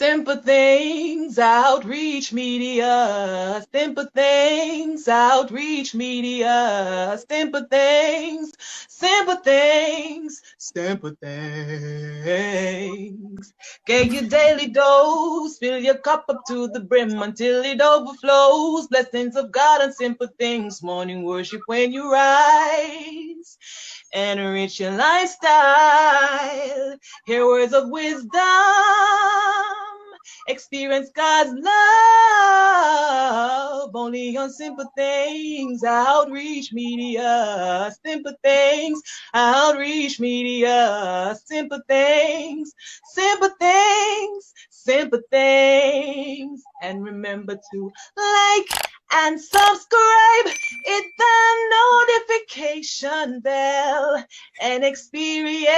Simple things, outreach media. Simple things, outreach media. Simple things, simple things, simple things. Get your daily dose, fill your cup up to the brim until it overflows. Blessings of God and simple things. Morning worship when you rise. Enrich your lifestyle. Hear words of wisdom. Experience God's love. Only on simple things. Outreach media. Simple things. Outreach media. Simple things. Simple things. Simple things. And remember to like and subscribe. Hit the notification bell and experience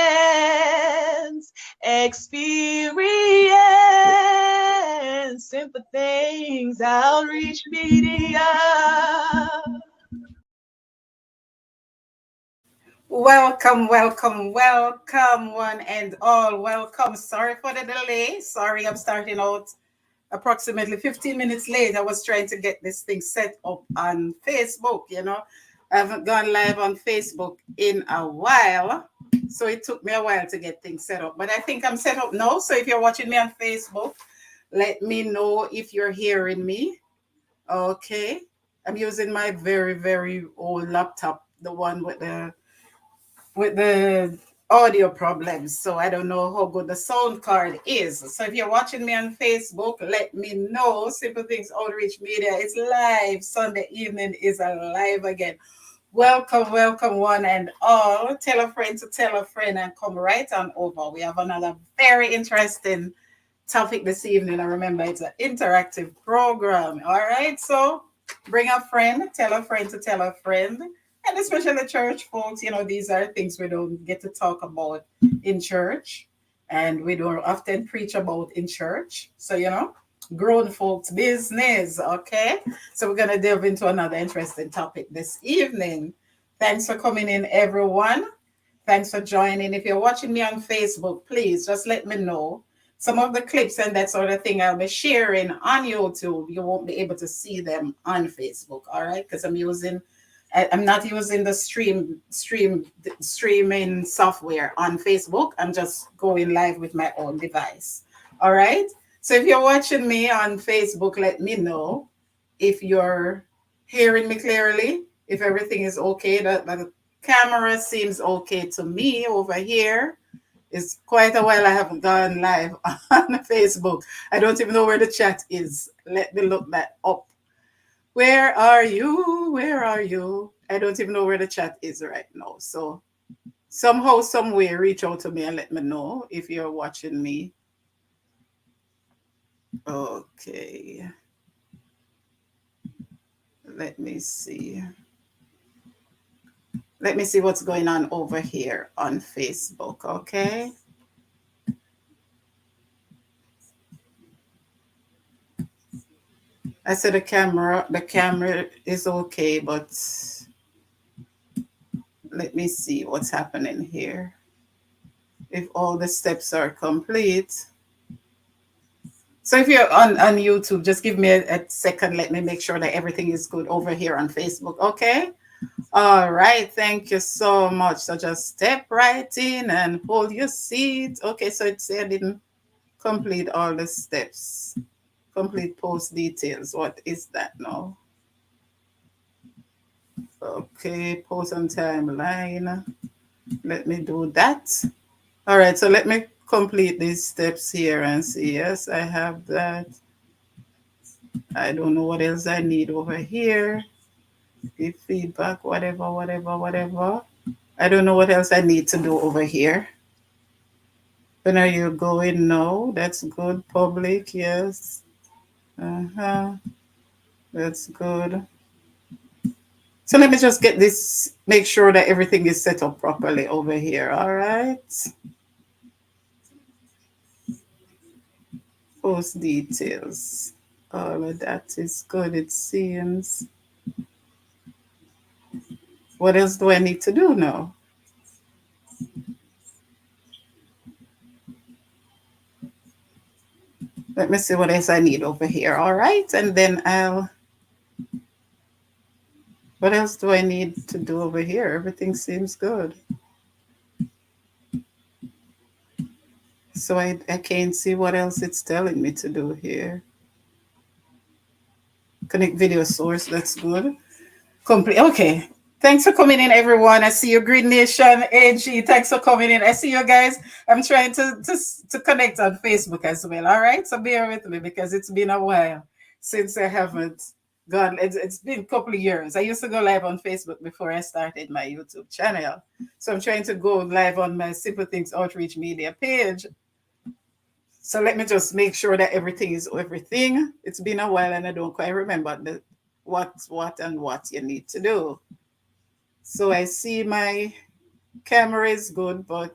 simple things. Outreach Media. Welcome, welcome, welcome, one and all. Welcome. Sorry for the delay. Sorry, I'm starting out approximately 15 minutes late. I was trying to get this thing set up on Facebook. I haven't gone live on Facebook in a while, so it took me a while to get things set up. But I think I'm set up now. So if you're watching me on Facebook, let me know if you're hearing me. Okay. I'm using my very, very old laptop, the one with the audio problems. So I don't know how good the sound card is. So if you're watching me on Facebook, let me know. Simple Things Outreach Media is live. Sunday evening is alive again. Welcome, welcome, one and all. Tell a friend to tell a friend and come right on over. We have another very interesting topic this evening. And remember, it's an interactive program. All right. So bring a friend, tell a friend to tell a friend. And especially church folks, these are things we don't get to talk about in church. And we don't often preach about in church. So, grown folks business. Okay. So we're going to delve into another interesting topic this evening. Thanks for coming in, everyone. Thanks for joining. If you're watching me on Facebook, please just let me know. Some of the clips and that sort of thing I'll be sharing on YouTube. You won't be able to see them on Facebook. All right. Because I'm not using the streaming software on Facebook. I'm just going live with my own device. All right. So if you're watching me on Facebook, let me know if you're hearing me clearly, if everything is okay. The camera seems okay to me over here. It's quite a while I haven't gone live on Facebook. I don't even know where the chat is. Let me look that up. Where are you? Where are you? I don't even know where the chat is right now. So somehow, some way, reach out to me and let me know if you're watching me. Okay. Let me see. Let me see what's going on over here on Facebook, okay? I said the camera is okay, but let me see what's happening here. If all the steps are complete. So if you're on YouTube, just give me a second. Let me make sure that everything is good over here on Facebook, okay? All right, thank you so much. So just step right in and hold your seat. Okay, so it said I didn't complete all the steps. Complete post details. What is that now? Okay, post on timeline. Let me do that. All right, so let me complete these steps here and see. Yes, I have that. I don't know what else I need over here. Give feedback, whatever. I don't know what else I need to do over here. When are you going? No, that's good. Public, yes. That's good. So let me just get this, make sure that everything is set up properly over here. All right. Post details. All of that is good, it seems. What else do I need to do now? me see what else I need over here. All right. And then what else do I need to do over here? Everything seems good. So I can't see what else it's telling me to do here. Connect video source. That's good. Complete. Okay. Thanks for coming in, everyone. I see you, Green Nation, AG. Thanks for coming in. I see you guys. I'm trying to connect on Facebook as well. All right. So bear with me because it's been a while since I haven't gone. It's been a couple of years. I used to go live on Facebook before I started my YouTube channel. So I'm trying to go live on my Simple Things Outreach Media page. So let me just make sure that everything is everything. It's been a while and I don't quite remember what and what you need to do. So I see my camera is good, but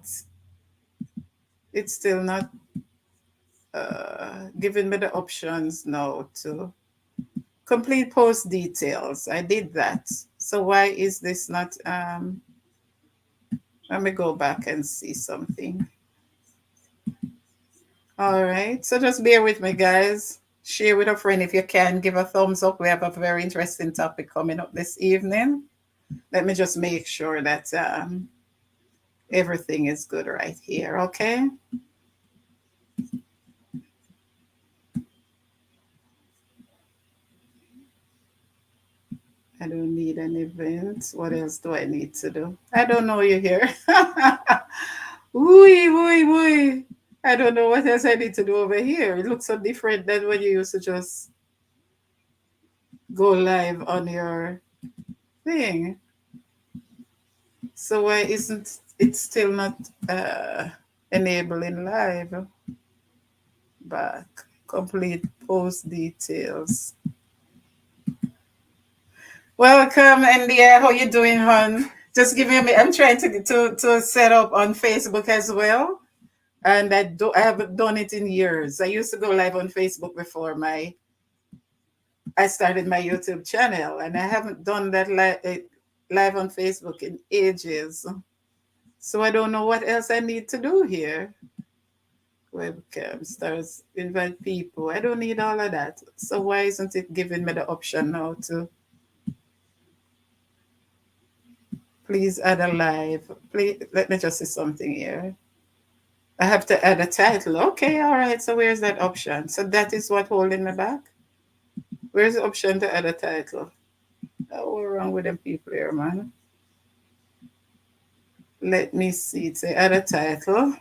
it's still not giving me the options now to complete post details. I did that. So why is this not, let me go back and see something. All right, so just bear with me, guys. Share with a friend if you can. Give a thumbs up. We have a very interesting topic coming up this evening. Let me just make sure that everything is good right here, okay? I don't need an event. What else do I need to do? I don't know you here. Ooh. I don't know what else I need to do over here. It looks so different than when you used to just go live on your thing. So why isn't it still not enabling live? Back. Complete post details. Welcome, India. How you doing, hon? Just give me a minute. I'm trying to set up on Facebook as well. And I haven't done it in years. I used to go live on Facebook before I started my YouTube channel, and I haven't done that live on Facebook in ages. So I don't know what else I need to do here. Webcam, stars, invite people. I don't need all of that. So why isn't it giving me the option now to please add a live? Please, let me just see something here. I have to add a title. Okay, all right. So where's that option? So that is what holding me back? Where's the option to add a title? Oh, what's wrong with them people here, man? Let me see. It's add a title.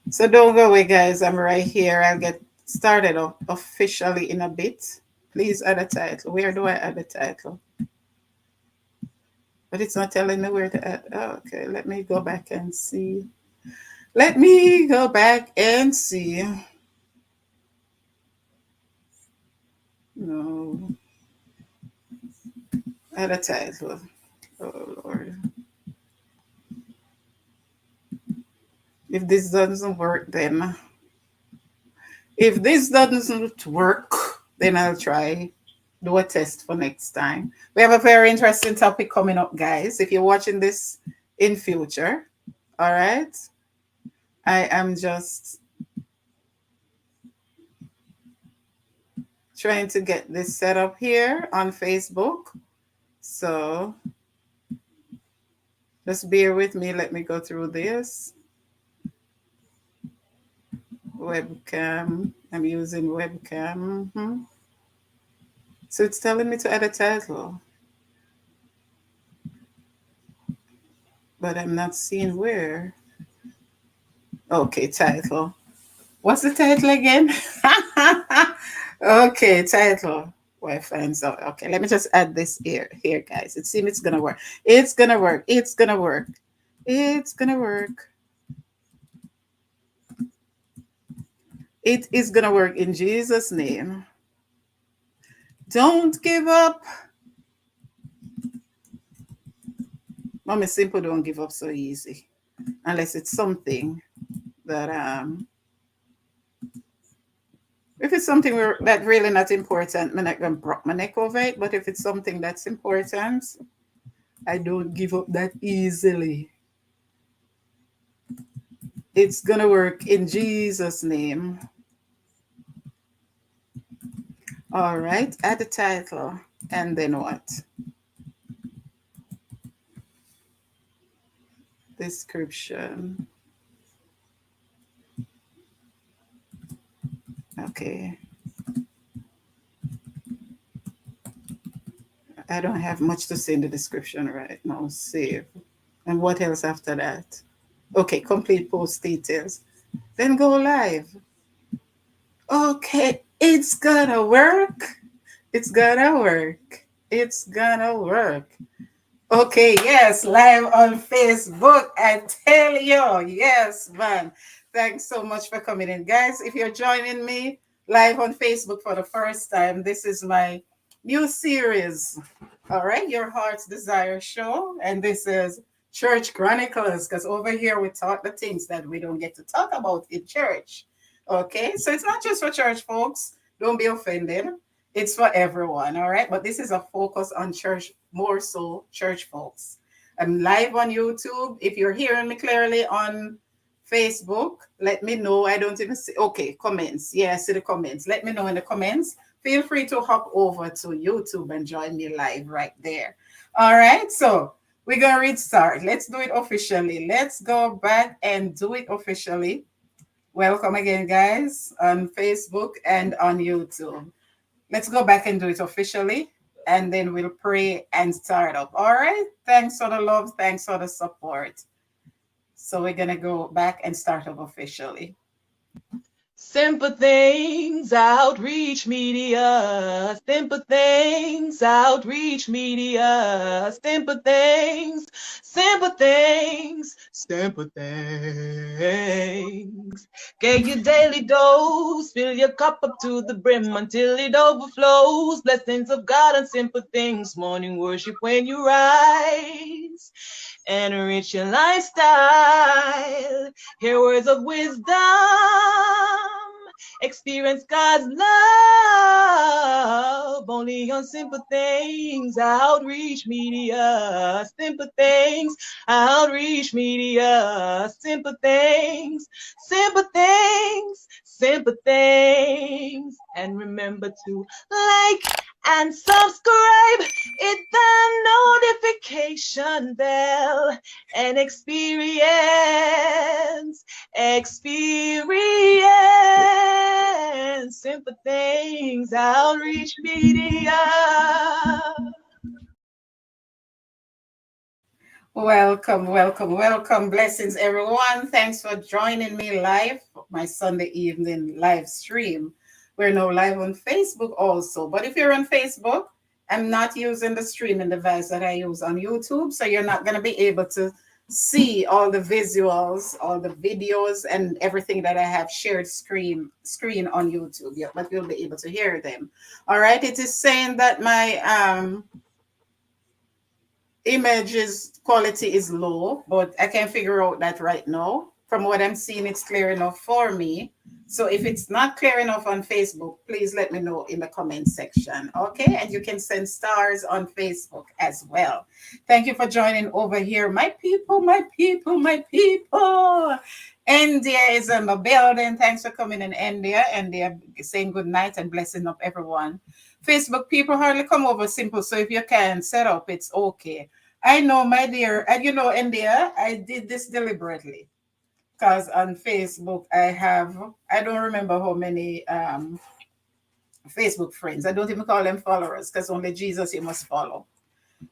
So don't go away, guys. I'm right here. I'll get started officially in a bit. Please add a title. Where do I add a title? But it's not telling me where to add. Oh, okay, let me go back and see. Let me go back and see. No. Add a title. Oh, Lord. If this doesn't work, then I'll try do a test for next time. We have a very interesting topic coming up, guys. If you're watching this in future, all right, I am just trying to get this set up here on Facebook. So just bear with me. Let me go through this. Webcam. I'm using webcam. Mm-hmm. So it's telling me to add a title. But I'm not seeing where. Okay, title. What's the title again? Okay, title. Wi-Fi. So okay, let me just add this here, guys. It seems it's gonna work. It's gonna work. It's gonna work. It's gonna work. It is gonna work in Jesus' name. Don't give up. Mommy Simple don't give up so easy. Unless it's something that if it's something that really not important, I'm not gonna break my neck over it. But if it's something that's important, I don't give up that easily. It's gonna work in Jesus' name. All right, add the title. And then what? Description. Okay. I don't have much to say in the description right now. Save. And what else after that? Okay, complete post details. Then go live. Okay, it's gonna work. It's gonna work. It's gonna work. Okay, yes, live on Facebook. I tell you, yes, man. Thanks so much for coming in, guys. If you're joining me live on Facebook for the first time, this is my new series. All right, Your Heart's Desire Show. And this is Church Chronicles, because over here we talk the things that we don't get to talk about in church. Okay, so it's not just for church folks. Don't be offended. It's for everyone, all right? But this is a focus on church, more so church folks. I'm live on YouTube. If you're hearing me clearly on Facebook, let me know. I don't even see. Okay, comments. Yeah, I see the comments. Let me know in the comments. Feel free to hop over to YouTube and join me live right there. All right, so we're going to restart. Let's do it officially. Let's go back and do it officially. Welcome again, guys, on Facebook and on YouTube. Let's go back and do it officially, and then we'll pray and start up. All right? Thanks for the love. Thanks for the support. So we're going to go back and start up officially. Simple things, Outreach Media. Simple things, Outreach Media. Simple things, simple things, simple things. Get your daily dose, fill your cup up to the brim until it overflows. Blessings of God and simple things. Morning worship when you rise. Enrich your lifestyle. Hear words of wisdom. Experience God's love. Only on simple things. Outreach Media. Simple things. Outreach Media. Simple things. Simple things. Simple things. And remember to like and subscribe. Hit the notification bell and experience simple things. Outreach Media. Welcome, welcome, welcome. Blessings, everyone. Thanks for joining me live, my Sunday evening live stream. We're now live on Facebook also. But if you're on Facebook, I'm not using the streaming device that I use on YouTube. So you're not going to be able to see all the visuals, all the videos, and everything that I have shared screen on YouTube. Yeah, but you'll be able to hear them. All right. It is saying that my images quality is low, but I can figure out that right now. From what I'm seeing, it's clear enough for me. So if it's not clear enough on Facebook, please let me know in the comment section. Okay. And you can send stars on Facebook as well. Thank you for joining over here. My people, my people, my people. India is in the building. Thanks for coming in, India. And they're saying good night and blessing up everyone. Facebook people hardly come over simple. So if you can set up, it's okay. I know, my dear, and you know, India, I did this deliberately because on Facebook I don't remember how many Facebook friends. I don't even call them followers because only Jesus you must follow.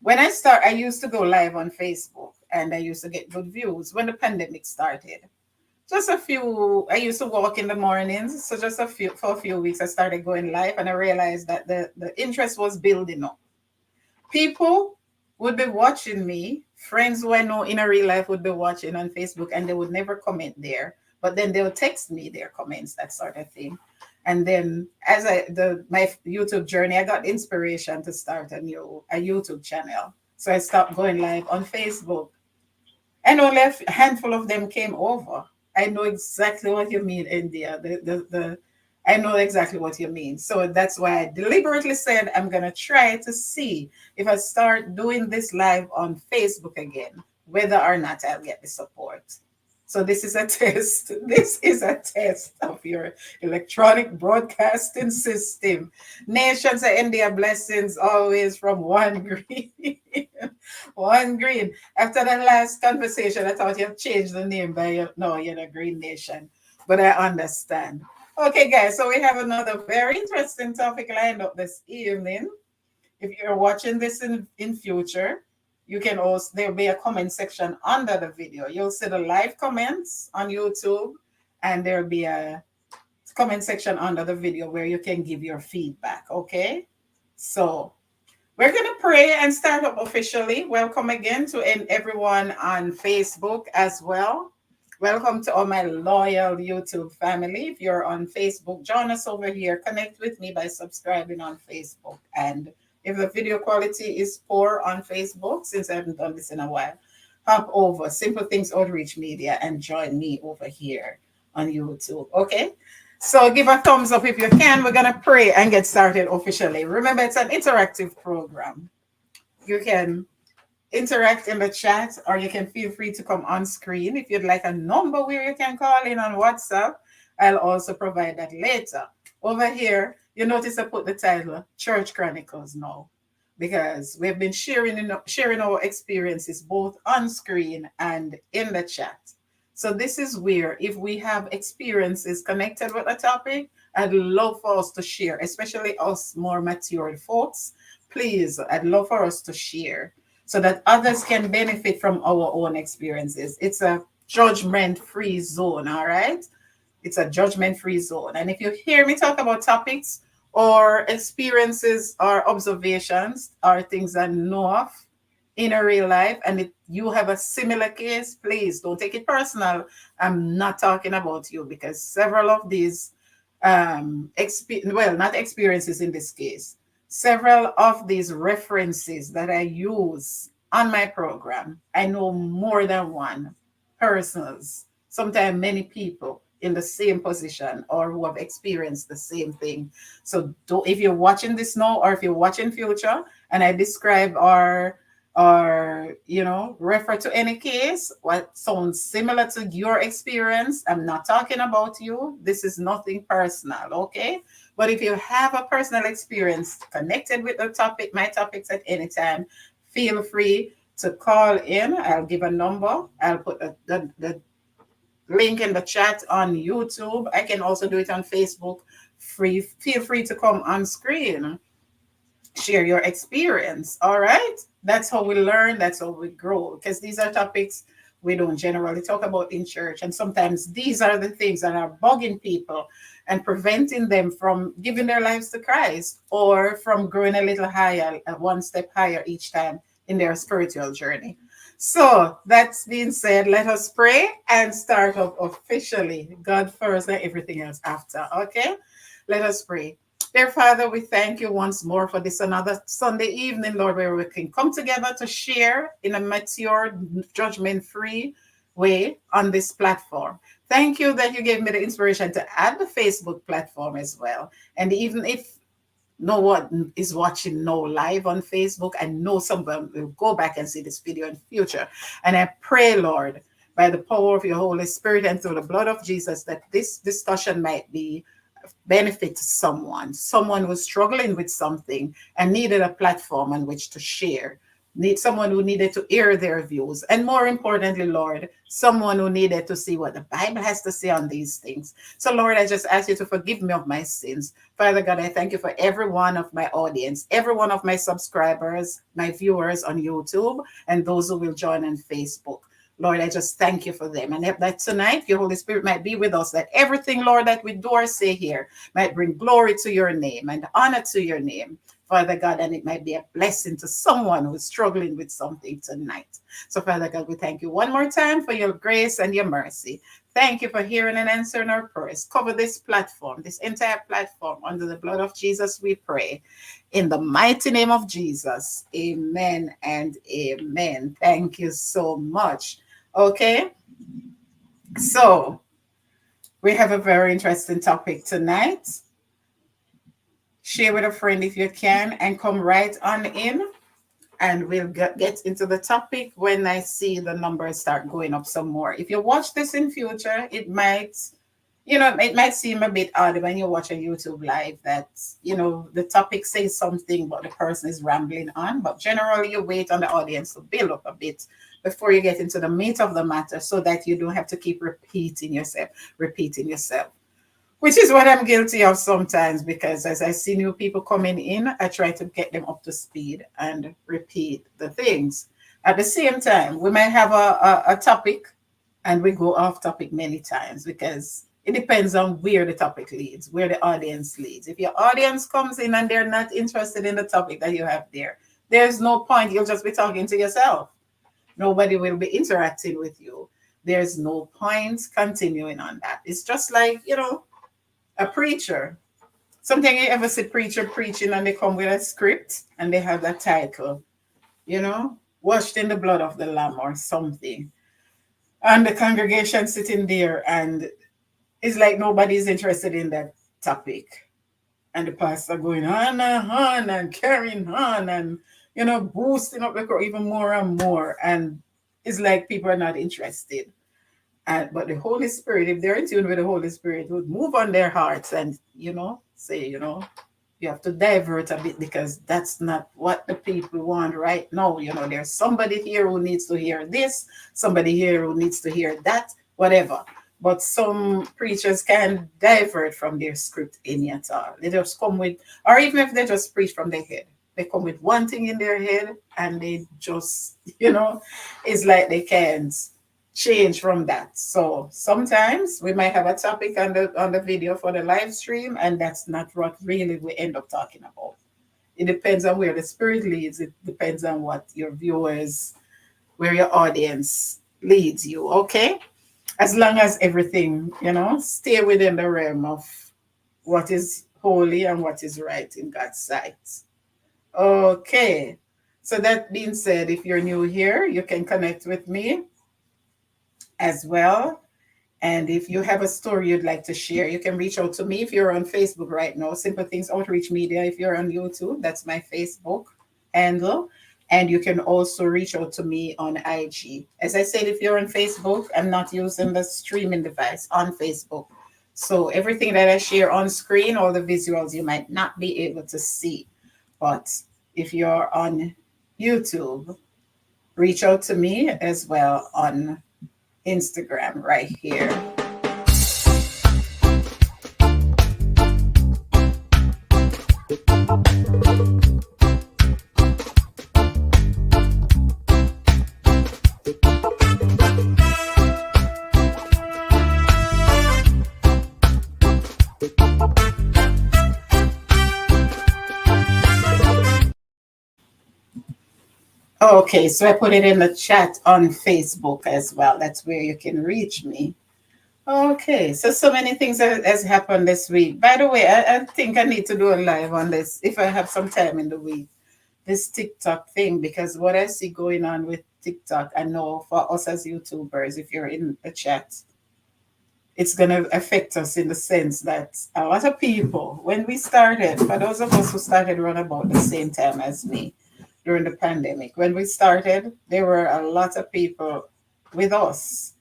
When I used to go live on Facebook and I used to get good views when the pandemic started. Just a few, I used to walk in the mornings. So for a few weeks, I started going live and I realized that the interest was building up. People would be watching me. Friends who I know in a real life would be watching on Facebook and they would never comment there. But then they'll text me their comments, that sort of thing. And then as my YouTube journey, I got inspiration to start a YouTube channel. So I stopped going live on Facebook. And only a handful of them came over. I know exactly what you mean, India. I know exactly what you mean. So that's why I deliberately said I'm going to try to see if I start doing this live on Facebook again, whether or not I'll get the support. So this is a test. This is a test of your electronic broadcasting system. Nations are in their blessings always from one green. One green. After the last conversation, I thought you have changed the name by no, you're the Green Nation. But I understand. Okay, guys, so we have another very interesting topic lined up this evening. If you're watching this in future, you can also, there'll be a comment section under the video. You'll see the live comments on YouTube, and there'll be a comment section under the video where you can give your feedback. Okay, so we're going to pray and start up officially. Welcome again to everyone on Facebook as well. Welcome to all my loyal YouTube family. If you're on Facebook, join us over here. Connect with me by subscribing on Facebook. And if the video quality is poor on Facebook, since I haven't done this in a while, hop over Simple Things Outreach Media and join me over here on YouTube. Okay? So give a thumbs up if you can. We're going to pray and get started officially. Remember, it's an interactive program. You can interact in the chat, or you can feel free to come on screen. If you'd like a number where you can call in on WhatsApp, I'll also provide that later. Over here, you notice I put the title Church Chronicles now, because we've been sharing our experiences both on screen and in the chat. So this is where, if we have experiences connected with a topic, I'd love for us to share, especially us more mature folks. Please, I'd love for us to share so that others can benefit from our own experiences. It's a judgment-free zone, all right? It's a judgment-free zone. And if you hear me talk about topics or experiences or observations or things I know of in a real life, and you have a similar case, please don't take it personal. I'm not talking about you, because several of these, not experiences in this case, several of these references that I use on my program, I know more than one persons, sometimes many people in the same position or who have experienced the same thing. So if you're watching this now, or if you're watching future, and I describe or refer to any case what sounds similar to your experience, I'm not talking about you. This is nothing personal, okay? But if you have a personal experience connected with the topic, my topics at any time, feel free to call in. I'll give a number. I'll put the link in the chat on YouTube. I can also do it on Facebook. Feel free to come on screen. Share your experience. All right. That's how we learn. That's how we grow. Because these are topics we don't generally talk about in church. And sometimes these are the things that are bugging people and preventing them from giving their lives to Christ, or from growing a little higher, one step higher each time in their spiritual journey. So that's being said, let us pray and start up officially. God first and everything else after. Okay. Let us pray. Dear Father, we thank you once more for this another Sunday evening, Lord, where we can come together to share in a mature, judgment-free way on this platform. Thank you that you gave me the inspiration to add the Facebook platform as well. And even if no one is watching no live on Facebook, I know someone will go back and see this video in future. And I pray, Lord, by the power of your Holy Spirit and through the blood of Jesus, that this discussion might be benefit to someone who's struggling with something and needed a platform on which to share, need someone who needed to air their views, and more importantly, Lord, someone who needed to see what the Bible has to say on these things. So Lord, I just ask you to forgive me of my sins. Father God, I thank you for every one of my audience, every one of my subscribers, my viewers on YouTube, and those who will join on Facebook. Lord, I just thank you for them. And that tonight, your Holy Spirit might be with us, that everything, Lord, that we do or say here might bring glory to your name and honor to your name, Father God, and it might be a blessing to someone who's struggling with something tonight. So, Father God, we thank you one more time for your grace and your mercy. Thank you for hearing and answering our prayers. Cover this platform, this entire platform, under the blood of Jesus, we pray. In the mighty name of Jesus, amen and amen. Thank you so much. Okay, so we have a very interesting topic tonight. Share with a friend if you can, and come right on in. and we'll get into the topic when I see the numbers start going up some more. If you watch this in future, it might, it might seem a bit odd when you watch a YouTube live that, the topic says something, but the person is rambling on. But generally, you wait on the audience to build up a bit before you get into the meat of the matter so that you don't have to keep repeating yourself, which is what I'm guilty of sometimes, because as I see new people coming in, I try to get them up to speed and repeat the things. At the same time, we might have a topic and we go off topic many times because it depends on where the topic leads, where the audience leads. If your audience comes in and they're not interested in the topic that you have there, there's no point. You'll just be talking to yourself. Nobody will be interacting with you. There's no point continuing on that. It's just like, a preacher. Sometimes you ever see preacher preaching and they come with a script and they have that title, washed in the blood of the lamb or something. And the congregation sitting there and it's like nobody's interested in that topic. And the pastor going on and carrying on and, boosting up the crowd even more and more. And it's like people are not interested. But the Holy Spirit, if they're in tune with the Holy Spirit, would move on their hearts and, say, you have to divert a bit because that's not what the people want right now. There's somebody here who needs to hear this, somebody here who needs to hear that, whatever. But some preachers can divert from their script any at all. They just come with, or even if they just preach from their head, they come with one thing in their head and they just, it's like they can't change from that. So sometimes we might have a topic on the video for the live stream, and that's not what really we end up talking about. It depends on where the spirit leads. It depends on what your viewers, where your audience leads you. Okay, as long as everything stay within the realm of what is holy and what is right in God's sight. Okay, so that being said, if you're new here, you can connect with me as well. And if you have a story you'd like to share, you can reach out to me. If you're on Facebook right now, Simple Things Outreach Media. If you're on YouTube, that's my Facebook handle. And you can also reach out to me on IG. As I said, if you're on Facebook, I'm not using the streaming device on Facebook. So everything that I share on screen, all the visuals, you might not be able to see. But if you're on YouTube, reach out to me as well on Instagram right here. Okay, so I put it in the chat on Facebook as well. That's where you can reach me. Okay, so many things has happened this week. By the way, I think I need to do a live on this if I have some time in the week. This TikTok thing, because what I see going on with TikTok, I know for us as YouTubers, if you're in the chat, it's going to affect us in the sense that a lot of people, when we started, for those of us who started around about the same time as me, during the pandemic. When we started, there were a lot of people with us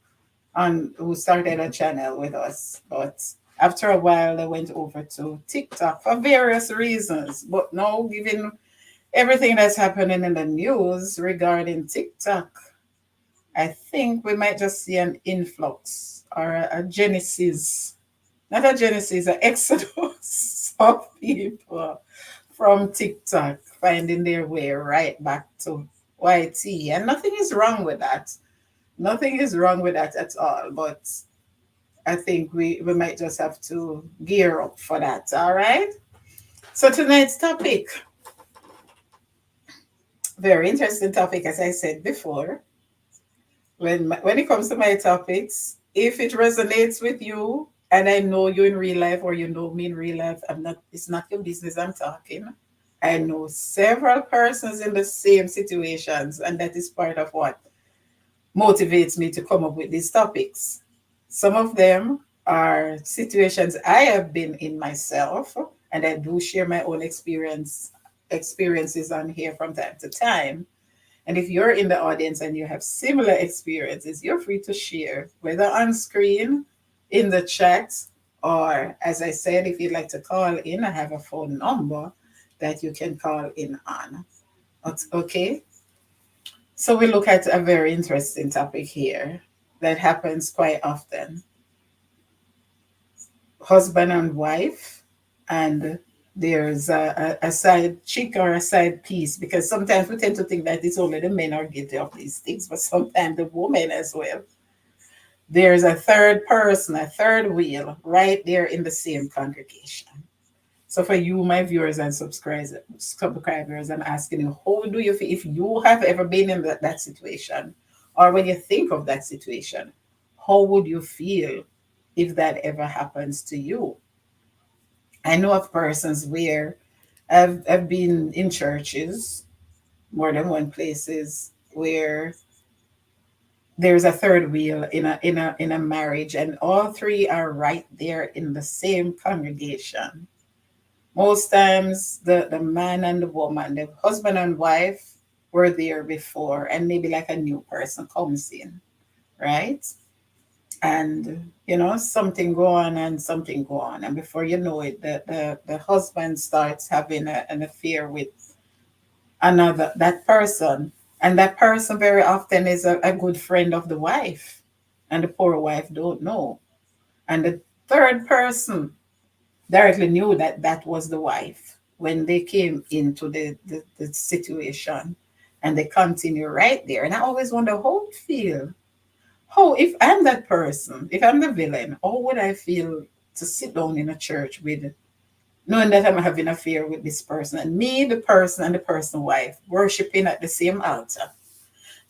who started a channel with us. But after a while, they went over to TikTok for various reasons. But now, given everything that's happening in the news regarding TikTok, I think we might just see an influx or a genesis, not a genesis, an exodus of people from TikTok finding their way right back to YT. And nothing is wrong with that. Nothing is wrong with that at all. But I think we might just have to gear up for that. All right. So tonight's topic, very interesting topic, as I said before. When it comes to my topics, if it resonates with you, and I know you in real life or you know me in real life, it's not your business I'm talking. I know several persons in the same situations, and that is part of what motivates me to come up with these topics. Some of them are situations I have been in myself, and I do share my own experience experiences on here from time to time. And if you're in the audience and you have similar experiences, you're free to share, whether on screen, in the chat, or as I said, if you'd like to call in, I have a phone number that you can call in on. Okay? So we look at a very interesting topic here that happens quite often. Husband and wife, and there's a side chick or a side piece, because sometimes we tend to think that it's only the men are guilty of these things, but sometimes the women as well. There's a third person, a third wheel right there in the same congregation. So for you, my viewers and subscribers, I'm asking you, how do you feel if you have ever been in that situation, or when you think of that situation, how would you feel if that ever happens to you? I know of persons where I've been in churches, more than one places, where there's a third wheel in a marriage, and all three are right there in the same congregation. Most times the man and the woman, the husband and wife, were there before, and maybe like a new person comes in, right? And something go on and something go on, and before you know it, the husband starts having an affair with another that person, and that person very often is a good friend of the wife, and the poor wife don't know, and the third person directly knew that that was the wife when they came into the situation, and they continue right there. And I always wonder how it feel. How, if I'm that person, if I'm the villain, how would I feel to sit down in a church with knowing that I'm having an affair with this person, and me, the person, and the person wife worshiping at the same altar?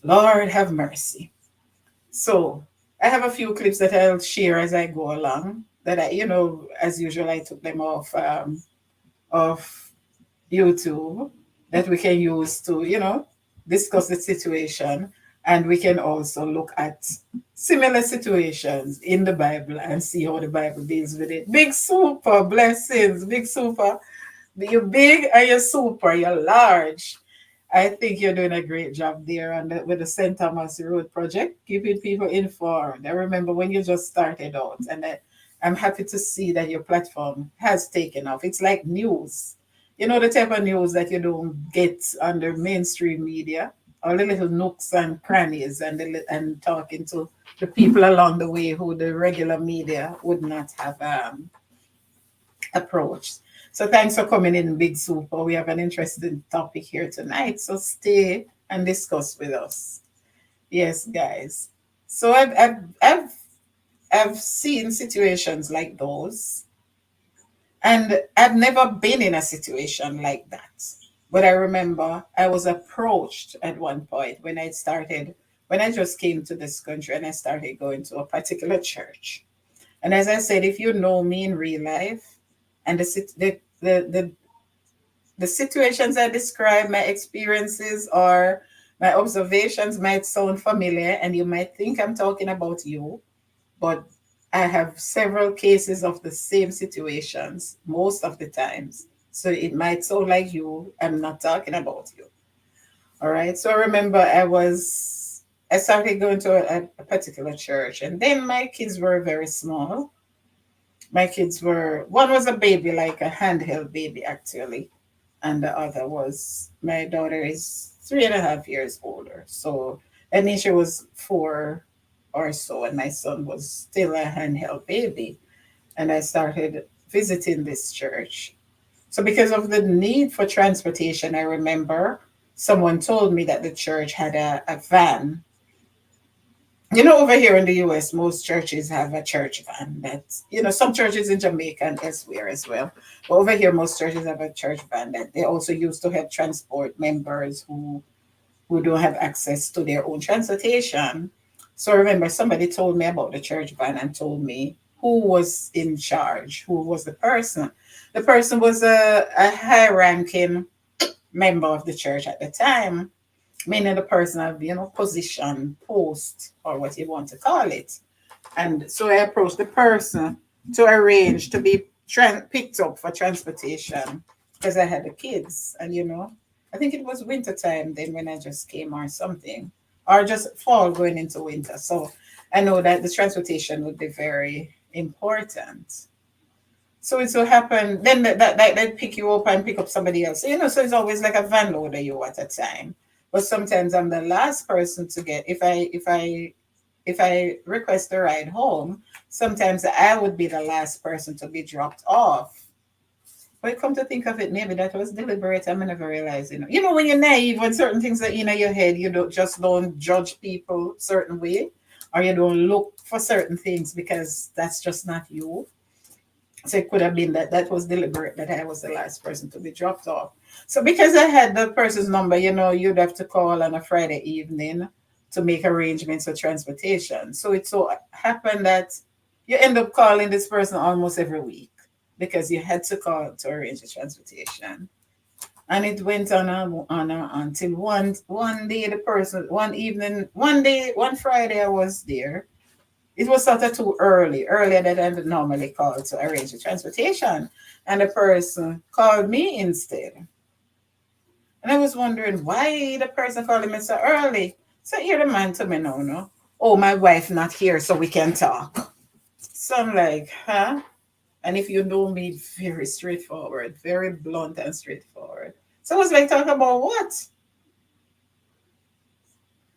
Lord have mercy. So I have a few clips that I'll share as I go along. That as usual, I took them off YouTube, that we can use to, discuss the situation. And we can also look at similar situations in the Bible and see how the Bible deals with it. Big super blessings, big super. You're big and you're super, you're large. I think you're doing a great job there with the St. Thomas Road project, keeping people informed. I remember when you just started out, and I'm happy to see that your platform has taken off. It's like news. The type of news that you don't get under mainstream media, or the little nooks and crannies, and talking to the people along the way who the regular media would not have approached. So thanks for coming in, Big Super. We have an interesting topic here tonight, so stay and discuss with us. Yes, guys. So I've seen situations like those, and I've never been in a situation like that. But I remember I was approached at one point when I just came to this country, and I started going to a particular church. And as I said, if you know me in real life, and the situations I describe, my experiences or my observations might sound familiar, and you might think I'm talking about you, but I have several cases of the same situations most of the times. So it might sound like you, I'm not talking about you. All right. So I remember I started going to a particular church, and then my kids were very small. One was a baby, like a handheld baby, actually. And the other was, my daughter is 3.5 years older. So Anisha was 4 or so, and my son was still a handheld baby. And I started visiting this church. So, because of the need for transportation, I remember someone told me that the church had a van. Over here in the US, most churches have a church van. Some churches in Jamaica and elsewhere as well. But over here, most churches have a church van that they also use to help transport members who don't have access to their own transportation. So I remember somebody told me about the church van and told me who was in charge, who was the person. The person was a high ranking member of the church at the time, meaning the person of, position, post, or what you want to call it. And so I approached the person to arrange to be picked up for transportation because I had the kids, and I think it was winter time then when I just came or something, or just fall going into winter. So I know that the transportation would be very important. So it so happened then that they pick you up and pick up somebody else. So it's always like a van loader you at a time. But sometimes I'm the last person to get if I request a ride home, sometimes I would be the last person to be dropped off. But come to think of it, maybe that was deliberate. I never realized, when you're naive, when certain things are in your head, you don't judge people certain way, or you don't look for certain things because that's just not you. So it could have been that was deliberate, that I was the last person to be dropped off. So because I had the person's number, you'd have to call on a Friday evening to make arrangements for transportation. So it so happened that you end up calling this person almost every week because you had to call to arrange the transportation. And it went until one day the person one evening one day one Friday I was there. It was sort of too earlier than I would normally call to arrange the transportation. And the person called me instead. And I was wondering why the person called me so early. So here the man to me now, no? Oh, my wife not here, so we can talk. So I'm like, huh? And if you know me, very straightforward, very blunt and straightforward. So I was like, talk about what?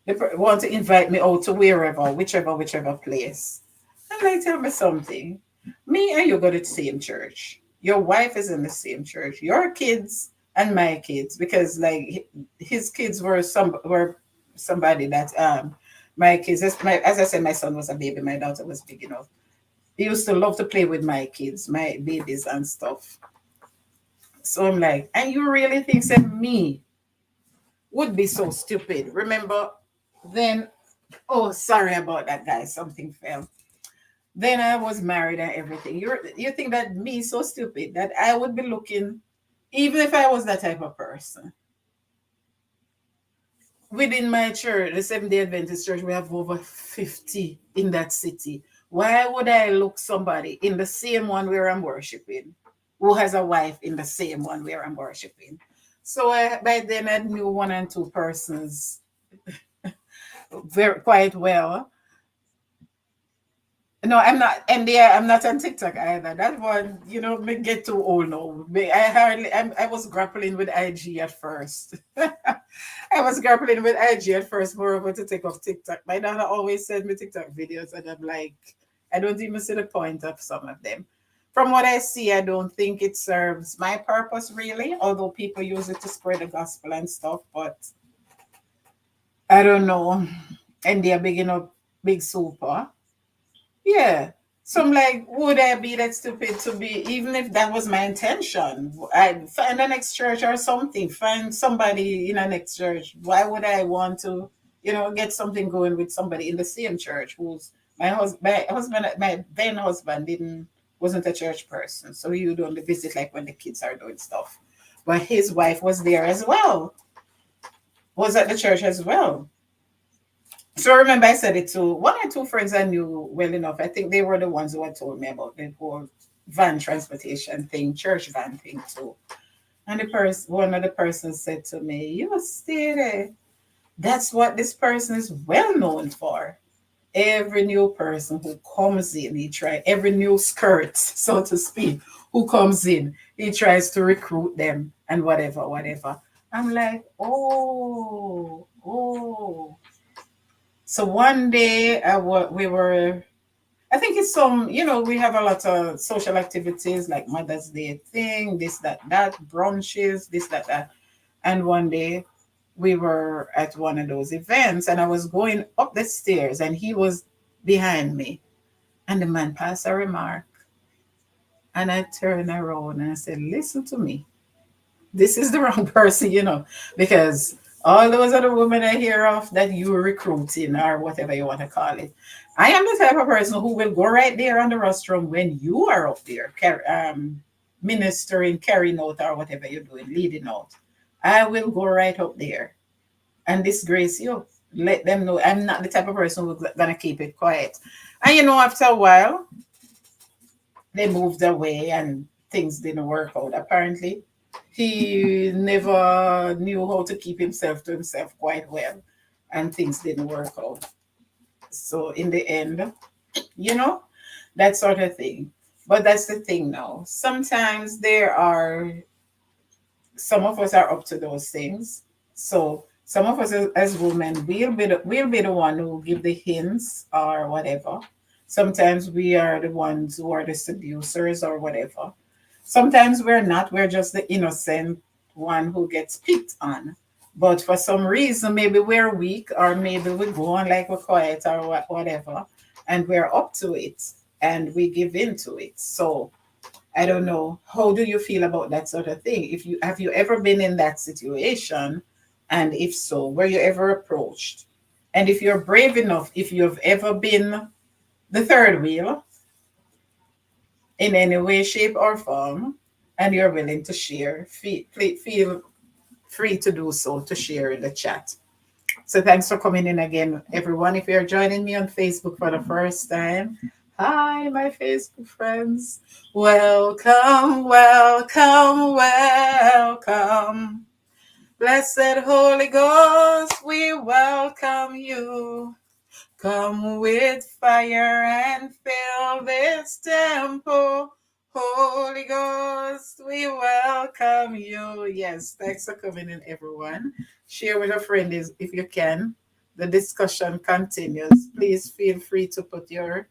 They want to invite me out to wherever, whichever place. I'm like, tell me something. Me and you go to the same church. Your wife is in the same church. Your kids and my kids, because like his kids were somebody that my kids. As I said, my son was a baby. My daughter was big enough. He used to love to play with my kids, my babies and stuff. So I'm like, and you really think that me would be so stupid? Remember, then, oh, sorry about that, guys. Something fell. Then I was married and everything. You think that me so stupid that I would be looking, even if I was that type of person. Within my church, the Seventh Day Adventist Church, we have over 50 in that city. Why would I look somebody in the same one where I'm worshiping, who has a wife in the same one where I'm worshiping? So by then I knew one and two persons very quite well. No, I'm not, and yeah, I'm not on TikTok either. That one, me get too old now. I was grappling with IG at first. I was grappling with IG at first, moreover to take off TikTok. My daughter always sends me TikTok videos, and I'm like, I don't even see the point of some of them. From what I see, I don't think it serves my purpose really, although people use it to spread the gospel and stuff, but I don't know. And they're big enough, big super. Yeah. So I'm like, would I be that stupid to be, even if that was my intention? I find the next church or something, find somebody in the next church. Why would I want to, get something going with somebody in the same church who's my then husband wasn't a church person. So he would only visit like when the kids are doing stuff. But his wife was there as well, was at the church as well. So I remember I said it to one or two friends I knew well enough. I think they were the ones who had told me about the whole van transportation thing, church van thing too. And one of the persons said to me, "You stay there. That's what this person is well known for. Every new person who comes in, every new skirt, so to speak, who comes in, he tries to recruit them and whatever, whatever." I'm like, oh. So one day we were, I think it's we have a lot of social activities like Mother's Day thing, this, that, brunches, this, that. And one day we were at one of those events and I was going up the stairs and he was behind me. And the man passed a remark. And I turned around and I said, listen to me. This is the wrong person, because all those other women I hear of that you're recruiting or whatever you want to call it. I am the type of person who will go right there on the rostrum when you are up there, ministering, carrying out, or whatever you're doing, leading out. I will go right up there and disgrace you. Let them know I'm not the type of person who's gonna keep it quiet. And after a while, they moved away and things didn't work out apparently. He never knew how to keep himself to himself quite well, and things didn't work out. So in the end, you know, that sort of thing. But that's the thing now. Sometimes there are some of us are up to those things. So some of us as women, we'll be the one who give the hints or whatever. Sometimes we are the ones who are the seducers or whatever. Sometimes we're not. We're just the innocent one who gets picked on. But for some reason, maybe we're weak, or maybe we go on like we're quiet or whatever, and we're up to it and we give in to it. So I don't know. How do you feel about that sort of thing? If you have you ever been in that situation? And if so, were you ever approached? And if you're brave enough, if you've ever been the third wheel in any way, shape, or form, and you're willing to share, feel free to do so, to share in the chat. So thanks for coming in again, everyone. If you're joining me on Facebook for the first time, hi, my Facebook friends. Welcome, welcome, welcome. Blessed Holy Ghost, we welcome you. Come with fire and fill this temple. Holy Ghost, we welcome you. Yes, thanks for coming in, everyone. Share with a friend if you can. The discussion continues. Please feel free to put your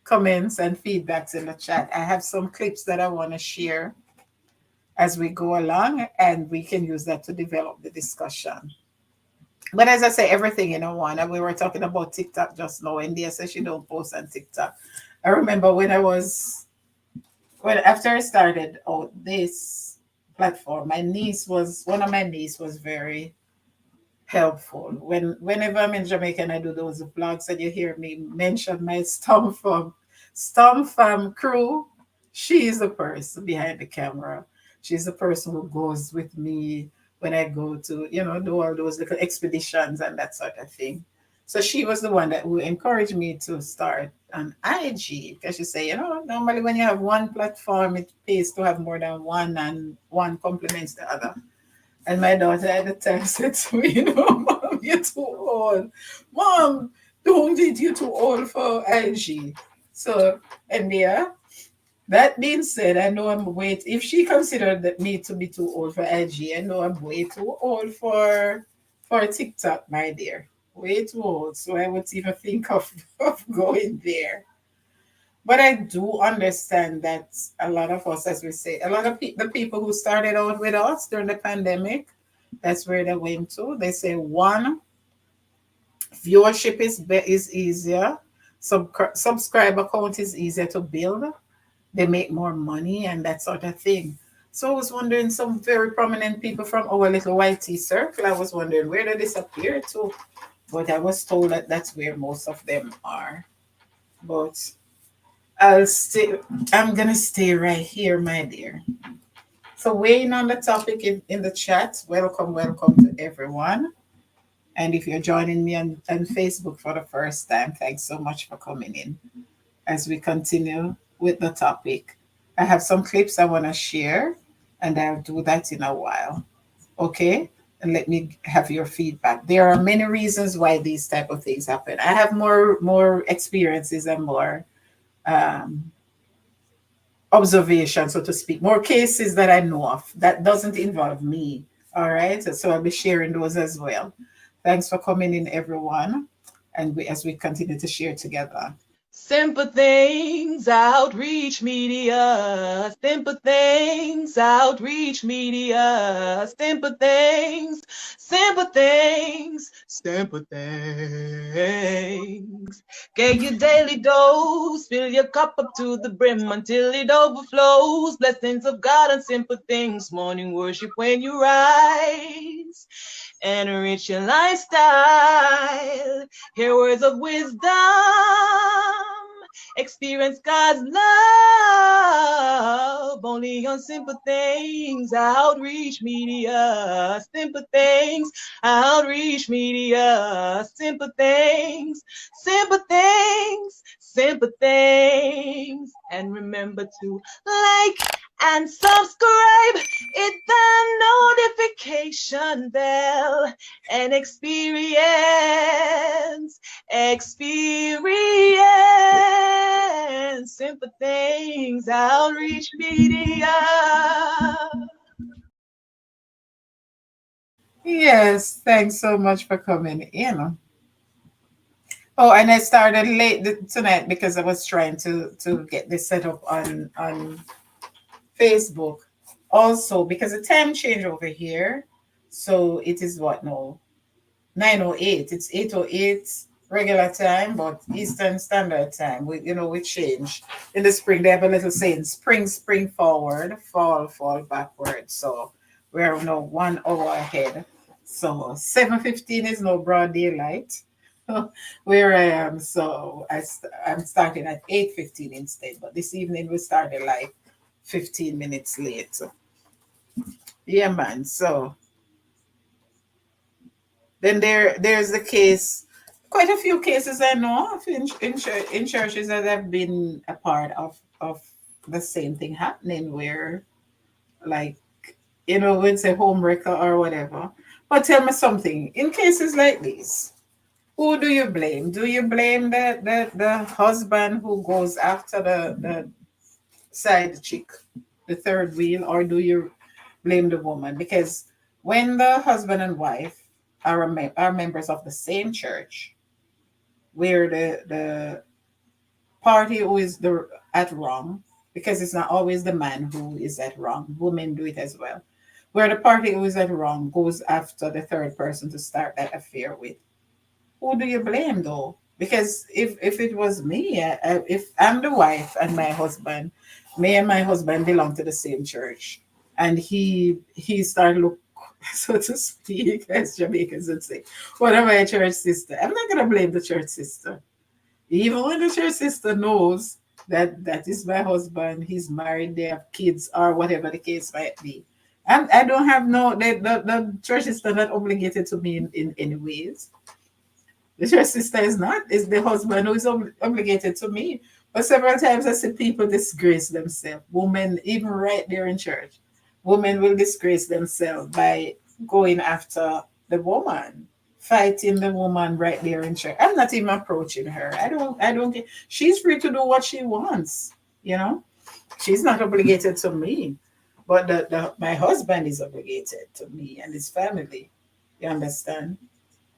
comments and feedbacks in the chat. I have some clips that I want to share as we go along, and we can use that to develop the discussion. But as I say, everything in a one. And we were talking about TikTok just now. India says she don't post on TikTok. I remember when after I started out this platform, one of my niece was very helpful. Whenever I'm in Jamaica and I do those vlogs and you hear me mention my Storm Fam crew, she's the person behind the camera. She's the person who goes with me when I go to, do all those little expeditions and that sort of thing. So she was the one that who encouraged me to start an IG, because she say, normally when you have one platform, it pays to have more than one, and one complements the other. And my daughter at the time said to me, Mom, you're too old. Mom, don't it, you're too old for IG. So, and yeah, that being said, I know I'm way, if she considered that me to be too old for IG, I know I'm way too old for TikTok, my dear. Way too old. So I wouldn't even think of going there. But I do understand that a lot of us, as we say, a lot of the people who started out with us during the pandemic, that's where they went to. They say one, viewership is easier, subscriber count is easier to build, they make more money and that sort of thing. So I was wondering, some very prominent people from our little YT circle, I was wondering where they disappear to. But I was told that that's where most of them are. But I'll stay. I'm gonna stay right here, my dear. So weighing on the topic in the chat, welcome, welcome to everyone. And if you're joining me on Facebook for the first time, thanks so much for coming in. As we continue with the topic, I have some clips I want to share, and I'll do that in a while. Okay? And let me have your feedback. There are many reasons why these type of things happen. I have more experiences and more um, observation, so to speak, more cases that I know of that doesn't involve me. All right. So I'll be sharing those as well. Thanks for coming in, everyone. And as we continue to share together. Simple things, outreach media. Simple things, outreach media. Simple things, simple things, simple things. Get your daily dose, fill your cup up to the brim until it overflows. Blessings of God and simple things. Morning worship when you rise. Enrich your lifestyle. Hear words of wisdom. Experience God's love. Only on simple things. Outreach media. Simple things. Outreach media. Simple things. Simple things. simple things. And remember to like and subscribe, hit the notification bell, and experience simple things, Outreach Media. Yes, thanks so much for coming in. Oh, and I started late tonight because I was trying to get this set up on Facebook. Also, because the time change over here, so it is what now? 9:08. It's 8:08 regular time, but Eastern Standard Time. We change. In the spring, they have a little saying, spring forward, fall backward. So we're now 1 hour ahead. So 7:15 is no broad daylight where I am. So I'm starting at 8:15 instead. But this evening we started like 15 minutes late. So, yeah, man. So then there's the case, quite a few cases I know of in churches that have been a part of the same thing happening where, like, it's a home wrecker or whatever. But tell me something, in cases like this, who do you blame? Do you blame the husband who goes after the side chick, the third wheel, or do you blame the woman? Because when the husband and wife are members of the same church, where the party who is at wrong, because it's not always the man who is at wrong, women do it as well, where the party who is at wrong goes after the third person to start that affair with, who do you blame though? Because if it was me, if I'm the wife and my husband, me and my husband belong to the same church, and he started look, so to speak, as Jamaicans would say, what am I, a church sister? I'm not gonna blame the church sister, even when the church sister knows that that is my husband, he's married, they have kids, or whatever the case might be. I don't have no the church sister not obligated to me in any ways. The church sister is not. It's the husband who is obligated to me. But several times I see people disgrace themselves. Women, even right there in church, women will disgrace themselves by going after the woman, fighting the woman right there in church. I'm not even approaching her. I don't get. She's free to do what she wants. You know, she's not obligated to me. But my husband is obligated to me and his family. You understand?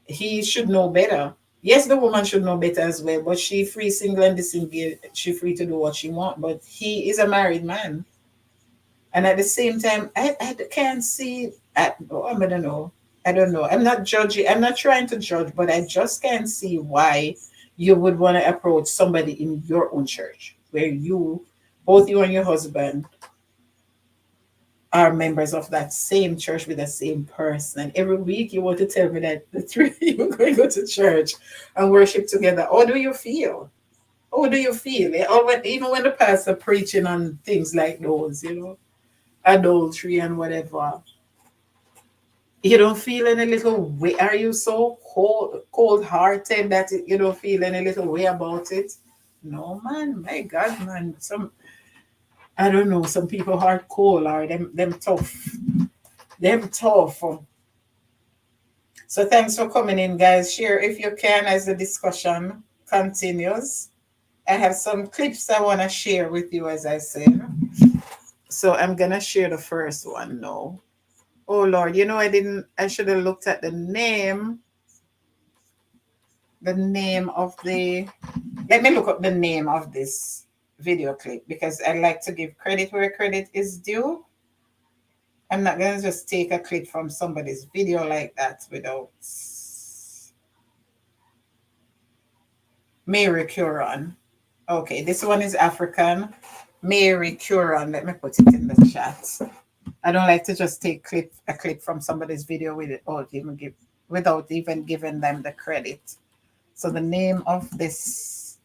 He should know better. Yes, the woman should know better as well, but she free, single and disengaged. She free to do what she want. But he is a married man, and at the same time, I can't see. I don't know. I don't know. I'm not judging. I'm not trying to judge, but I just can't see why you would want to approach somebody in your own church where both you and your husband are members of that same church with the same person. And every week you want to tell me that the three of you are going to go to church and worship together. How do you feel? How do you feel? Or even when the pastor preaching on things like those, adultery and whatever, you don't feel any little way. Are you so cold hearted that you don't feel any little way about it? No, man. My God, man. I don't know. Some people are cold or them tough. Them tough. So thanks for coming in, guys. Share if you can as the discussion continues. I have some clips I want to share with you, as I said. So I'm gonna share the first one now. Oh Lord, I should have looked at the name of let me look up the name of this video clip because I like to give credit where credit is due. I'm not gonna just take a clip from somebody's video like that without Mary Curon. Okay, this one is African. Mary Curon. Let me put it in the chat. I don't like to just take a clip from somebody's video without even giving them the credit. So the name of this,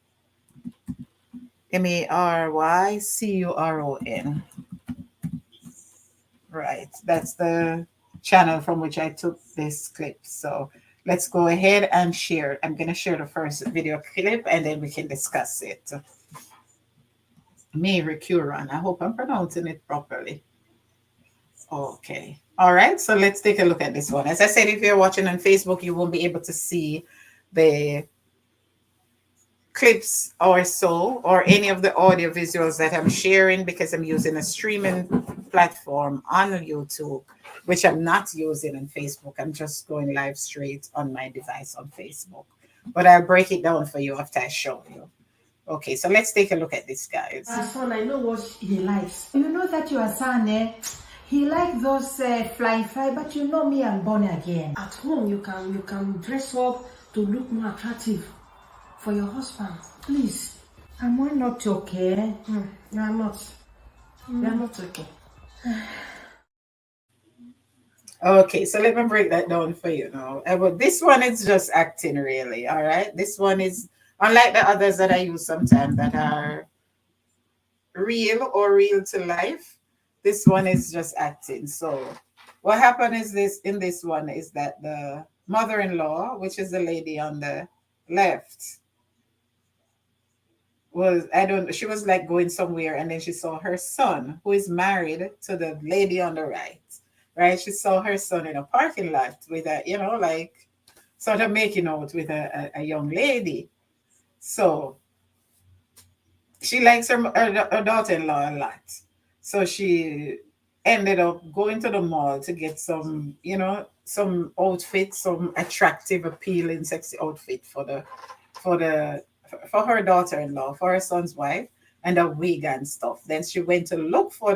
Marycuron. Right. That's the channel from which I took this clip. So Let's go ahead and share. I'm going to share the first video clip and then we can discuss it. Mary Curon. I hope I'm pronouncing it properly. Okay. All right. So let's take a look at this one. As I said, if you're watching on Facebook, you won't be able to see the clips or so, or any of the audio visuals that I'm sharing, because I'm using a streaming platform on YouTube, which I'm not using on Facebook. I'm just going live straight on my device on Facebook. But I'll break it down for you after I show you. Okay, so let's take a look at this, guys. My son, I know what he likes. You know that your son, he likes those flying fly, but you know me, I'm born again. At home, you can dress up to look more attractive for your husband. Please. Am I not okay? You are not. You are not okay. Okay, so let me break that down for you now. But this one is just acting, really. All right, this one is unlike the others that I use sometimes that are real or real to life. This one is just acting. So what happened is this in this one is that the mother-in-law, which is the lady on the left, was, I don't, she was like going somewhere, and then she saw her son, who is married to the lady on the right. Right? She saw her son in a parking lot with a, like sort of making out with a young lady. So she likes her daughter-in-law a lot. So she ended up going to the mall to get some, some outfit, some attractive, appealing, sexy outfit for the for her daughter-in-law, for her son's wife, and a wig and stuff. Then she went to look for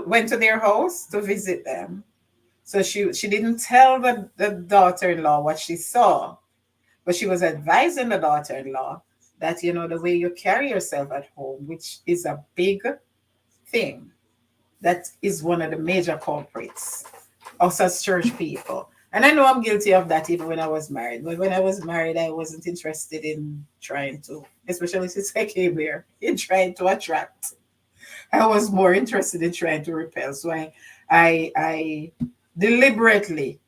went to their house to visit them. So she didn't tell the daughter-in-law what she saw, but she was advising the daughter-in-law that, the way you carry yourself at home, which is a big thing, that is one of the major culprits us as church people. And I know I'm guilty of that even when I was married. But when I was married, I wasn't interested in trying to, especially since I came here, in trying to attract. I was more interested in trying to repel. So I deliberately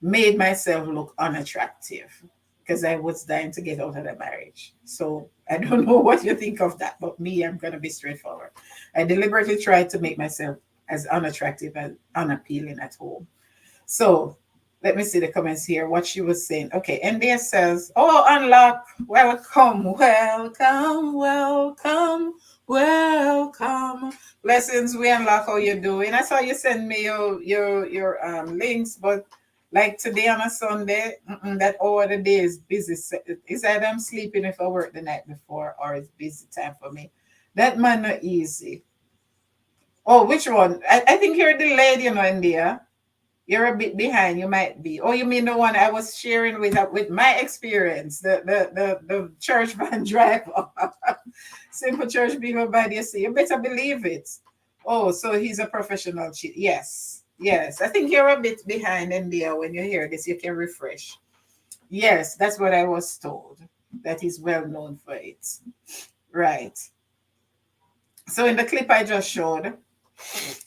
made myself look unattractive because I was dying to get out of the marriage. So I don't know what you think of that, but me, I'm going to be straightforward. I deliberately tried to make myself as unattractive and unappealing at home. So let me see the comments here, what she was saying. Okay, NDS says, oh, unlock, welcome, welcome, welcome, welcome. Blessings, we unlock, how you doing? I saw you send me your links, but like today on a Sunday, that hour of the day is busy. It's either I'm sleeping if I work the night before, or it's busy time for me. That man not easy. Oh, which one? I think you're delayed, India. You're a bit behind. You might be. Oh, you mean the one I was sharing with my experience, the church van driver, simple church people by the sea. You better believe it. Oh, so he's a professional cheat. Yes, yes. I think you're a bit behind, India. When you hear this, you can refresh. Yes, that's what I was told. That he's well known for it. Right. So in the clip I just showed,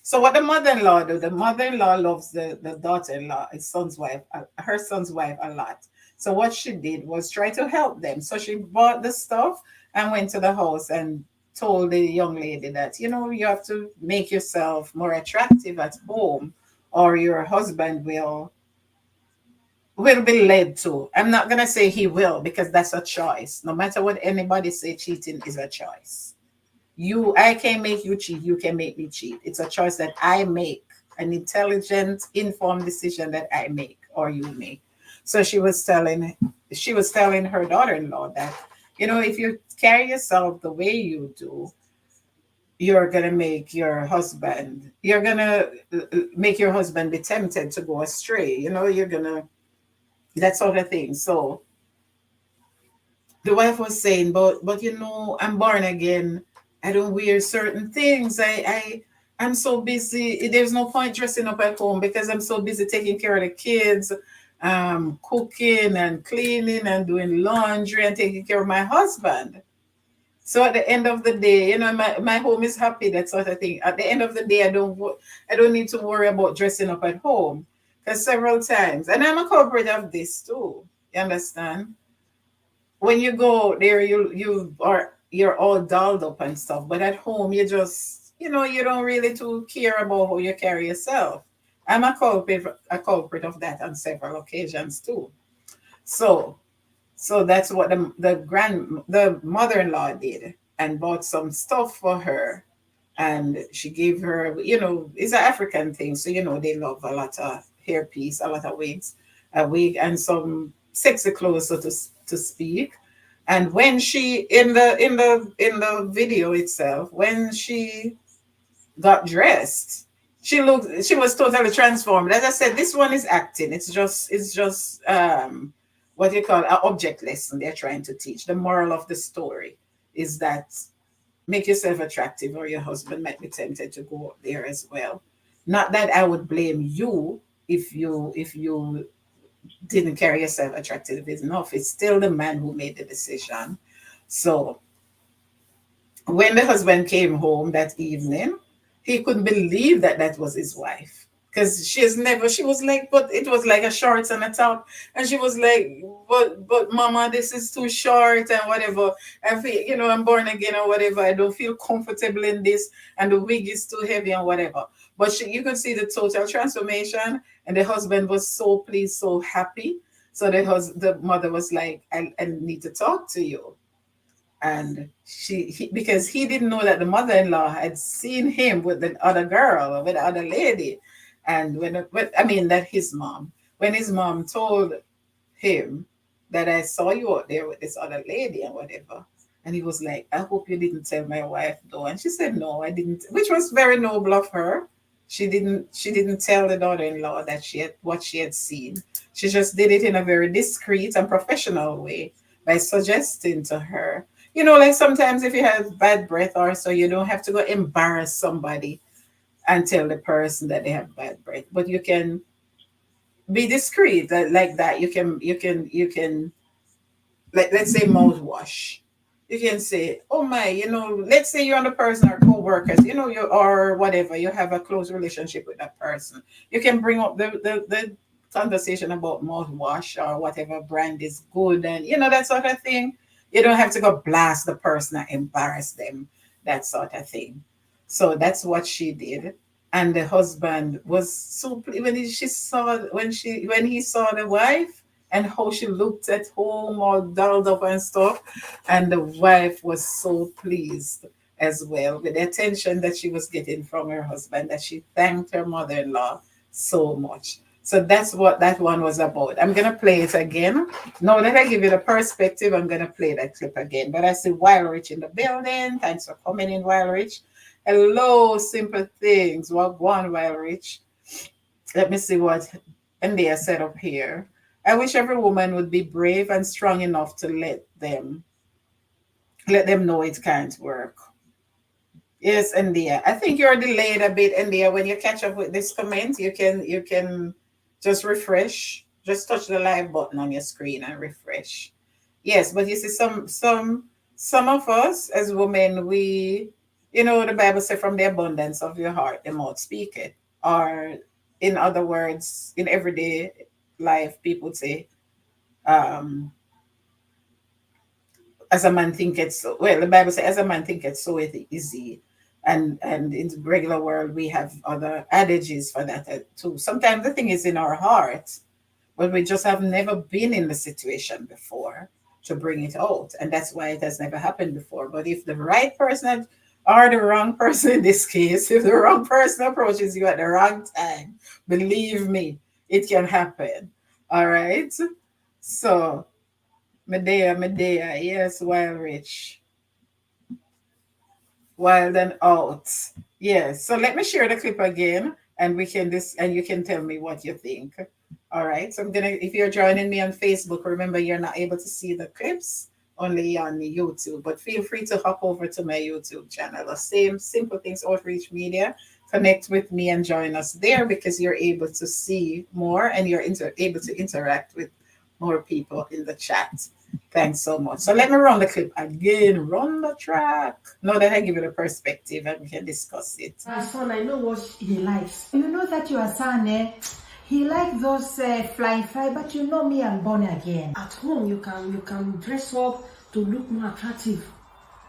so what the mother-in-law do? The mother-in-law loves the daughter-in-law, his son's wife, her son's wife a lot. So what she did was try to help them. So she bought the stuff and went to the house and told the young lady that, you have to make yourself more attractive at home, or your husband will be led to. I'm not gonna say he will, because that's a choice. No matter what anybody say, cheating is a choice. I can make you cheat, you can make me cheat. It's a choice that I make, an intelligent, informed decision that I make or you make. So she was telling her daughter-in-law that, if you carry yourself the way you do, you're gonna make your husband be tempted to go astray. You're gonna, that sort of thing. So the wife was saying, but I'm born again. I don't wear certain things. I'm so busy. There's no point dressing up at home because I'm so busy taking care of the kids, cooking and cleaning and doing laundry and taking care of my husband. So at the end of the day, my home is happy, that sort of thing. At the end of the day, I don't need to worry about dressing up at home, Because several times, and I'm a culprit of this too. You understand? When you go there, you're all dolled up and stuff, but at home you just you don't really too care about how you carry yourself. I'm a culprit of that on several occasions too. So that's what the mother-in-law did, and bought some stuff for her, and she gave her, it's an African thing, so they love a lot of hairpiece, a lot of wigs, a wig, and some sexy clothes, so to speak. And when she in the video itself, when she got dressed, she was totally transformed. As I said, this one is acting. It's just what you call an object lesson they're trying to teach. The moral of the story is that make yourself attractive, or your husband might be tempted to go up there as well. Not that I would blame you if you didn't carry yourself attractive enough. It's still the man who made the decision. So when the husband came home that evening, he couldn't believe that that was his wife. Because she was like, but it was like a shorts and a top. And she was like, but mama, this is too short and whatever. I feel, I'm born again or whatever. I don't feel comfortable in this. And the wig is too heavy and whatever. But you could see the total transformation. And the husband was so pleased, so happy. So the mother was like, I need to talk to you. And because he didn't know that the mother-in-law had seen him with the other girl, with the other lady. And that his mom, when his mom told him that I saw you out there with this other lady and whatever, and he was like, I hope you didn't tell my wife though. And she said, no, I didn't, which was very noble of her. She didn't tell the daughter-in-law that what she had seen. She just did it in a very discreet and professional way by suggesting to her, like sometimes if you have bad breath or so, you don't have to go embarrass somebody and tell the person that they have bad breath, but you can be discreet like that. You can, like, let's say mouthwash. You can say, oh my, let's say you're on the person or co-workers, you or whatever, you have a close relationship with that person. You can bring up the conversation about mouthwash or whatever brand is good, and that sort of thing. You don't have to go blast the person and embarrass them, that sort of thing. So that's what she did. And the husband was so when he saw the wife and how she looked at home all dolled up and stuff, and the wife was so pleased as well with the attention that she was getting from her husband, that she thanked her mother-in-law so much. So that's what that one was about. I'm gonna play it again. Now that I give you the perspective, I'm gonna play that clip again. But I see Wild Rich in the building. Thanks for coming in, Wild Rich. Hello, simple things. What one, Wild Rich? Let me see what India set up here. I wish every woman would be brave and strong enough to let them know it can't work. Yes, India. I think you're delayed a bit, India. When you catch up with this comment, you can just refresh. Just touch the live button on your screen and refresh. Yes, but you see, some of us as women, the Bible says, from the abundance of your heart, the mouth speak it. Or in other words, in everyday life, people say, um, as a man thinketh so. Well, the Bible says, as a man thinketh so it is he. And in the regular world, we have other adages for that too. Sometimes the thing is in our heart, but we just have never been in the situation before to bring it out. And that's why it has never happened before. But if the right person or the wrong person in this case, if the wrong person approaches you at the wrong time, believe me, it can happen. All right. So, Medea, yes, Wild Rich. Wild and out. Yes. So let me share the clip again, and and you can tell me what you think. All right. So if you're joining me on Facebook, remember you're not able to see the clips, only on YouTube. But feel free to hop over to my YouTube channel. The same Simple Things Outreach Media. Connect with me and join us there, because you're able to see more and you're able to interact with more people in the chat. Thanks so much. So let me run the clip again. Run the track. Now that I give it a perspective and we can discuss it. My son, I know what he likes. You know that your son, He like those fly, but you know me, I'm born again. At home, you can dress up to look more attractive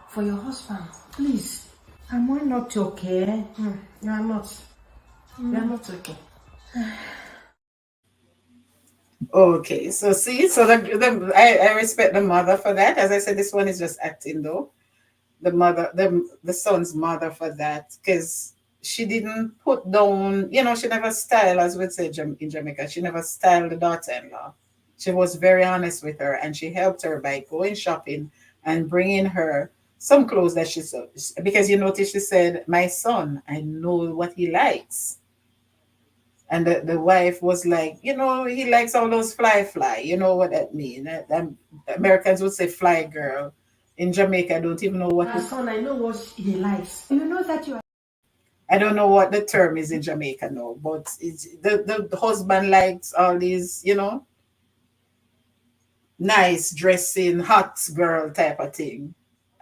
for your husband. Please, am I not okay? You are not. You are not okay. Okay, so see, so I respect the mother for that. As I said, this one is just acting though. The mother, the son's mother for that, because she didn't put down, she never styled, as we'd say in Jamaica, she never styled the daughter-in-law. She was very honest with her, and she helped her by going shopping and bringing her some clothes that she saw. Because you notice she said, "My son, I know what he likes." And the wife was like, he likes all those fly. You know what that means. Americans would say fly girl. In Jamaica, I don't even know what My son, I know what he likes. You know that you are. I don't know what the term is in Jamaica now, but it's the husband likes all these, nice dressing, hot girl type of thing.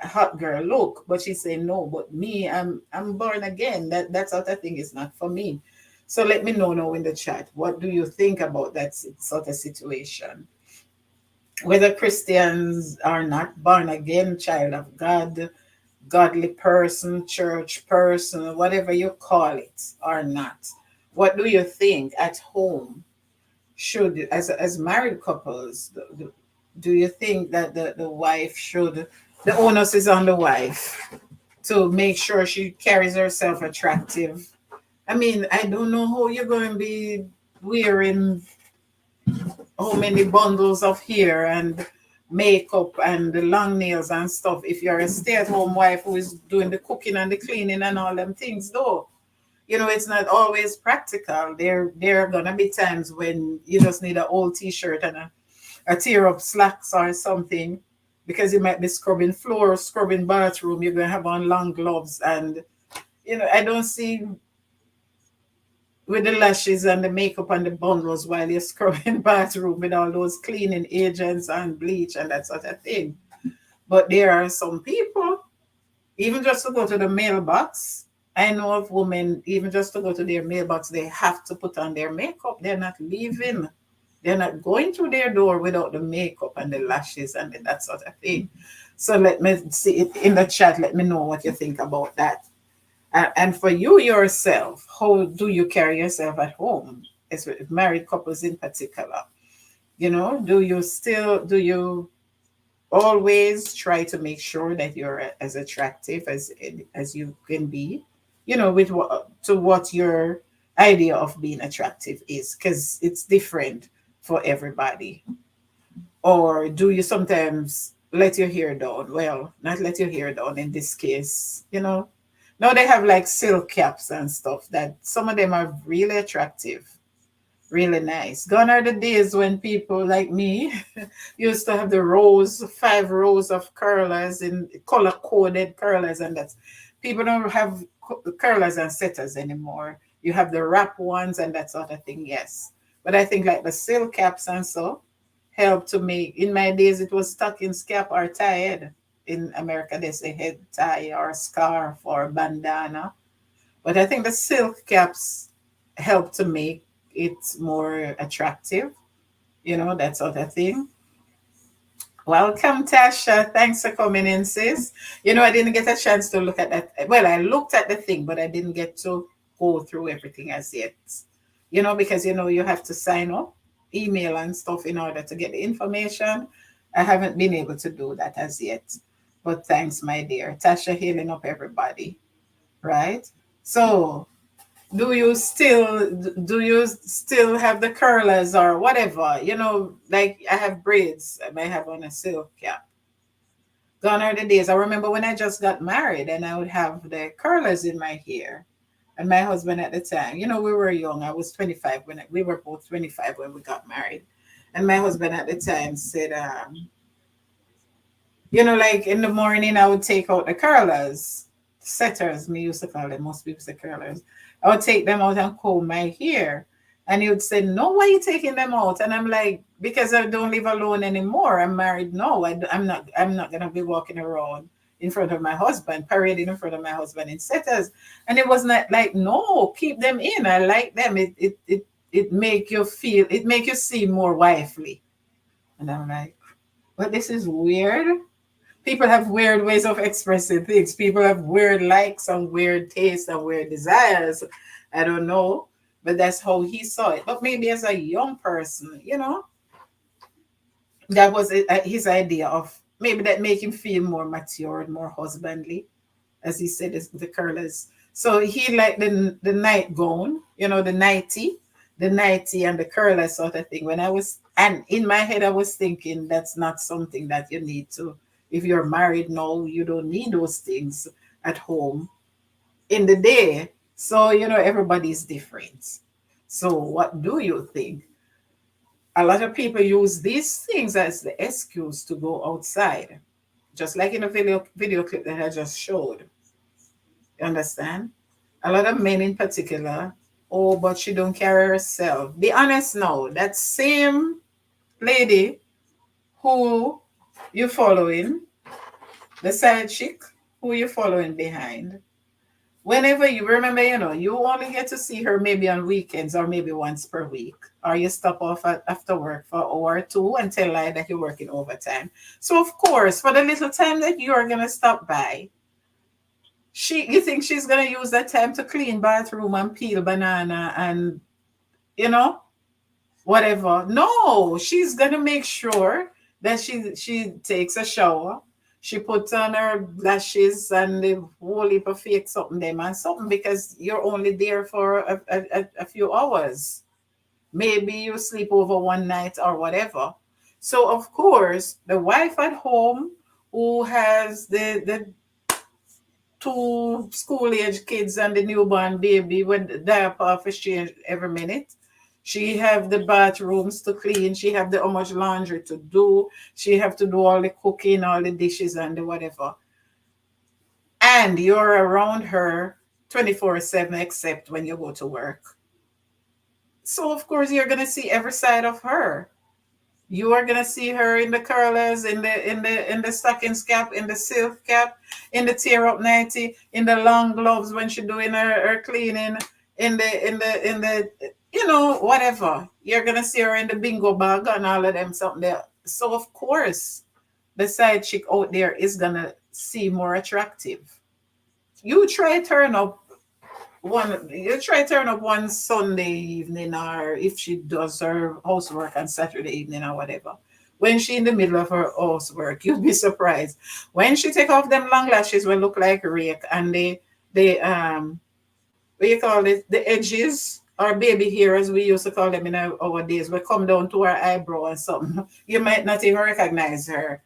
A hot girl look. But she said no, but me, I'm born again. That sort of thing is not for me. So let me know now in the chat. What do you think about that sort of situation? Whether Christians are not born again, child of God, godly person, church person, whatever you call it or not. What do you think at home? Should, as married couples, do you think that the wife should, the onus is on the wife to make sure she carries herself attractive? I mean, I don't know how you're going to be wearing how many bundles of hair and makeup and the long nails and stuff if you're a stay-at-home wife who is doing the cooking and the cleaning and all them things though. It's not always practical. There are gonna be times when you just need an old t-shirt and a tear up slacks or something, because you might be scrubbing floor, scrubbing bathroom, you're gonna have on long gloves. And I don't see with the lashes and the makeup and the bundles while you're scrubbing bathroom with all those cleaning agents and bleach and that sort of thing. But there are some people, even just to go to the mailbox, I know of women, even just to go to their mailbox, they have to put on their makeup. They're not leaving. They're not going through their door without the makeup and the lashes and that sort of thing. So let me see it in the chat. Let me know what you think about that. And for you yourself, how do you carry yourself at home, as with married couples in particular? Do you always try to make sure that you're as attractive as you can be, with what your idea of being attractive is, because it's different for everybody? Or do you sometimes let your hair down? Well, not let your hair down in this case. Now they have like silk caps and stuff that some of them are really attractive, really nice. Gone are the days when people like me used to have the 5 rows of curlers in color coded curlers, and that's, people don't have curlers and setters anymore. You have the wrap ones and that sort of thing, yes. But I think like the silk caps and so help to make, in my days it was stuck in scalp or tied. In America they say head tie or scarf or bandana. But I think the silk caps help to make it more attractive, that sort of thing. Welcome, Tasha. Thanks for coming in, sis. I didn't get a chance to look at that. Well, I looked at the thing, but I didn't get to go through everything as yet. Because, you have to sign up, email and stuff in order to get the information. I haven't been able to do that as yet. But thanks, my dear. Tasha, healing up everybody, right? So, do you still have the curlers or whatever? Like I have braids. I might have on a silk cap. Gone are the days. I remember when I just got married and I would have the curlers in my hair. And my husband at the time, we were young. I was 25 when we were both 25 when we got married. And my husband at the time said, like in the morning, I would take out the curlers, setters, me used to call them, most people say curlers. I would take them out and comb my hair. And he would say, no, why are you taking them out? And I'm like, because I don't live alone anymore. I'm married. No, I'm not going to be walking around in front of my husband, parading in front of my husband in setters. And it was not like, no, keep them in. I like them. It it make you seem more wifely. And I'm like, but this is weird. People have weird ways of expressing things. People have weird likes and weird tastes and weird desires. I don't know, but that's how he saw it. But maybe as a young person, that was his idea of maybe that make him feel more mature, more husbandly, as he said, the curlers. So he liked the night gown, the nighty and the curler sort of thing. And in my head, I was thinking that's not something that you need to. If you're married, no, you don't need those things at home in the day. So, everybody's different. So, what do you think? A lot of people use these things as the excuse to go outside, just like in the video clip that I just showed. You understand? A lot of men in particular, oh, but she don't carry herself. Be honest now, that same lady who you following, the side chick who you following behind, whenever you remember, you only get to see her maybe on weekends or maybe once per week, or you stop off after work for an hour or two and tell her that you're working overtime. So, of course, for the little time that you are going to stop by, you think she's gonna use that time to clean bathroom and peel banana and you know whatever? No, she's gonna make sure that she takes a shower. She puts on her lashes and the whole heap of fake something them and something, because you're only there for a few hours. Maybe you sleep over one night or whatever. So of course the wife at home who has the two school age kids and the newborn baby with the diaper for change every minute. She have the bathrooms to clean. She have the how much laundry to do. She have to do all the cooking, all the dishes and the whatever. And you're around her 24/7 except when you go to work. So of course you're gonna see every side of her. You are gonna see her in the curlers, in the stockings cap, in the silk cap, in the tear up nighty, in the long gloves when she's doing her cleaning, in the whatever. You're gonna see her in the bingo bag and all of them something there. So of course the side chick out there is gonna seem more attractive. You try turn up one Sunday evening, or if she does her housework on Saturday evening or whatever. When she in the middle of her housework, you'll be surprised. When she take off them long lashes will look like a rake, and they what you call it, the edges or baby hair as we used to call them in our days will come down to her eyebrow and something. You might not even recognize her.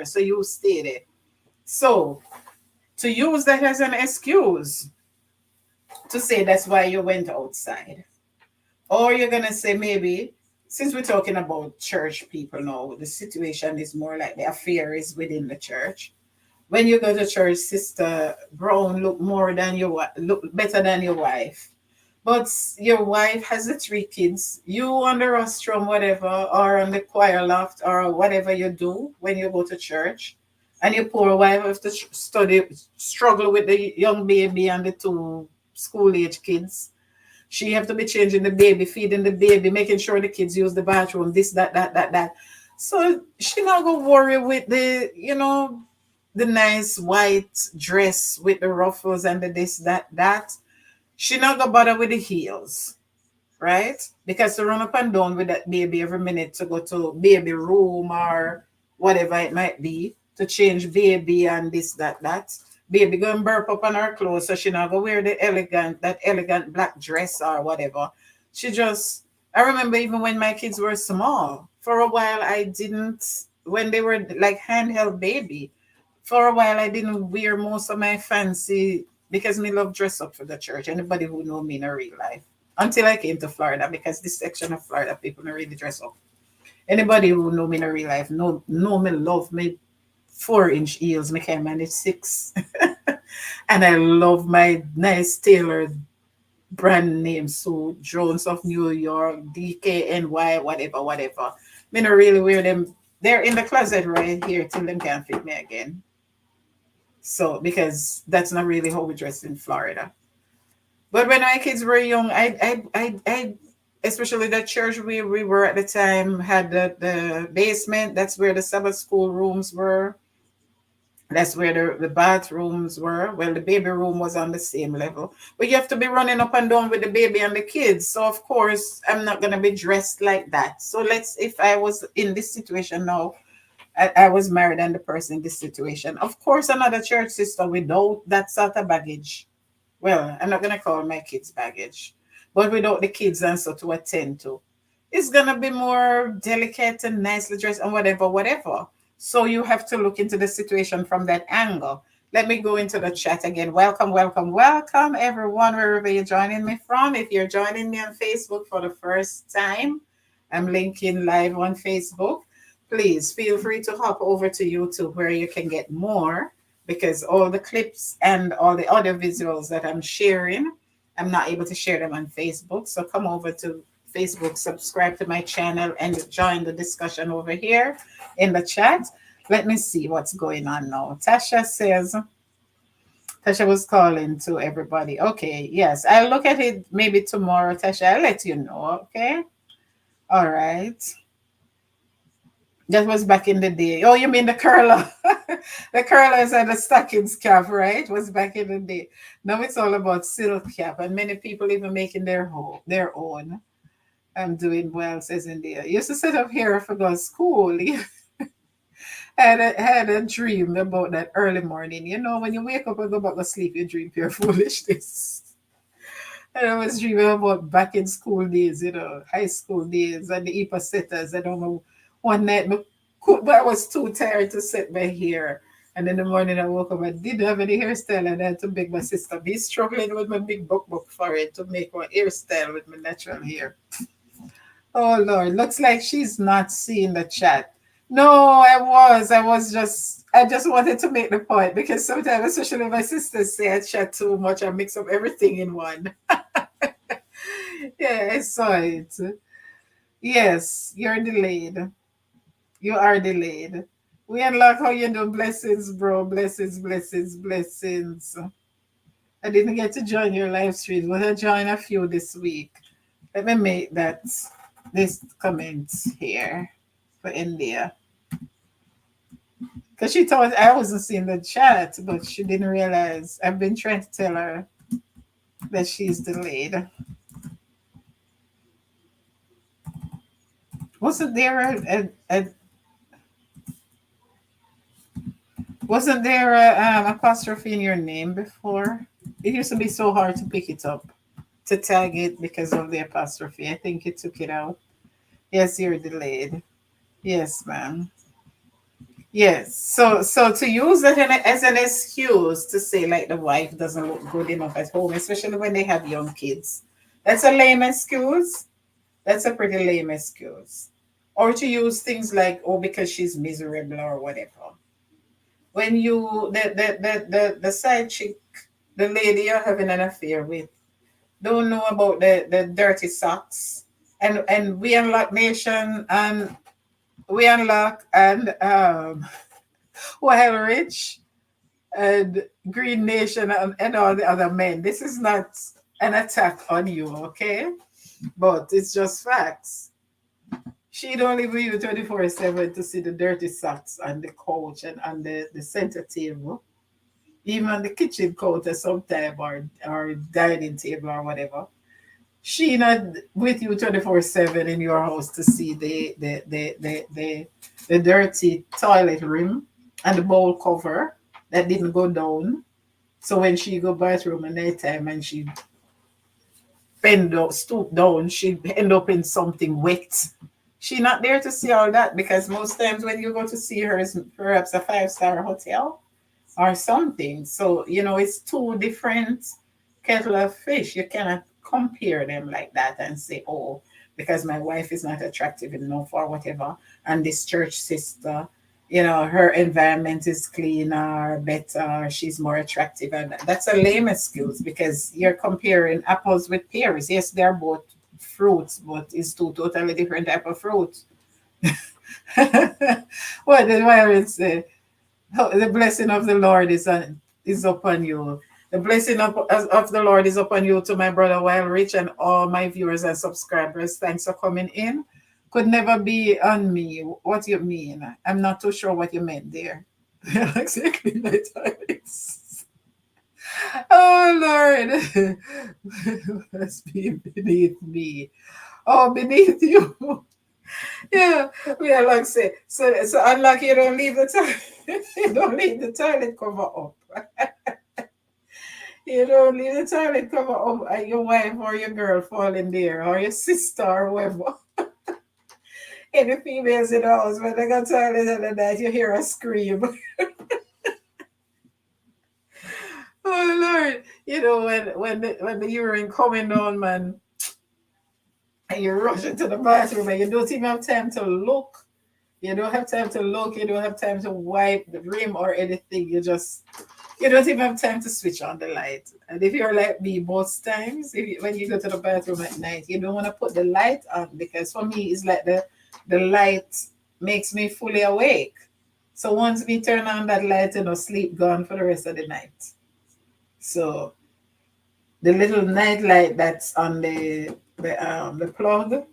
So you stay there. So to use that as an excuse to say that's why you went outside. Or you're going to say, maybe, since we're talking about church people now, the situation is more like the affair is within the church. When you go to church, Sister Brown look better than your wife. But your wife has the three kids. You on the rostrum, whatever, or on the choir loft, or whatever you do when you go to church, and your poor wife have to struggle with the young baby and the two school age kids. She have to be changing the baby, feeding the baby, making sure the kids use the bathroom, this, that. So she not gonna worry with the nice white dress with the ruffles and the this, that. She not gonna bother with the heels, right? Because to run up and down with that baby every minute to go to baby room or whatever it might be, to change baby and this, that. Baby going burp up on her clothes, so she not go wear that elegant black dress or whatever. I remember even when my kids were small, for a while I didn't, when they were like handheld baby, for a while I didn't wear most of my fancy, because me love dress up for the church. Anybody who know me in a real life. Until I came to Florida, because this section of Florida people don't really dress up. Anybody who know me in a real life know me love me 4-inch heels. Me can manage 6. And I love my nice tailored brand name suit, Jones of New York, DKNY, whatever. Me not really wear them. They're in the closet right here till them can't fit me again. So because that's not really how we dress in Florida. But when my kids were young, especially the church we were at the time had the basement. That's where the Sabbath school rooms were. That's where the bathrooms were. Well, the baby room was on the same level. But you have to be running up and down with the baby and the kids. So of course, I'm not gonna be dressed like that. So if I was in this situation now, I was married and the person in this situation. Of course, another church sister without that sort of baggage. Well, I'm not gonna call my kids baggage, but without the kids and so to attend to, it's gonna be more delicate and nicely dressed and whatever, whatever. So you have to look into the situation from that angle. Let me go into the chat again. Welcome, welcome, welcome, everyone, wherever you're joining me from. If you're joining me on Facebook for the first time, I'm linking live on Facebook. Please feel free to hop over to YouTube where you can get more because all the clips and all the other visuals that I'm sharing, I'm not able to share them on Facebook. So come over to Facebook, subscribe to my channel, and join the discussion over here in the chat. Let me see what's going on now. Tasha was calling to everybody. Okay, yes, I'll look at it maybe tomorrow, Tasha. I'll let you know, okay? All right. That was back in the day. Oh, you mean the curler? The curlers and the stockings cap, right? Was back in the day. Now it's all about silk cap, and many people even making their own. I'm doing well, says India. Used to sit up here for go to school. Had a dream about that early morning. You know, when you wake up and go back to sleep, you dream pure foolishness. And I was dreaming about back in school days, high school days and the IPA setters. I don't know. One night, but I was too tired to set my hair. And in the morning, I woke up. I didn't have any hairstyle, and I had to beg my sister be struggling with my big book for it to make my hairstyle with my natural hair. Oh Lord, looks like she's not seeing the chat. No, I just wanted to make the point because sometimes, especially my sisters say I chat too much, I mix up everything in one. Yeah, I saw it. Yes, you're delayed. You are delayed. We unlock how you do blessings, bro. Blessings, blessings, blessings. I didn't get to join your live stream, but I joined a few this week. Let me make this comment here for India. Because she thought I wasn't seeing the chat, but she didn't realize I've been trying to tell her that she's delayed. Wasn't there a apostrophe in your name before? It used to be so hard to pick it up, to tag it because of the apostrophe. I think you took it out. Yes, you're delayed. Yes, ma'am. Yes. So to use that as an excuse to say like the wife doesn't look good enough at home, especially when they have young kids, that's a lame excuse. That's a pretty lame excuse. Or to use things like, oh, because she's miserable or whatever. When you the side chick, the lady you're having an affair with, don't know about the dirty socks. And we unlock nation and we unlock and Wild Rich and Green Nation and all the other men. This is not an attack on you, okay? But it's just facts. She don't live with you 24/7 to see the dirty socks on the couch and on the center table, even on the kitchen counter sometime or dining table or whatever. She not with you 24/7 in your house to see the dirty toilet rim and the bowl cover that didn't go down. So when she go bathroom at night time and she stoop down, she end up in something wet. She not there to see all that because most times when you go to see her is perhaps a 5-star hotel or something. So, it's two different kettle of fish. You cannot compare them like that and say, oh, because my wife is not attractive enough or whatever, and this church sister, her environment is cleaner, better, she's more attractive. And that's a lame excuse because you're comparing apples with pears. Yes, they're both fruits, but it's two totally different type of fruit. What did Byron say? The blessing of the Lord is upon you. The blessing of the Lord is upon you, to my brother While Rich, and all my viewers and subscribers. Thanks for coming in. Could never be on me. What you mean? I'm not too sure what you meant there. Exactly my toilets. Oh Lord, must be beneath me. Oh, beneath you. Yeah, we are like say. So unlike you don't leave the toilet, you don't leave the toilet cover up. You don't leave the toilet cover up, and your wife or your girl fall in there, or your sister or whoever. Any females in the house, when they go to the toilet at the night, you hear a scream. Oh Lord, you know when the urine coming down, man, and you rush into the bathroom and you don't even have time to look. You don't have time to look. You don't have time to wipe the rim or anything. You don't even have time to switch on the light. And if you're like me, most times, when you go to the bathroom at night, you don't want to put the light on, because for me, it's like the light makes me fully awake. So once we turn on that light, sleep gone for the rest of the night. So the little night light that's on the plug,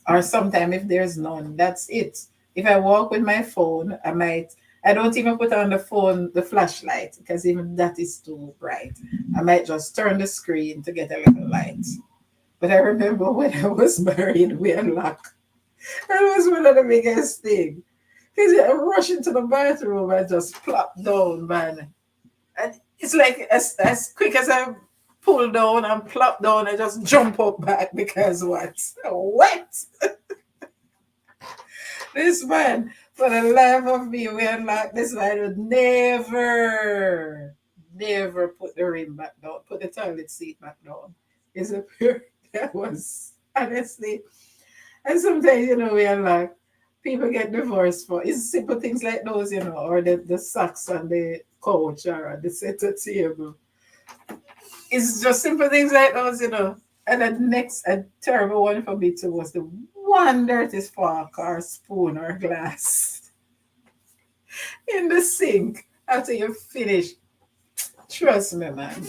or sometime if there's none, that's it. If I walk with my phone, I don't even put on the phone the flashlight, because even that is too bright. I might just turn the screen to get a little light. But I remember when I was married, we unlocked. That was one of the biggest things. Because I rush into the bathroom and just plop down, man. And it's like as quick as I pull down and plop down, I just jump up back, because what? Wet! This man, for the life of me, we unlocked this man would never put the rim back down, put the toilet seat back down. It's a pure, that was honestly. And sometimes, we unlock, people get divorced for it's simple things like those, or the socks on the couch or the center table. It's just simple things like those, And the next, a terrible one for me too was the one dirty fork or spoon or glass in the sink after you finish. Trust me, man.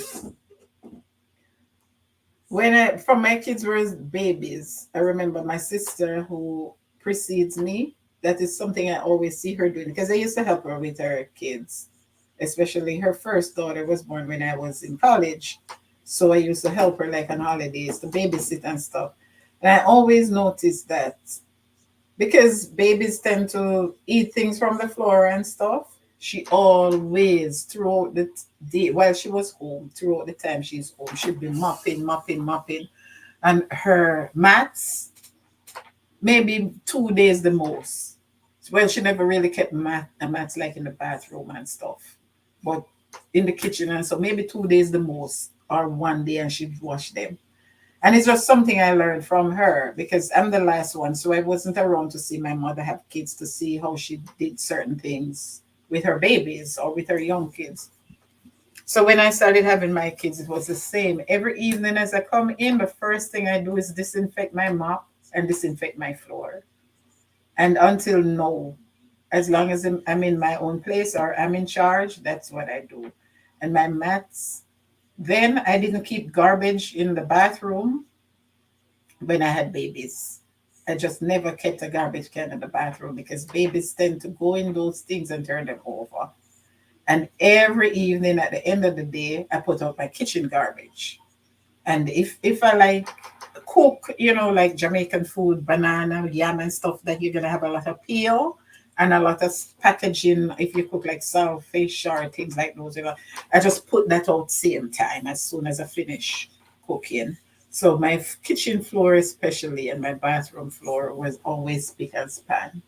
From my kids were babies, I remember my sister who precedes me. That is something I always see her doing, because I used to help her with her kids, especially her first daughter was born when I was in college. So I used to help her like on holidays to babysit and stuff. And I always noticed that because babies tend to eat things from the floor and stuff, she always, throughout the day, while she was home, throughout the time she's home, she'd be mopping. And her mats, maybe 2 days the most. Well, she never really kept mats like in the bathroom and stuff, but in the kitchen, and so maybe 2 days the most, or one day, and she'd wash them. And it's just something I learned from her, because I'm the last one, so I wasn't around to see my mother have kids, to see how she did certain things with her babies or with her young kids. So when I started having my kids, it was the same. Every evening as I come in, the first thing I do is disinfect my mop and disinfect my floor. And until now, as long as I'm in my own place or I'm in charge, that's what I do. And my mats, then I didn't keep garbage in the bathroom when I had babies. I just never kept a garbage can in the bathroom, because babies tend to go in those things and turn them over. And every evening at the end of the day, I put out my kitchen garbage. And if I like cook, like Jamaican food, banana, yam and stuff, that you're going to have a lot of peel and a lot of packaging. If you cook like saltfish or things like those, I just put that out same time as soon as I finish cooking. So my kitchen floor especially, and my bathroom floor, was always spick and span.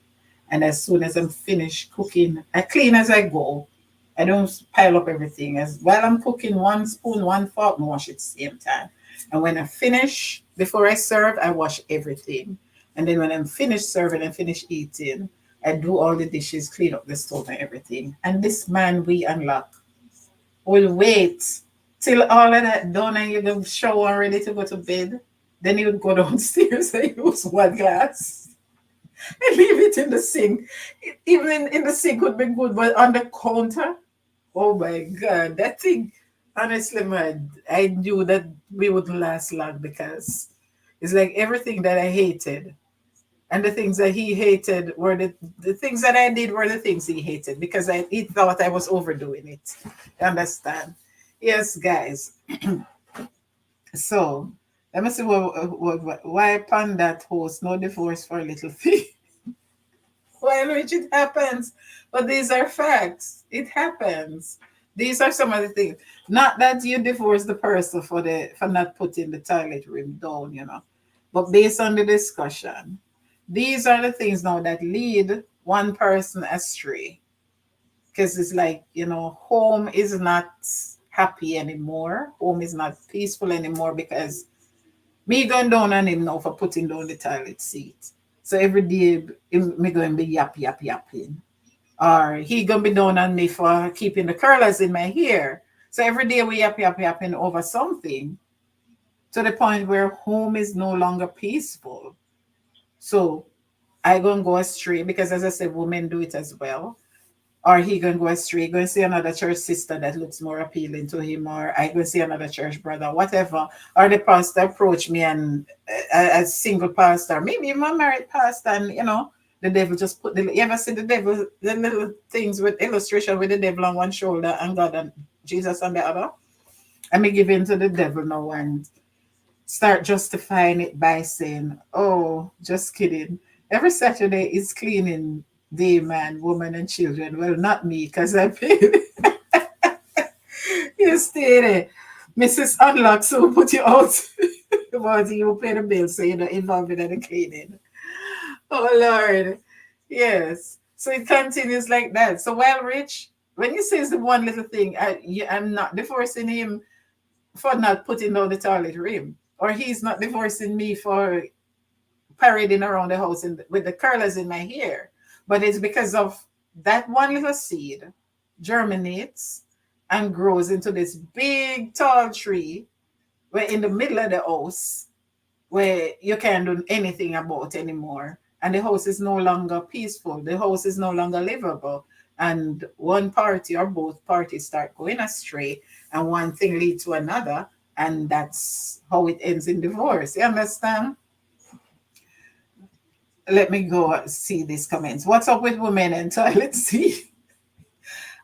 And as soon as I'm finished cooking, I clean as I go. I don't pile up everything. As while I'm cooking, one spoon, one fork, I wash it same time. And when I finish, before I serve, I wash everything. And then when I'm finished serving and finished eating, I do all the dishes, clean up the stove and everything. And this man we unlock will wait till all of that done and you go shower ready to go to bed. Then he would go downstairs and use one glass and leave it in the sink. Even in the sink would be good, but on the counter, oh my God, that thing. Honestly, man, I knew that we wouldn't last long because it's like everything that I hated and the things that he hated were the things that I did were the things he hated because he thought I was overdoing it. You understand? Yes, guys. So let me see why upon that host no divorce for a little thing. Well, which it happens. But these are facts. It happens. These are some of the things. Not that you divorce the person for not putting the toilet rim down, But based on the discussion, these are the things now that lead one person astray. Because it's like, home is not happy anymore. Home is not peaceful anymore because me going down on him now for putting down the toilet seat. So every day, me going to be yapping. Or he going to be down on me for keeping the curlers in my hair. So every day we yapping over something to the point where home is no longer peaceful. So I going to go astray because, as I said, women do it as well. Or he gonna go astray, going to see another church sister that looks more appealing to him, or I go see another church brother, whatever. Or the pastor approach me and a single pastor, maybe even a married pastor, and the devil just put you ever see the devil, the little things with illustration with the devil on one shoulder and God and Jesus on the other? I may give in to the devil now and start justifying it by saying, oh, just kidding. Every Saturday is cleaning day, man, woman, and children. Well, not me, because I paid. You stay there. Mrs. Unlock, so put you out. But you pay the bill, so you're not involved in the cleaning. Oh, Lord. Yes. So it continues like that. So, while Rich, when you say the one little thing, I'm not divorcing him for not putting down the toilet rim, or he's not divorcing me for parading around the house with the curlers in my hair. But it's because of that one little seed germinates and grows into this big tall tree where in the middle of the house where you can't do anything about anymore. And the house is no longer peaceful. The house is no longer livable. And one party or both parties start going astray, and one thing leads to another. And that's how it ends in divorce. You understand? Let me go see these comments. What's up with women and toilet seat?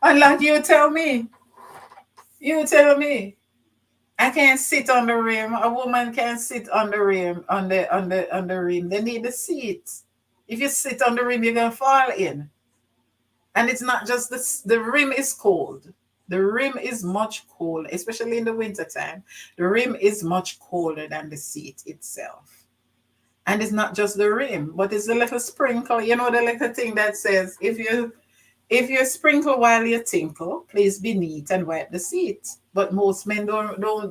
Unlike you tell me. You tell me. I can't sit on the rim. A woman can't sit on the rim, on the rim. They need the seat. If you sit on the rim, you're gonna fall in. And it's not just the rim is cold. The rim is much colder, especially in the wintertime. The rim is much colder than the seat itself. And it's not just the rim, but it's the little sprinkle, the little thing that says, if you sprinkle while you tinkle, please be neat and wipe the seat. But most men don't know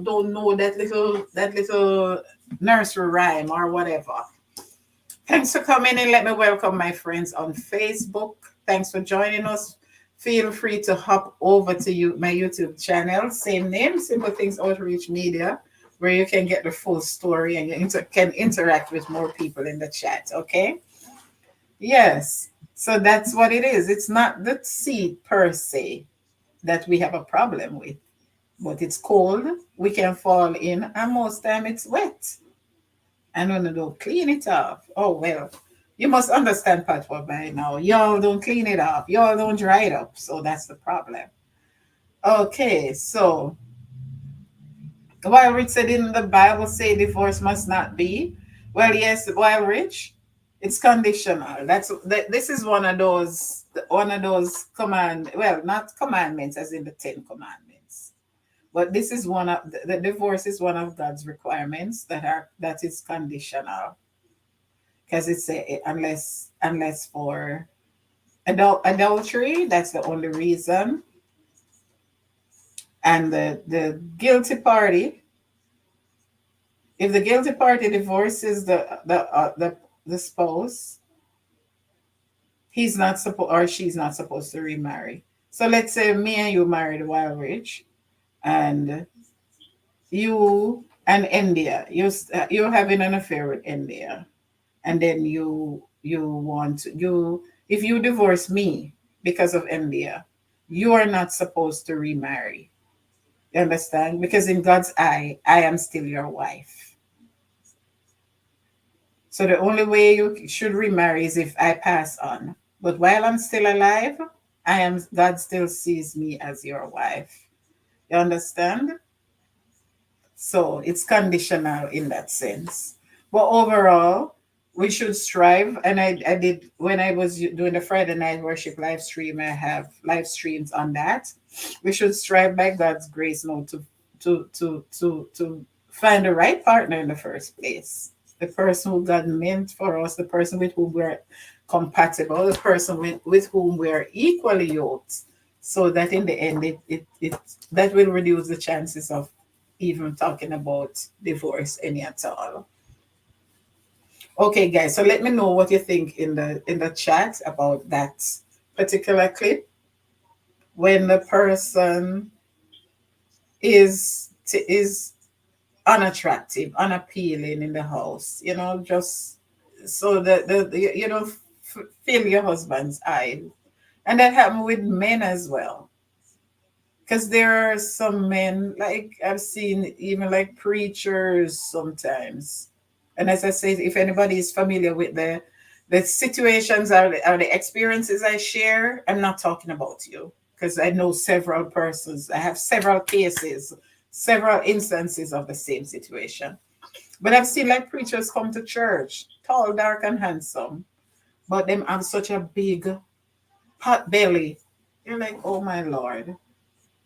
that little nursery rhyme or whatever. Thanks for coming in. Let me welcome my friends on Facebook. Thanks for joining us. Feel free to hop over to my YouTube channel, same name, Simple Things Outreach Media, where you can get the full story and you can interact with more people in the chat. Okay? Yes. So that's what it is. It's not the seed per se that we have a problem with, but it's cold. We can fall in, and most time it's wet. And when you don't clean it off, oh well, you must understand Patwa by now. Y'all don't clean it off. Y'all don't dry it up. So that's the problem. Okay, so while Rich said, didn't the Bible say divorce must not be? Well, yes, while Rich, it's conditional. This is one of those well, not commandments as in the 10 commandments. But this is one of the divorce is one of God's requirements that is conditional. Because it's unless for adultery, that's the only reason. And the guilty party, if the guilty party divorces the spouse, he's not supposed or she's not supposed to remarry. So let's say me and you married while rich, and you and India, you're having an affair with India, and then you want you if you divorce me because of India, you are not supposed to remarry. You understand? Because in God's eye, I am still your wife. So the only way you should remarry is if I pass on. But while I'm still alive, God still sees me as your wife. You understand? So it's conditional in that sense. But overall, we should strive. And I did, when I was doing the Friday night worship live stream, I have live streams on that. We should strive by God's grace now to find the right partner in the first place. The person who God meant for us, the person with whom we're compatible, the person with whom we're equally yoked, so that in the end it that will reduce the chances of even talking about divorce any at all. Okay, guys, so let me know what you think in the chat about that particular clip when the person is unattractive, unappealing in the house. You know, just so that you don't fill your husband's eye, and that happened with men as well. Because there are some men, like I've seen, even like preachers sometimes. And as I said, if anybody is familiar with the situations or the experiences I share, I'm not talking about you because I know several persons. I have several cases, several instances of the same situation. But I've seen like preachers come to church, tall, dark, and handsome, but them have such a big pot belly. You're like, oh my Lord,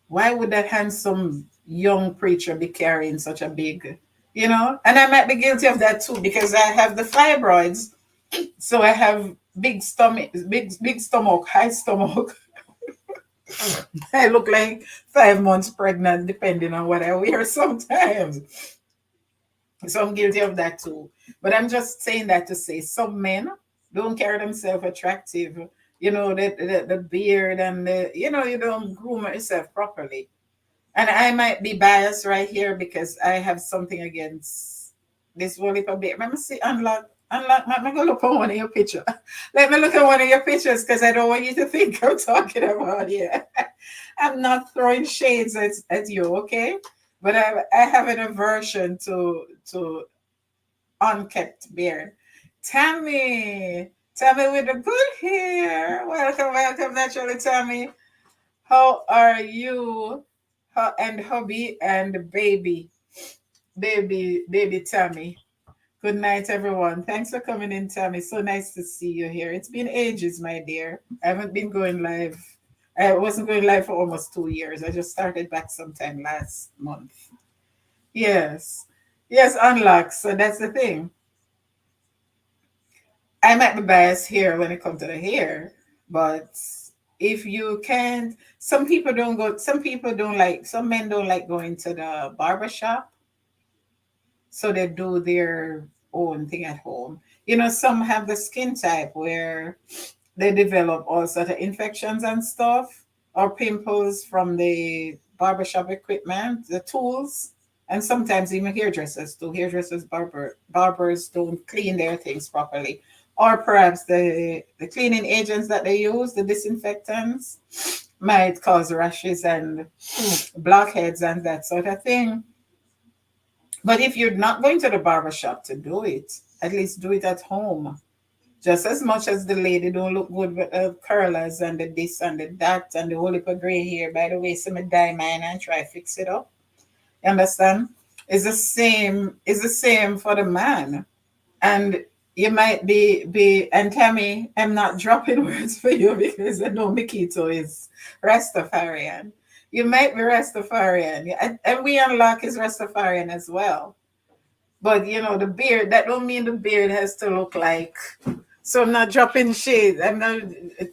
why would that handsome young preacher be carrying such a big, you know? And I might be guilty of that too because I have the fibroids, so I have big stomach, big stomach, high stomach. I look like 5 months pregnant, depending on what I wear sometimes. So I'm guilty of that too. But I'm just saying that to say some men don't carry themselves attractive. You know, the beard and you don't groom yourself properly. And I might be biased right here because I have something against this whole heap of bit. Let me see, unlock. Let me go look at one of your pictures. Let me look at one of your pictures because I don't want you to think I'm talking about you. I'm not throwing shades at you, okay? But I have an aversion to unkept beard. Tammy with the good hair. Welcome, naturally, Tammy. How are you? And hubby and baby Tammy. Good night, everyone. Thanks for coming in, Tammy. So nice to see you here. It's been ages, my dear. I haven't been going live. I wasn't going live for almost 2 years. I just started back sometime last month. Yes. Yes, unlock. So that's the thing. I might be biased here when it comes to the hair, but if you can't, some men don't like going to the barber shop, so they do their own thing at home. You know, some have the skin type where they develop all sort of infections and stuff, or pimples from the barbershop equipment, the tools, and sometimes even hairdressers too. Barbers don't clean their things properly, or perhaps the cleaning agents that they use, the disinfectants, might cause rashes and blackheads and that sort of thing. But if you're not going to the barbershop to do it, at least do it at home. Just as much as the lady don't look good with the curlers and the this and the that and the whole heap of gray hair. By the way, some dye mine and try fix it up. You understand? It's the same for the man. And you might be and Tammy, I'm not dropping words for you because I know Mikito is Rastafarian. You might be Rastafarian. And we unlock is Rastafarian as well. But you know, the beard, that don't mean the beard has to look like. So I'm not dropping shades. I'm not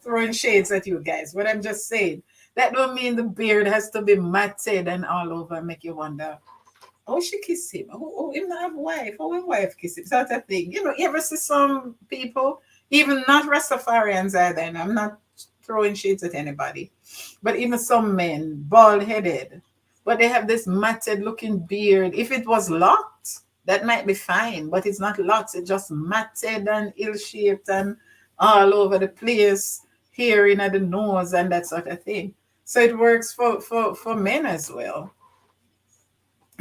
throwing shades at you guys. But I'm just saying that don't mean the beard has to be matted and all over, make you wonder, oh, she kiss him. Him not have wife. Oh, him wife kiss him. Sort of thing. You know, you ever see some people, even not Rastafarians either, and I'm not throwing shades at anybody, but even some men, bald headed, but they have this matted looking beard. If it was locked, that might be fine, but it's not locked. It's just matted and ill shaped and all over the place, here in the nose and that sort of thing. So it works for men as well.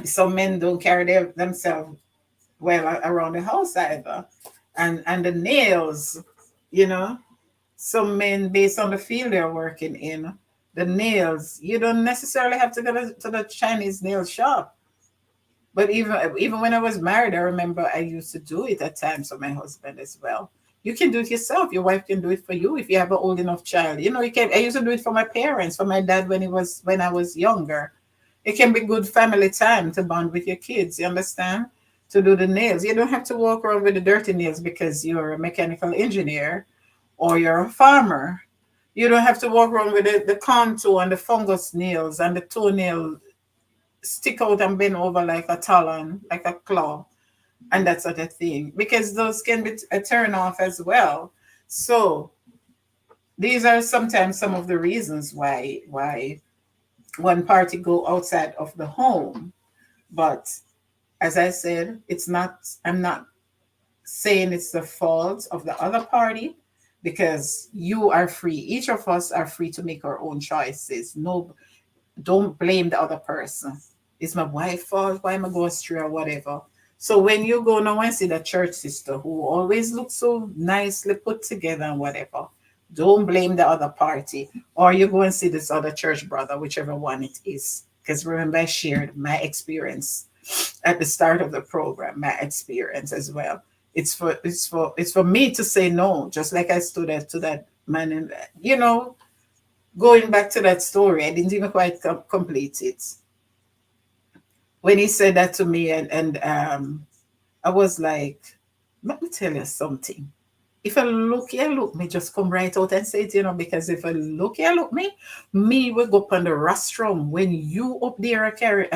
Some men don't carry themselves well around the house either. And the nails, you know, some men, based on the field they're working in, the nails, you don't necessarily have to go to the Chinese nail shop. But even when I was married, I remember I used to do it at times for my husband as well. You can do it yourself. Your wife can do it for you if you have an old enough child. You know, you can. I used to do it for my parents, for my dad when I was younger. It can be good family time to bond with your kids. You understand? To do the nails. You don't have to walk around with the dirty nails because you're a mechanical engineer or you're a farmer. You don't have to walk around with the contour and the fungus nails and the toenail stick out and bend over like a talon, like a claw, and that sort of thing, because those can be a turn off as well. So these are sometimes some of the reasons why one party go outside of the home. But as I said, it's not. I'm not saying it's the fault of the other party, because you are free. Each of us are free to make our own choices. No, don't blame the other person. It's my wife's fault. Why am I going astray or whatever? So when you go now and see the church sister who always looks so nicely put together and whatever, don't blame the other party. Or you go and see this other church brother, whichever one it is. Because remember, I shared my experience at the start of the program, my experience as well. It's for me to say no, just like I stood up to that man. And going back to that story, I didn't even quite complete it when he said that to me, and I was like, let me tell you something. If I look here, look me, just come right out and say it, because if I look here, look me will go up on the rostrum when you up there carry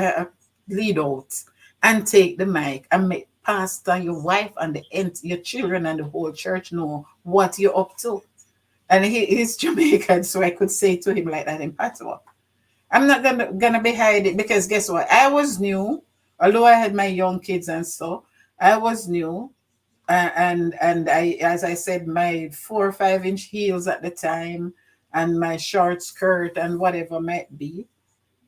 lead out and take the mic and make pastor, your wife, and your children and the whole church know what you're up to. And he's Jamaican, so I could say to him like that in patois. I'm not gonna be hiding, because guess what? I was new, although I had my young kids and stuff. I was new, and I, as I said, my 4 or 5 inch heels at the time, and my short skirt and whatever might be.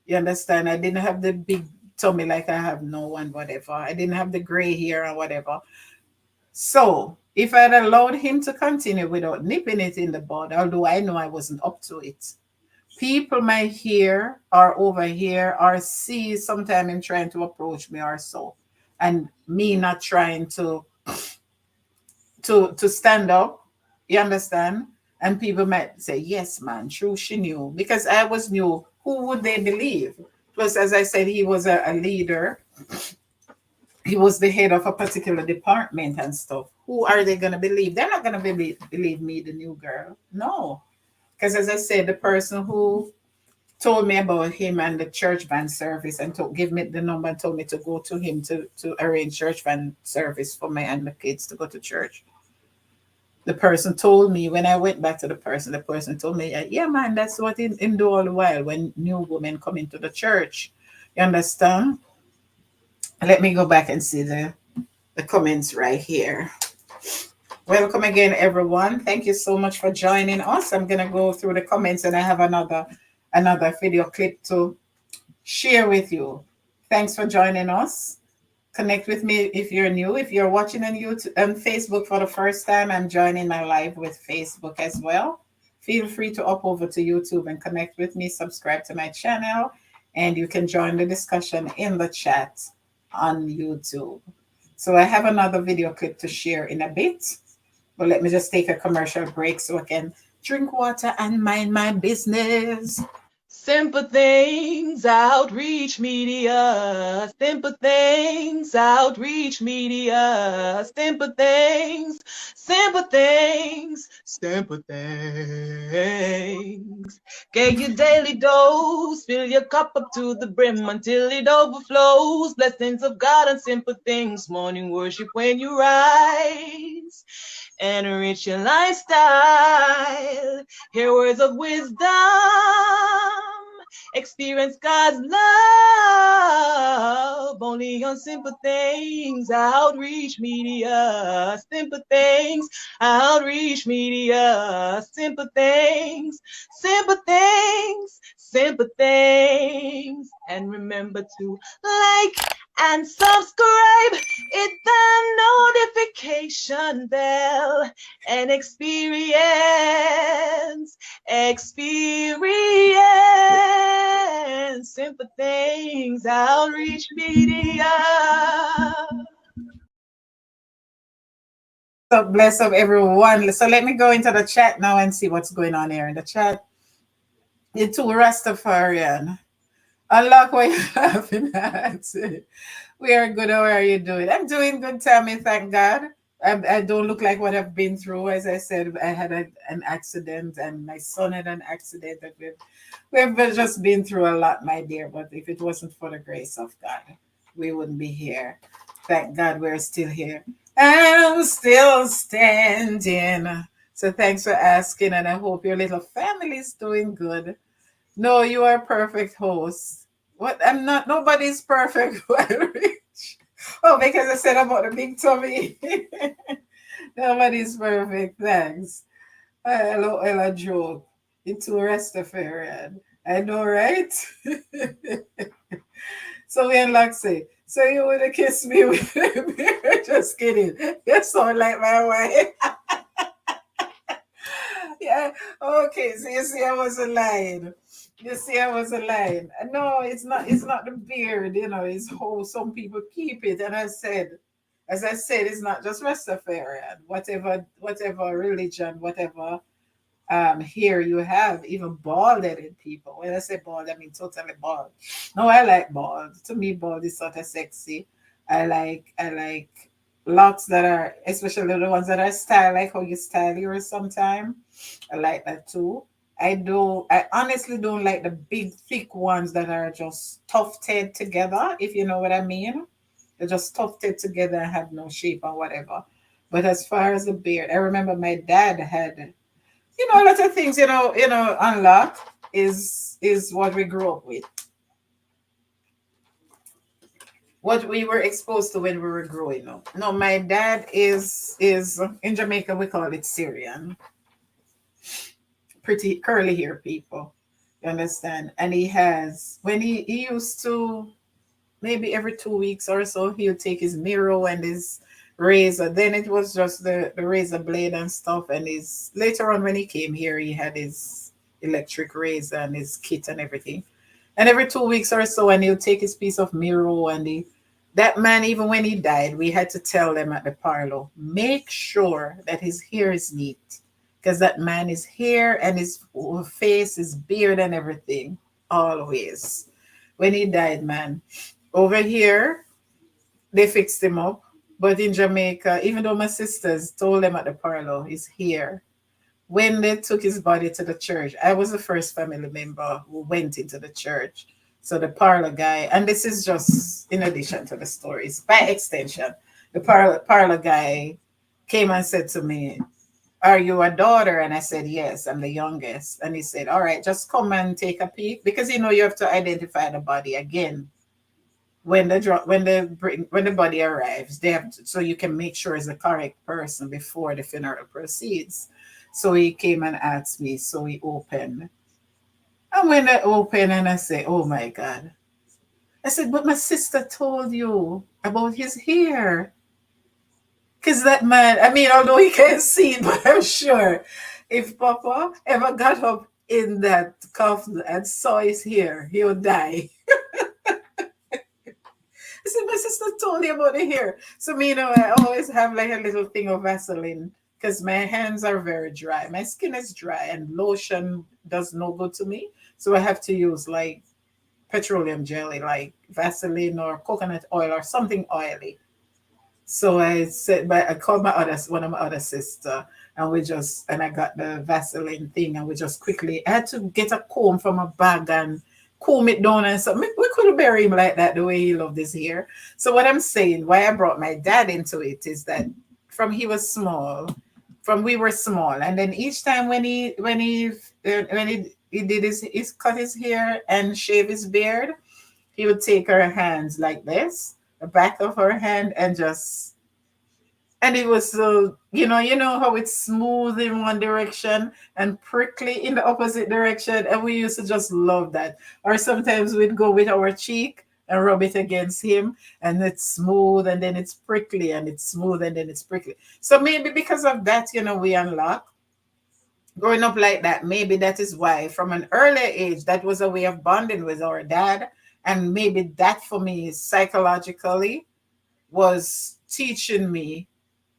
You understand? I didn't have the big tummy like I have now and whatever. I didn't have the gray hair and whatever. So if I'd allowed him to continue without nipping it in the bud, although I know I wasn't up to it, people might hear or overhear or see sometime him trying to approach me or so, and me not trying to stand up. You understand? And people might say, yes, man, true, she knew. Because I was new, who would they believe? Plus, as I said, he was a leader. He was the head of a particular department and stuff. Who are they going to believe? They're not going to believe me, the new girl. No. Because as I said, the person who told me about him and the church van service and to give me the number and told me to go to him to arrange church van service for me and the kids to go to church. The person told me, when I went back to the person told me, yeah, man, that's what him do all the while when new women come into the church. You understand? Let me go back and see the comments right here. Welcome again, everyone. Thank you so much for joining us. I'm going to go through the comments, and I have another video clip to share with you. Thanks for joining us. Connect with me if you're new. If you're watching on YouTube and Facebook for the first time, I'm joining my live with Facebook as well. Feel free to up over to YouTube and connect with me. Subscribe to my channel, and you can join the discussion in the chat on YouTube. So I have another video clip to share in a bit, but let me just take a commercial break so I can drink water and mind my business. Simple things, Outreach Media. Simple things, Outreach Media. Simple things, simple things, simple things. Get your daily dose, fill your cup up to the brim until it overflows. Blessings of God and simple things. Morning worship when you rise. Enrich your lifestyle. Hear words of wisdom. Experience God's love. Only on simple things. Outreach Media. Simple things. Outreach Media. Simple things. Simple things. simple things. And remember to like and subscribe, hit the notification bell, and experience simple things, Outreach Media. Bless up everyone. So let me go into the chat now and see what's going on here in the chat. You two Rastafarian. Unlock what you're laughing at. We are good. How are you doing? I'm doing good, Tammy. Thank God. I don't look like what I've been through. As I said, I had an accident, and my son had an accident. That we've just been through a lot, my dear. But if it wasn't for the grace of God, we wouldn't be here. Thank God we're still here. I'm still standing. So thanks for asking, and I hope your little family is doing good. No, you are a perfect host. What? I'm not. Nobody's perfect. Rich. Oh, because I said about the big tummy. Nobody's perfect. Thanks. Hello, Ella joke. Into Rastafarian. I know, right? So we unlock say, so you would have kissed me with a beer? Just kidding. You sound like my wife. Yeah. Okay. So you see, I wasn't lying. You see, I wasn't lying. No, it's not. It's not the beard. It's how some people keep it. And as I said, it's not just Rastafarian. Whatever religion, whatever here you have, even bald-headed people. When I say bald, I mean totally bald. No, I like bald. To me, bald is sort of sexy. I like locks that are, especially the ones that are styled, like how you style yours sometime. I like that too. I honestly don't like the big thick ones that are just tufted together, if you know what I mean. They're just tufted together and have no shape or whatever. But as far as the beard, I remember my dad had, a lot of things, unlock is what we grew up with. What we were exposed to when we were growing up. No, my dad is in Jamaica we call it Syrian. Pretty curly hair people. You understand? And he has when he used to maybe every 2 weeks or so he'll take his mirror and his razor. Then it was just the razor blade and stuff. And his later on when he came here, he had his electric razor and his kit and everything. And every 2 weeks or so, and he'll take his piece of mirror and that man, even when he died, we had to tell them at the parlor, make sure that his hair is neat. Because that man, his hair and his face, his beard and everything, always. When he died, man, over here, they fixed him up. But in Jamaica, even though my sisters told them at the parlor, he's here. When they took his body to the church, I was the first family member who went into the church. So the parlor guy, and this is just in addition to the stories, by extension, the parlor guy came and said to me, are you a daughter? And I said, yes, I'm the youngest. And he said, all right, just come and take a peek. Because you have to identify the body again when the body arrives. They have to, so you can make sure it's the correct person before the funeral proceeds. So he came and asked me. So we opened. And when I opened and I said, oh my God. I said, but my sister told you about his hair. Because that man, I mean, although he can't see it, but I'm sure if Papa ever got up in that coffin and saw his hair, he would die. I said, my sister told you about the hair. So, I always have like a little thing of Vaseline because my hands are very dry. My skin is dry and lotion does no good to me. So I have to use like petroleum jelly, like Vaseline or coconut oil or something oily. So I said, but I called one of my other sister, and I got the Vaseline thing, and we just quickly, I had to get a comb from a bag and comb it down and something. We couldn't bury him like that the way he loved his hair. So what I'm saying, why I brought my dad into it is that from we were small, and then each time when he did his cut his hair and shave his beard, he would take her hands like this, the back of her hand, and just And it was so, you know how it's smooth in one direction and prickly in the opposite direction. And we used to just love that. Or sometimes we'd go with our cheek and rub it against him, and it's smooth and then it's prickly, and it's smooth and then it's prickly. So maybe because of that, we unlock growing up like that. Maybe that is why from an early age, that was a way of bonding with our dad. And maybe that for me psychologically was teaching me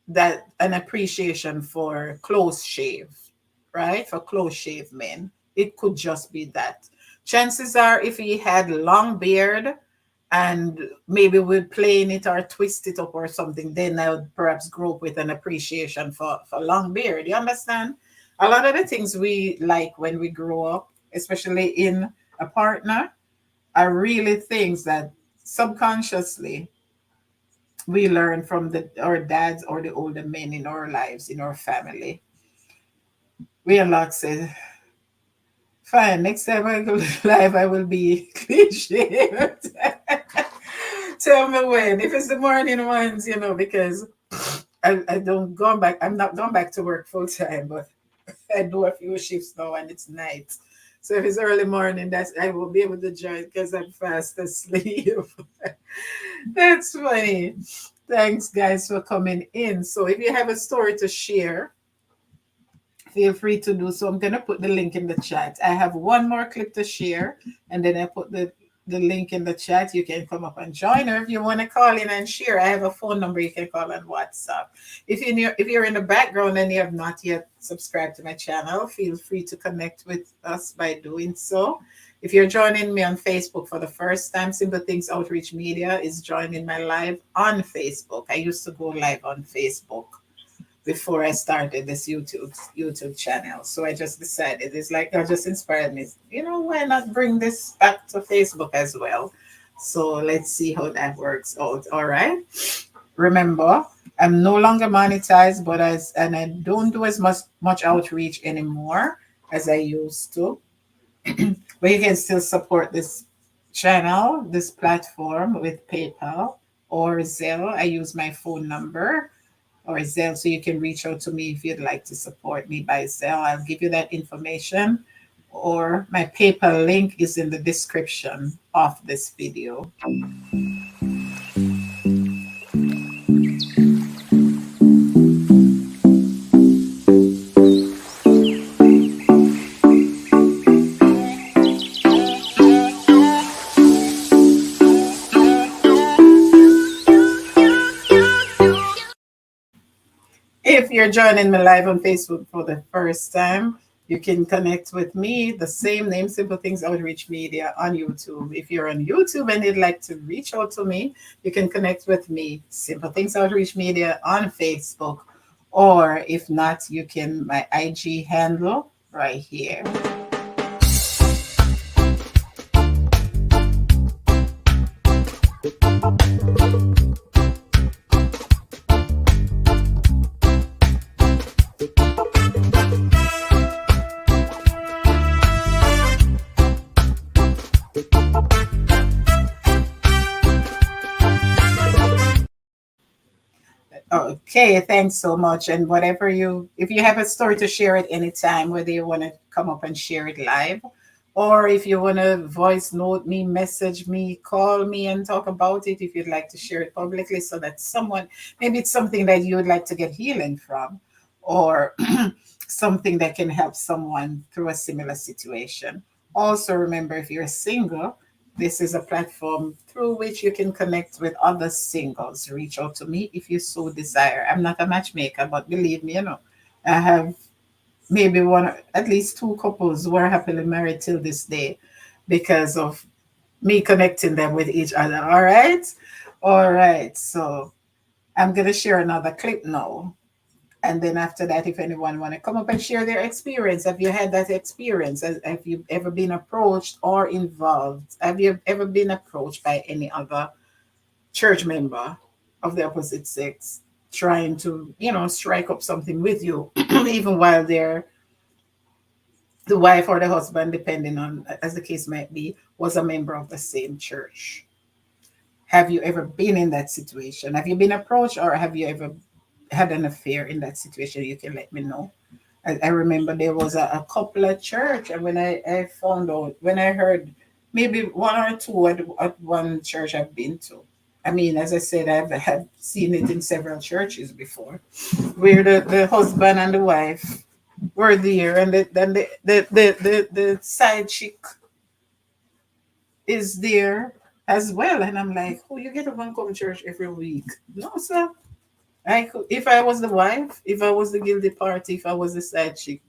that an appreciation for close shave, right? For close shave men. It could just be that. Chances are, if he had long beard and maybe we're playing it or twist it up or something, then I would perhaps grow up with an appreciation for long beard. You understand? A lot of the things we like when we grow up, especially in a partner, are really things that subconsciously we learn from our dads or the older men in our lives, in our family. We unlock says, fine, next time I go live, I will be clean shaved. Tell me when. If it's the morning ones, because I don't go back, I'm not going back to work full time, but I do a few shifts now and it's night. So if it's early morning, that's I will be able to join because I'm fast asleep. That's funny. Thanks, guys, for coming in. So if you have a story to share, feel free to do so. I'm going to put the link in the chat. I have one more clip to share, and then I put the link in the chat. You can come up and join, or if you want to call in and share, I have a phone number you can call on WhatsApp. If you're in the background and you have not yet subscribed to my channel, feel free to connect with us by doing so. If you're joining me on Facebook for the first time, Simple Things Outreach Media is joining my live on Facebook. I used to go live on Facebook before I started this YouTube channel. So I just decided, it's like that just inspired me. Why not bring this back to Facebook as well? So let's see how that works out. All right. Remember, I'm no longer monetized, and I don't do as much outreach anymore as I used to. But you can still support this channel, this platform with PayPal or Zelle. I use my phone number or Zelle, so you can reach out to me if you'd like to support me by Zelle. I'll give you that information, or my PayPal link is in the description of this video. If you're joining me live on Facebook for the first time, you can connect with me, the same name, Simple Things Outreach Media, on YouTube. If you're on YouTube and you'd like to reach out to me, you can connect with me, Simple Things Outreach Media, on Facebook. Or if not, you can, my IG handle right here. Okay, thanks so much. And if you have a story to share at any time, whether you want to come up and share it live, or if you want to voice note me, message me, call me and talk about it, if you'd like to share it publicly so that maybe it's something that you would like to get healing from, or something that can help someone through a similar situation. Also, remember, if you're single, this is a platform through which you can connect with other singles. Reach out to me if you so desire. I'm not a matchmaker, but believe me, I have maybe at least two couples who are happily married till this day because of me connecting them with each other. All right. All right. So I'm going to share another clip now. And then after that, if anyone want to come up and share their experience, have you had that experience? Have you ever been approached or involved? Have you ever been approached by any other church member of the opposite sex trying to, strike up something with you, even while the wife or the husband, depending on as the case might be, was a member of the same church? Have you ever been in that situation? Have you been approached, or have you ever had an affair in that situation, you can let me know. I remember there was a couple at church, and when I found out, when I heard maybe one or two at one church I've been to. I mean, as I said, I've had seen it in several churches before, where the husband and the wife were there, and then the side chick is there as well. And I'm like, oh, you get to come to church every week? No, sir. If I was the wife, if I was the guilty party, if I was the side chick,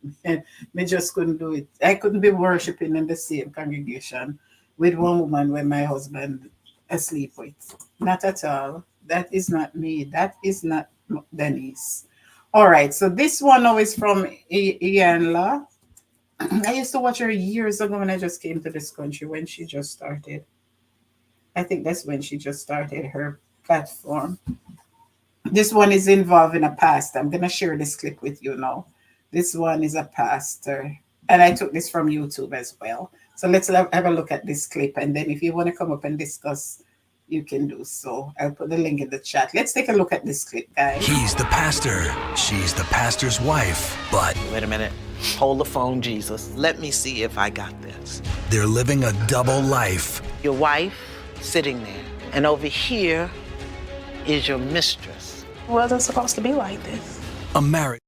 me just couldn't do it. I couldn't be worshiping in the same congregation with one woman when my husband asleep with. Not at all. That is not me. That is not Denise. All right. So this one now is from Ianla. I used to watch her years ago when I just came to this country when she just started. I think that's when she just started her platform. This one is involving a pastor. I'm going to share this clip with you now. This one is a pastor. And I took this from YouTube as well. So let's have a look at this clip. And then if you want to come up and discuss, you can do so. I'll put the link in the chat. Let's take a look at this clip, guys. He's the pastor. She's the pastor's wife. But wait a minute. Hold the phone, Jesus. Let me see if I got this. They're living a double life. Your wife sitting there. And over here is your mistress. It wasn't supposed to be like this. A marriage.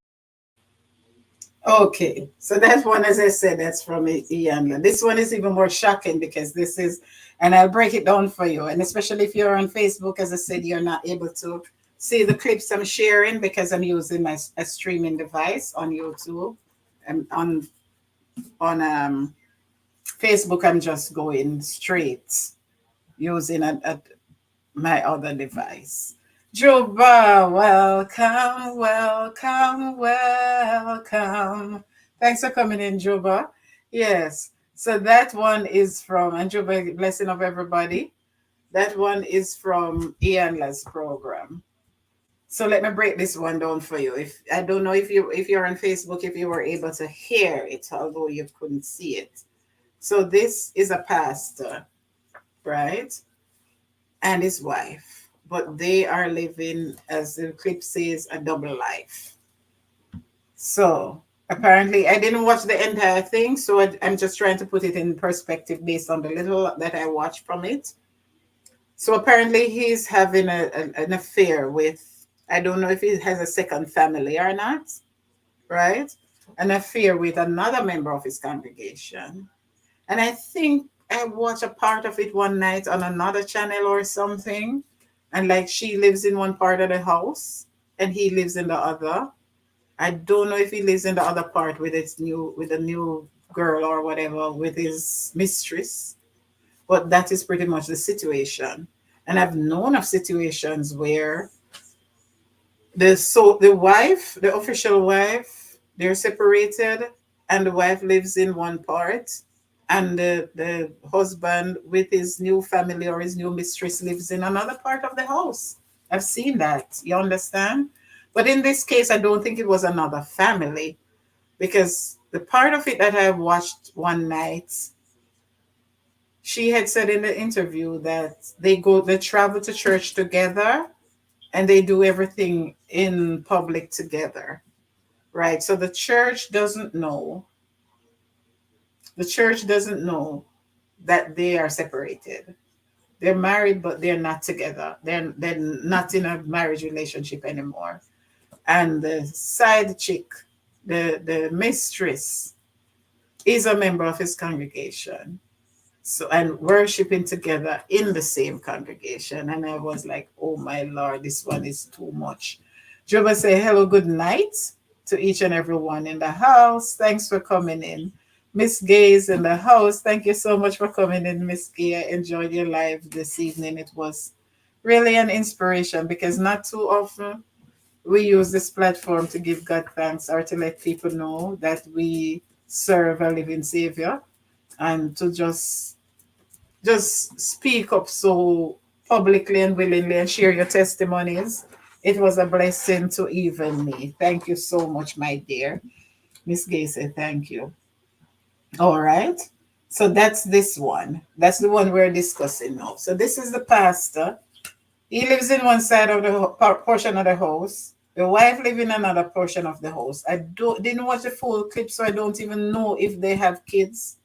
Okay, so that one, as I said, that's from Ian. This one is even more shocking because this is, and I'll break it down for you. And especially if you're on Facebook, as I said, you're not able to see the clips I'm sharing because I'm using a streaming device on YouTube. And on Facebook, I'm just going straight using my other device. Juba, welcome, welcome, welcome. Thanks for coming in, Juba. Yes, so that one is from, and Juba, blessing of everybody. That one is from Ianla's program. So let me break this one down for you. If I don't know if you're on Facebook, if you were able to hear it, although you couldn't see it. So this is a pastor, right? And his wife. But they are living, as the clip says, a double life. So apparently, I didn't watch the entire thing, so I'm just trying to put it in perspective based on the little that I watched from it. So apparently, he's having an affair with, I don't know if he has a second family or not, right? An affair with another member of his congregation. And I think I watched a part of it one night on another channel or something. And like she lives in one part of the house and he lives in the other. I don't know if he lives in the other part with a new girl or whatever, with his mistress. But that is pretty much the situation. And I've known of situations where the wife, the official wife, they're separated and the wife lives in one part. And the husband with his new family or his new mistress lives in another part of the house. I've seen that. You understand? But in this case, I don't think it was another family because the part of it that I watched one night, she had said in the interview that they travel to church together and they do everything in public together, right? So the church doesn't know. The church doesn't know that they are separated. They're married, but they're not together. They're not in a marriage relationship anymore. And the side chick, the mistress, is a member of his congregation. So, and worshiping together in the same congregation. And I was like, oh my Lord, this one is too much. Juba say hello, good night to each and everyone in the house. Thanks for coming in. Miss Gay is in the house. Thank you so much for coming in, Miss Gay. I enjoyed your live this evening. It was really an inspiration because not too often we use this platform to give God thanks or to let people know that we serve a living Savior and to just speak up so publicly and willingly and share your testimonies. It was a blessing to even me. Thank you so much, my dear. Miss Gay said thank you. All right. So that's this one. That's the one we're discussing now. So this is the pastor. He lives in one side of the portion of the house The wife live in another portion of the house. I didn't watch the full clip, so I don't even know if they have kids.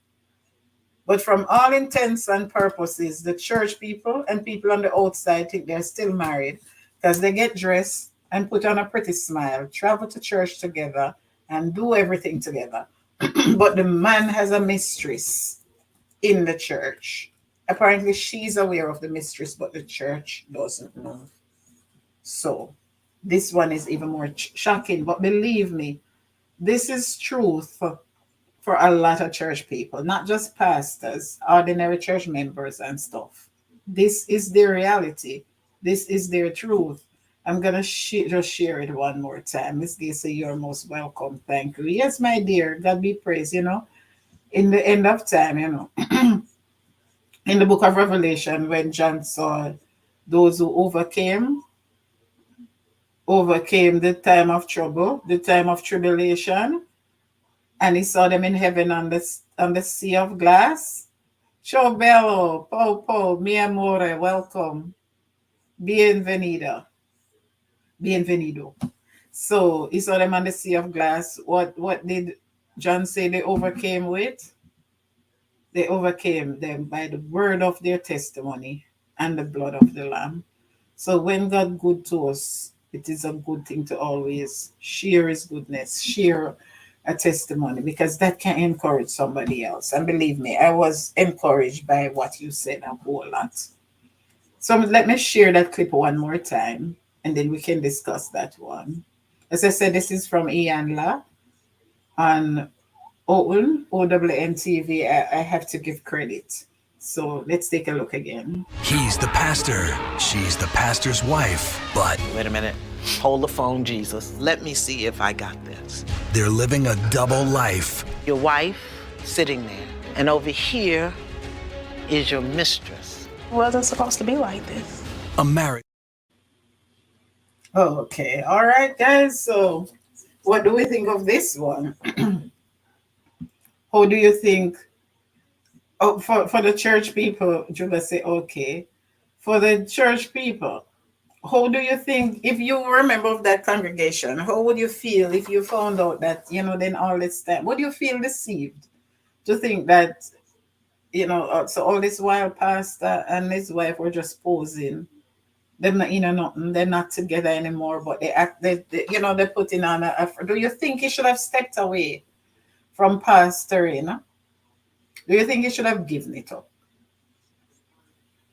But from all intents and purposes, the church people and people on the outside think they're still married because they get dressed and put on a pretty smile, travel to church together, and do everything together. But the man has a mistress in the church. Apparently, she's aware of the mistress, but the church doesn't know. So, this one is even more shocking. But believe me, this is truth for a lot of church people, not just pastors, ordinary church members and stuff. This is their reality. This is their truth. I'm going to just share it one more time. Miss Gay, say you're most welcome. Thank you. Yes, my dear. God be praised. In the end of time, in the book of Revelation, when John saw those who overcame the time of trouble, the time of tribulation, and he saw them in heaven on the sea of glass. Ciao bello, mi amore, welcome. Bienvenido. So he saw them on the sea of glass. What did John say they overcame with? They overcame them by the word of their testimony and the blood of the Lamb. So when God good to us, it is a good thing to always share his goodness, share a testimony, because that can encourage somebody else. And believe me, I was encouraged by what you said a whole lot. So let me share that clip one more time, and then we can discuss that one. As I said, this is from Ian La on OWN TV. I have to give credit. So let's take a look again. He's the pastor. She's the pastor's wife. But Wait a minute. Hold the phone, Jesus. Let me see if I got this. they're living a double life. Your wife sitting there, and over here is your mistress. It wasn't supposed to be like this. A marriage. Okay. All right, guys. So what do we think of this one? How do you think? Oh, for the church people, Juba say okay. For the church people, how do you think, if you were a member of that congregation, how would you feel if you found out that, then all this time, would you feel deceived to think that, so all this while pastor and his wife were just posing? They're not, nothing, they're not together anymore, but they act, they're putting on do you think he should have stepped away from pastoring? Do you think he should have given it up?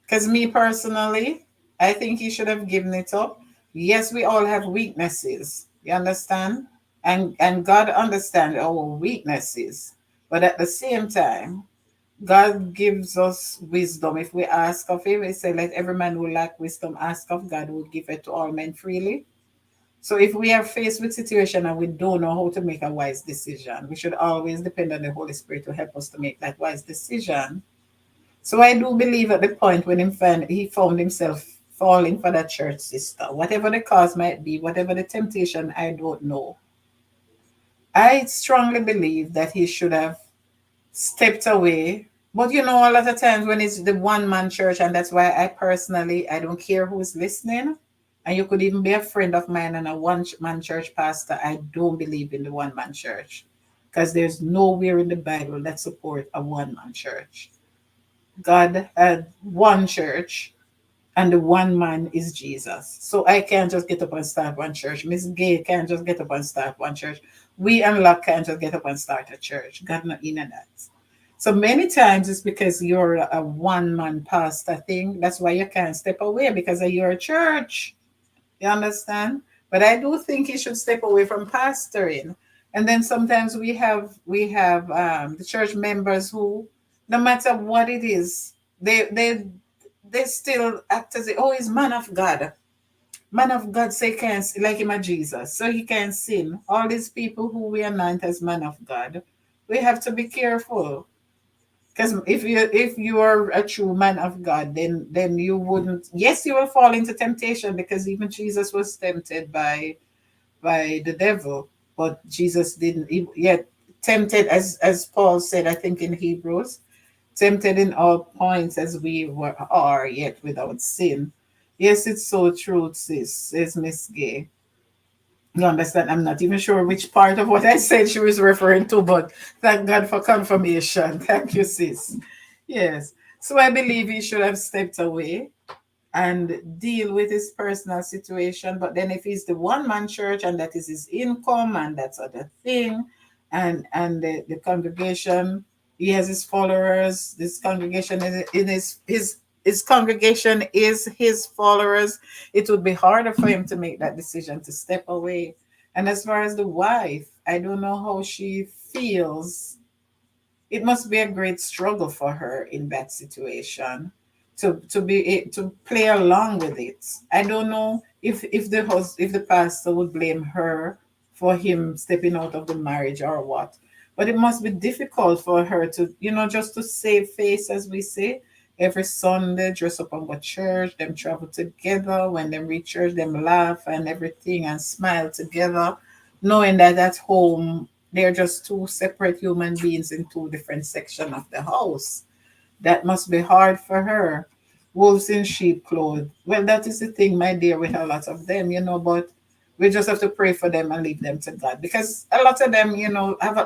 Because me personally, I think he should have given it up. Yes, we all have weaknesses. You understand? And God understands our weaknesses. But at the same time, God gives us wisdom. If we ask of him, he said, let every man who lack wisdom ask of God, who will give it to all men freely. So if we are faced with situation and we don't know how to make a wise decision, we should always depend on the Holy Spirit to help us to make that wise decision. So I do believe at the point when he found himself falling for that church sister, whatever the cause might be, whatever the temptation, I don't know. I strongly believe that he should have stepped away. But a lot of times when it's the one-man church, and that's why I don't care who's listening, and you could even be a friend of mine and a one-man church pastor, I don't believe in the one-man church, because there's nowhere in the Bible that support a one-man church. God had one church, and the one man is Jesus. So I can't just get up and start one church. Miss Gay can't just get up and start one church. We and Locke can't just get up and start a church. God not in that. So many times it's because you're a one-man pastor thing. That's why you can't step away, because of your church. You understand? But I do think you should step away from pastoring. And then sometimes we have the church members who, no matter what it is, they still act as he's man of God. Man of God say he can't, like him a Jesus, so he can sin. All these people who we anoint as man of God, we have to be careful. Because if you are a true man of God, then you wouldn't. Yes, you will fall into temptation, because even Jesus was tempted by the devil, but Jesus didn't. Yet tempted, as Paul said, I think in Hebrews, tempted in all points as we are, yet without sin. Yes, it's so true, sis, says Miss Gay. You understand? I'm not even sure which part of what I said she was referring to, but thank God for confirmation. Thank you, sis. Yes. So I believe he should have stepped away and deal with his personal situation. But then if he's the one man church and that is his income and that's other thing, and the congregation, he has his followers, this congregation is in his congregation is his followers, it would be harder for him to make that decision to step away. And as far as the wife, I don't know how she feels. It must be a great struggle for her in that situation to play along with it. I don't know if the pastor would blame her for him stepping out of the marriage or what, but it must be difficult for her to, just to save face, as we say. Every Sunday, dress up and go to church, them travel together. When they reach church, them laugh and everything and smile together, knowing that at home they're just two separate human beings in two different sections of the house. That must be hard for her. Wolves in sheep clothes. Well, that is the thing, my dear, with a lot of them, but we just have to pray for them and leave them to God. Because a lot of them,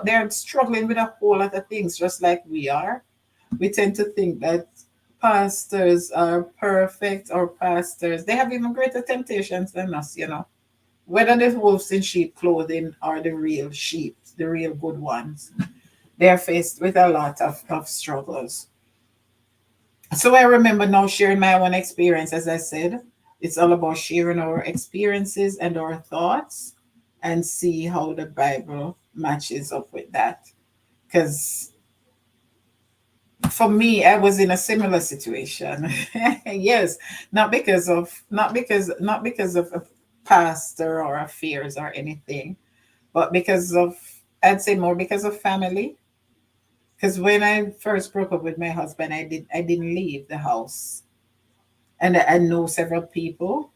they're struggling with a whole lot of things, just like we are. We tend to think that pastors are perfect, or pastors, they have even greater temptations than us. Whether the wolves in sheep clothing are the real sheep, the real good ones, they are faced with a lot of struggles. So I remember now sharing my own experience. As I said, it's all about sharing our experiences and our thoughts and see how the Bible matches up with that. Because for me, I was in a similar situation. Yes, not because of a pastor or affairs or anything, but because of, I'd say more because of family. Because when I first broke up with my husband, I didn't leave the house, and I know several people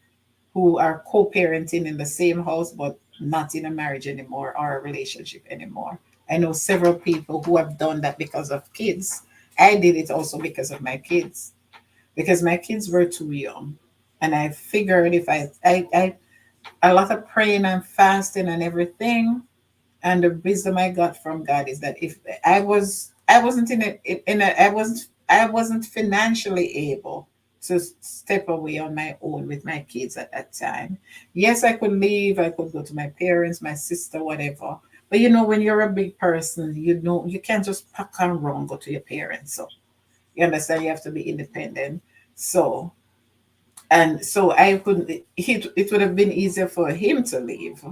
who are co-parenting in the same house but not in a marriage anymore or a relationship anymore. I know several people who have done that because of kids. I did it also because of my kids, because my kids were too young, and I figured if I a lot of praying and fasting and everything, and the wisdom I got from God is that if I wasn't I wasn't financially able to step away on my own with my kids at that time. Yes, I could leave, I could go to my parents, my sister, whatever. But when you're a big person, you can't just pack and run, go to your parents. So you understand, you have to be independent. So so I couldn't, it would have been easier for him to leave.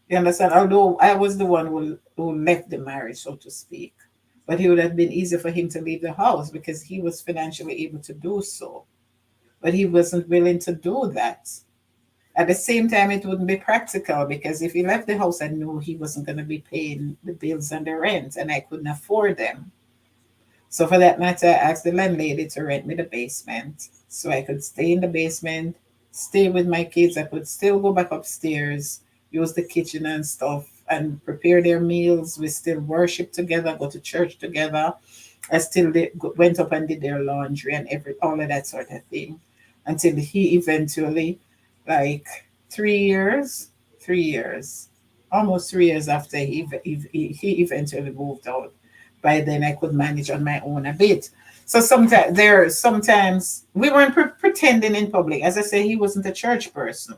You understand? Although I was the one who left the marriage, so to speak. But it would have been easier for him to leave the house because he was financially able to do so. But he wasn't willing to do that. At the same time, it wouldn't be practical because if he left the house, I knew he wasn't going to be paying the bills and the rent, and I couldn't afford them. So for that matter, I asked the landlady to rent me the basement so I could stay in the basement, stay with my kids. I could still go back upstairs, use the kitchen and stuff, and prepare their meals. We still worship together, go to church together. I still went up and did their laundry and all of that sort of thing until he eventually, like 3 years, 3 years, almost 3 years after he eventually moved out. By then, I could manage on my own a bit. So sometimes we weren't pretending in public. As I say, he wasn't a church person,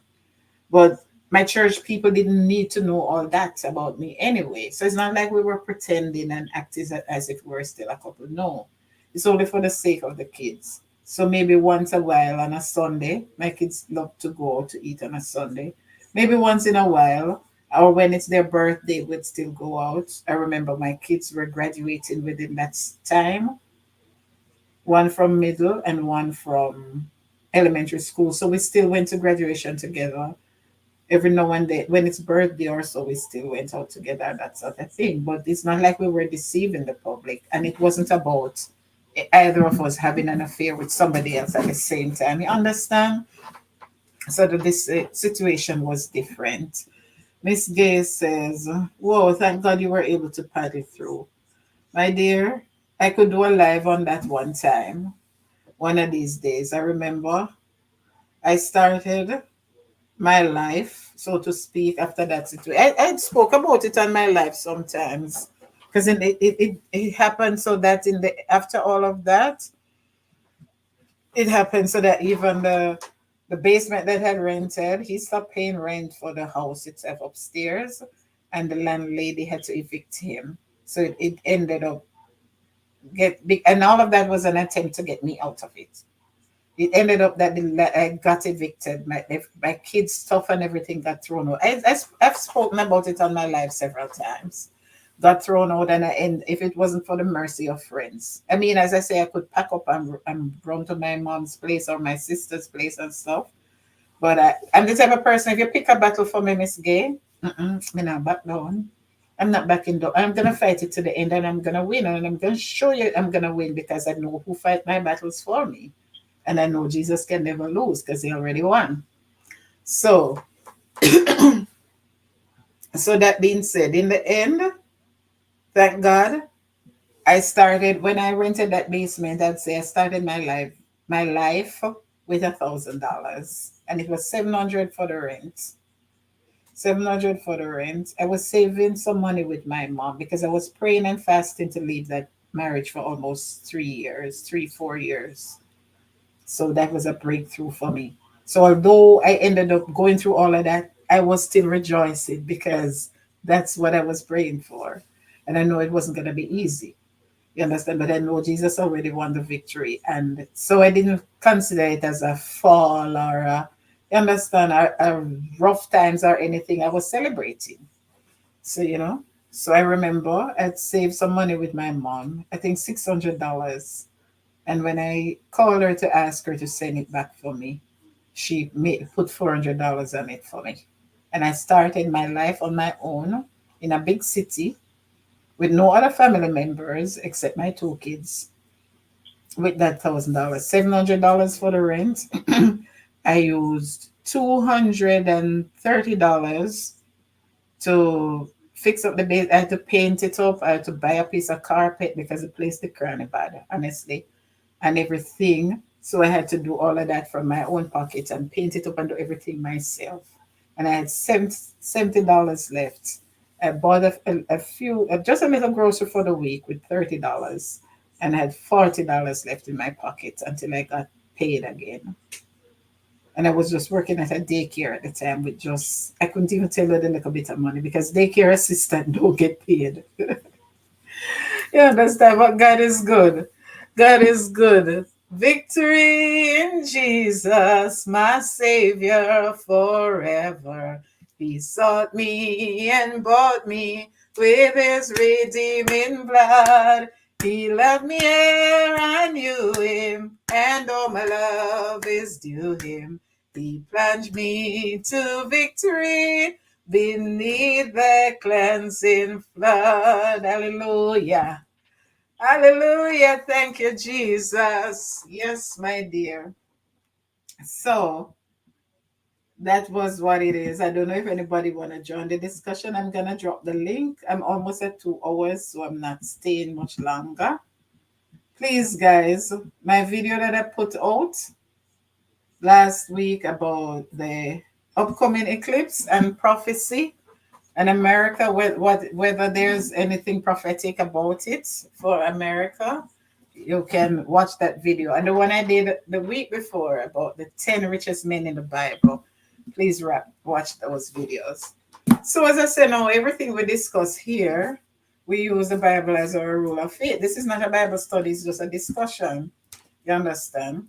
but my church people didn't need to know all that about me anyway. So it's not like we were pretending and acting as if we were still a couple. No, it's only for the sake of the kids. So maybe once a while on a Sunday, my kids love to go out to eat on a Sunday. Maybe once in a while, or when it's their birthday, we'd still go out. I remember my kids were graduating within that time, one from middle and one from elementary school. So we still went to graduation together every now and then. When it's birthday or so, we still went out together, that sort of thing. But it's not like we were deceiving the public, and it wasn't about either of us having an affair with somebody else at the same time. You understand? So that this situation was different. Miss Gay says, "Whoa, thank God you were able to paddle through." My dear, I could do a live on that one time, one of these days. I remember I started my life so to speak, after that situation. I spoke about it on my life sometimes because it happened so that in the after all of that, it happened so that even the basement that had rented, he stopped paying rent for the house itself upstairs, and the landlady had to evict him. So it ended up and all of that was an attempt to get me out of it. It ended up that I got evicted. My kids' stuff and everything got thrown out. I've spoken about it on my live several times. Got thrown out, and if it wasn't for the mercy of friends, I mean, as I say, I could pack up and run to my mom's place or my sister's place and stuff. But I'm the type of person. If you pick a battle for me, Miss Gay, me not back down. I'm not backing down. I'm gonna fight it to the end, and I'm gonna win, and I'm gonna show you I'm gonna win because I know who fight my battles for me. And I know Jesus can never lose because he already won. So, so that being said, in the end, thank God, I started when I rented that basement. I'd say I started my life with $1,000, and it was 700 for the rent. 700 for the rent. I was saving some money with my mom because I was praying and fasting to leave that marriage for almost 3 years, 4 years. So that was a breakthrough for me. So although I ended up going through all of that, I was still rejoicing because that's what I was praying for. And I know it wasn't going to be easy. You understand? But I know Jesus already won the victory. And so I didn't consider it as a fall or you understand, a rough times or anything. I was celebrating. So, so I remember I'd saved some money with my mom, I think $600. And when I called her to ask her to send it back for me, she put $400 on it for me. And I started my life on my own in a big city with no other family members except my two kids with that $1,000. $700 for the rent. I used $230 to fix up the base. I had to paint it up. I had to buy a piece of carpet because the place the cranny bad, honestly, and everything. So I had to do all of that from my own pocket and paint it up and do everything myself. And I had $70 left. I bought a few, just a little grocery for the week with $30, and I had $40 left in my pocket until I got paid again. And I was just working at a daycare at the time with just, I couldn't even tell her the little bit of money because daycare assistant don't get paid. You understand? But God is good. God is good. Victory in Jesus, my Savior forever. He sought me and bought me with his redeeming blood. He loved me ere I knew him, and all my love is due him. He plunged me to victory beneath the cleansing flood. Hallelujah. Hallelujah. Thank you, Jesus. Yes, my dear. So that was what it is. I don't know if anybody want to join the discussion. I'm going to drop the link. I'm almost at 2 hours, so I'm not staying much longer. Please, guys, my video that I put out last week about the upcoming eclipse and prophecy in America, whether there's anything prophetic about it for America, you can watch that video. And the one I did the week before about the 10 richest men in the Bible, please watch those videos. So as I said, now everything we discuss here, we use the Bible as our rule of faith. This is not a Bible study, it's just a discussion. You understand?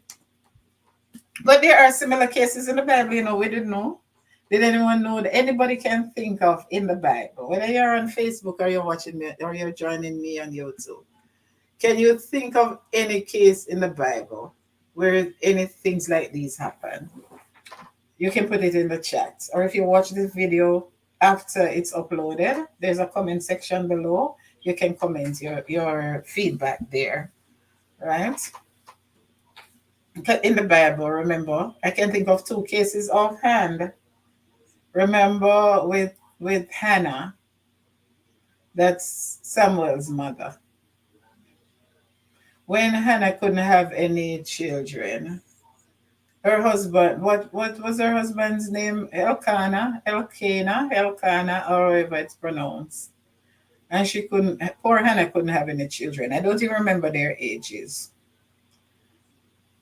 But there are similar cases in the Bible, we didn't know. Did anyone know that anybody can think of in the Bible, whether you're on Facebook or you're watching me or you're joining me on YouTube? Can you think of any case in the Bible where any things like these happen? You can put it in the chat. Or if you watch this video after it's uploaded, there's a comment section below. You can comment your feedback there, right? In the Bible, remember, I can think of 2 cases offhand. Remember with Hannah, that's Samuel's mother. When Hannah couldn't have any children, Her husband, what was her husband's name? Elkanah, or however it's pronounced. And she couldn't, poor Hannah couldn't have any children. I don't even remember their ages.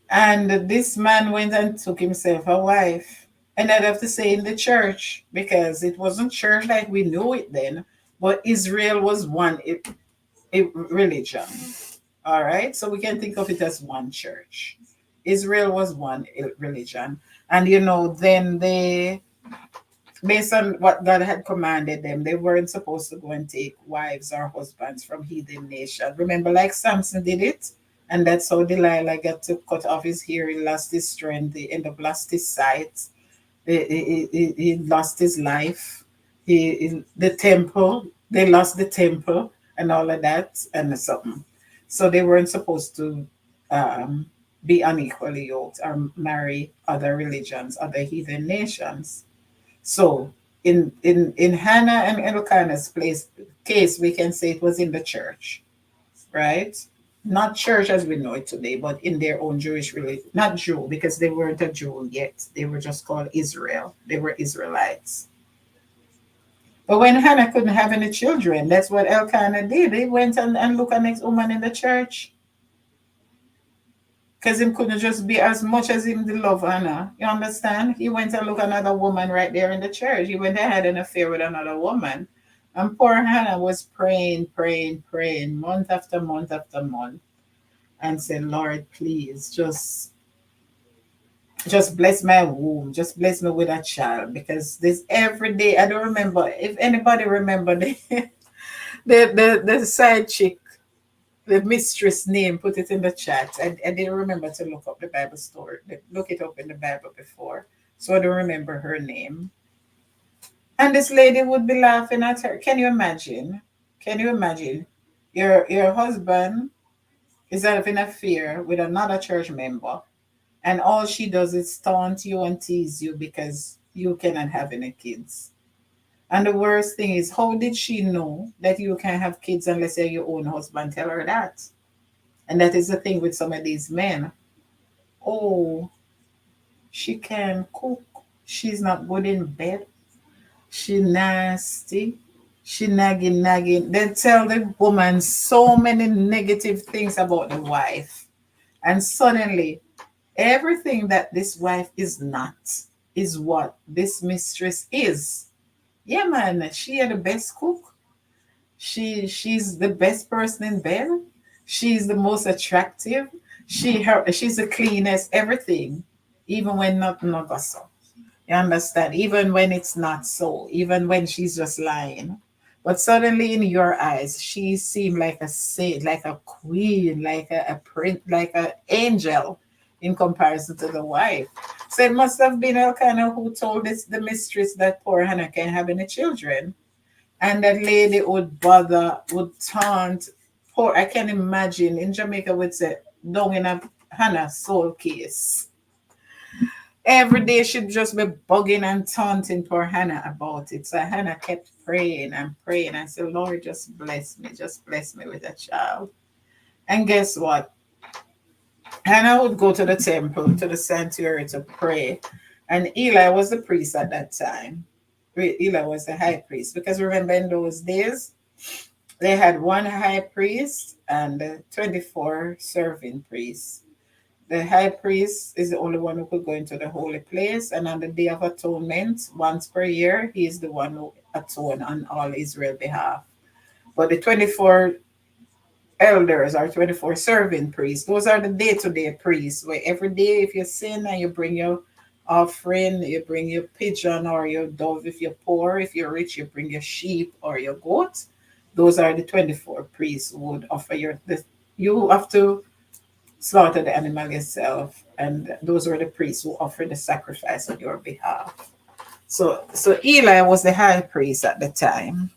And this man went and took himself a wife. And I'd have to say in the church, because it wasn't church like we knew it then, but Israel was one religion. All right. So we can think of it as one church. Israel was one religion. And then they, based on what God had commanded them, they weren't supposed to go and take wives or husbands from heathen nation. Remember, like Samson did it, and that's how Delilah got to cut off his hair. He lost his strength. He ended up lost his sight. He lost his life. The temple. They lost the temple and all of that and something. So they weren't supposed to um, be unequally yoked or marry other religions, other heathen nations. So in Hannah and Elkanah's case, we can say it was in the church, right? Not church as we know it today, but in their own Jewish religion. Not Jew, because they weren't a Jew yet. They were just called Israel. They were Israelites. But when Hannah couldn't have any children, that's what Elkanah did. He went and looked at next woman in the church. Because him couldn't just be as much as him the love Hannah. You understand? He went and looked at another woman right there in the church. He went and had an affair with another woman. And poor Hannah was praying, praying, praying, month after month after month, and said, Lord, please just bless my womb. Just bless me with a child. Because this every day, I don't remember if anybody remember the side chick, the mistress name, put it in the chat. I didn't remember to look up the Bible story, look it up in the Bible before. So I don't remember her name. And this lady would be laughing at her. Can you imagine? Can you imagine? Your husband is having an affair with another church member, and all she does is taunt you and tease you because you cannot have any kids. And the worst thing is, how did she know that you can't have kids unless you're your own husband tell her that? And that is the thing with some of these men. Oh, she can cook. She's not good in bed. She nasty. She nagging, nagging. They tell the woman so many negative things about the wife. And suddenly, everything that this wife is not is what this mistress is. Yeah, man, she are the best cook. She's the best person in bed. She's the most attractive. She's the cleanest, everything, even when not so. You understand? Even when it's not so, even when she's just lying. But suddenly in your eyes, she seemed like a saint, like a queen, like a prince, like an angel in comparison to the wife. So it must have been Elkanah who told the mistress that poor Hannah can't have any children. And that lady would taunt poor. I can imagine in Jamaica would say, "Don't in a Hannah soul case." Every day she'd just be bugging and taunting poor Hannah about it. So Hannah kept praying and praying and said, Lord, just bless me with a child. And guess what? Hannah would go to the temple, to the sanctuary to pray. And Eli was the priest at that time. Eli was the high priest. Because remember in those days, they had one high priest and 24 serving priests. The high priest is the only one who could go into the holy place. And on the Day of Atonement, once per year, he is the one who atone on all Israel's behalf. But the 24 elders are 24 serving priests. Those are the day-to-day priests, where every day if you sin and you bring your offering, you bring your pigeon or your dove if you're poor. If you're rich, you bring your sheep or your goat. Those are the 24 priests who would offer you have to slaughter the animal yourself, and those were the priests who offered the sacrifice on your behalf. So Eli was the high priest at the time.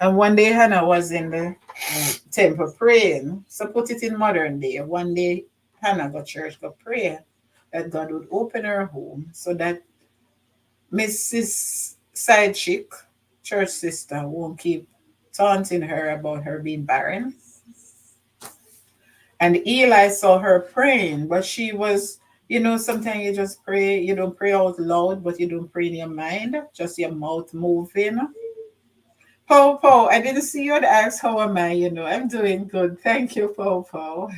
And one day Hannah was in the temple praying. So put it in modern day. One day Hannah got church, got prayer that God would open her home so that Mrs. Side Chick, church sister, won't keep taunting her about her being barren. And Eli saw her praying, but she was, Sometimes you just pray, you don't pray out loud, but you don't pray in your mind, just your mouth moving. Popo, I didn't see you and ask how am I, I'm doing good. Thank you, Popo.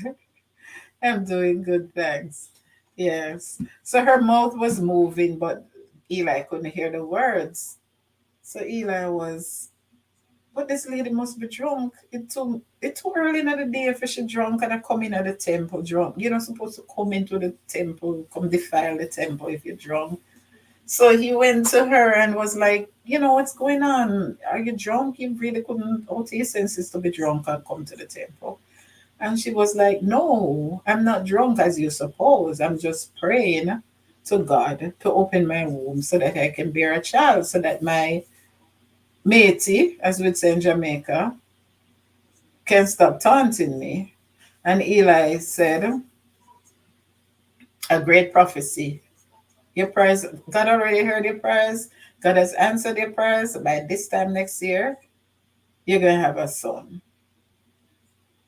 I'm doing good, thanks. Yes. So her mouth was moving, but Eli couldn't hear the words. So Eli was, but this lady must be drunk. It too early in the day for she drunk and I come in at the temple drunk. You're not supposed to come into the temple, come defile the temple if you're drunk. So he went to her and was like, what's going on? Are you drunk? You really couldn't out your senses to be drunk and come to the temple. And she was like, no, I'm not drunk as you suppose. I'm just praying to God to open my womb so that I can bear a child, so that my matey, as we'd say in Jamaica, can stop taunting me. And Eli said, a great prophecy. Your prayers, God already heard your prayers. God has answered your prayers. By this time next year, you're going to have a son.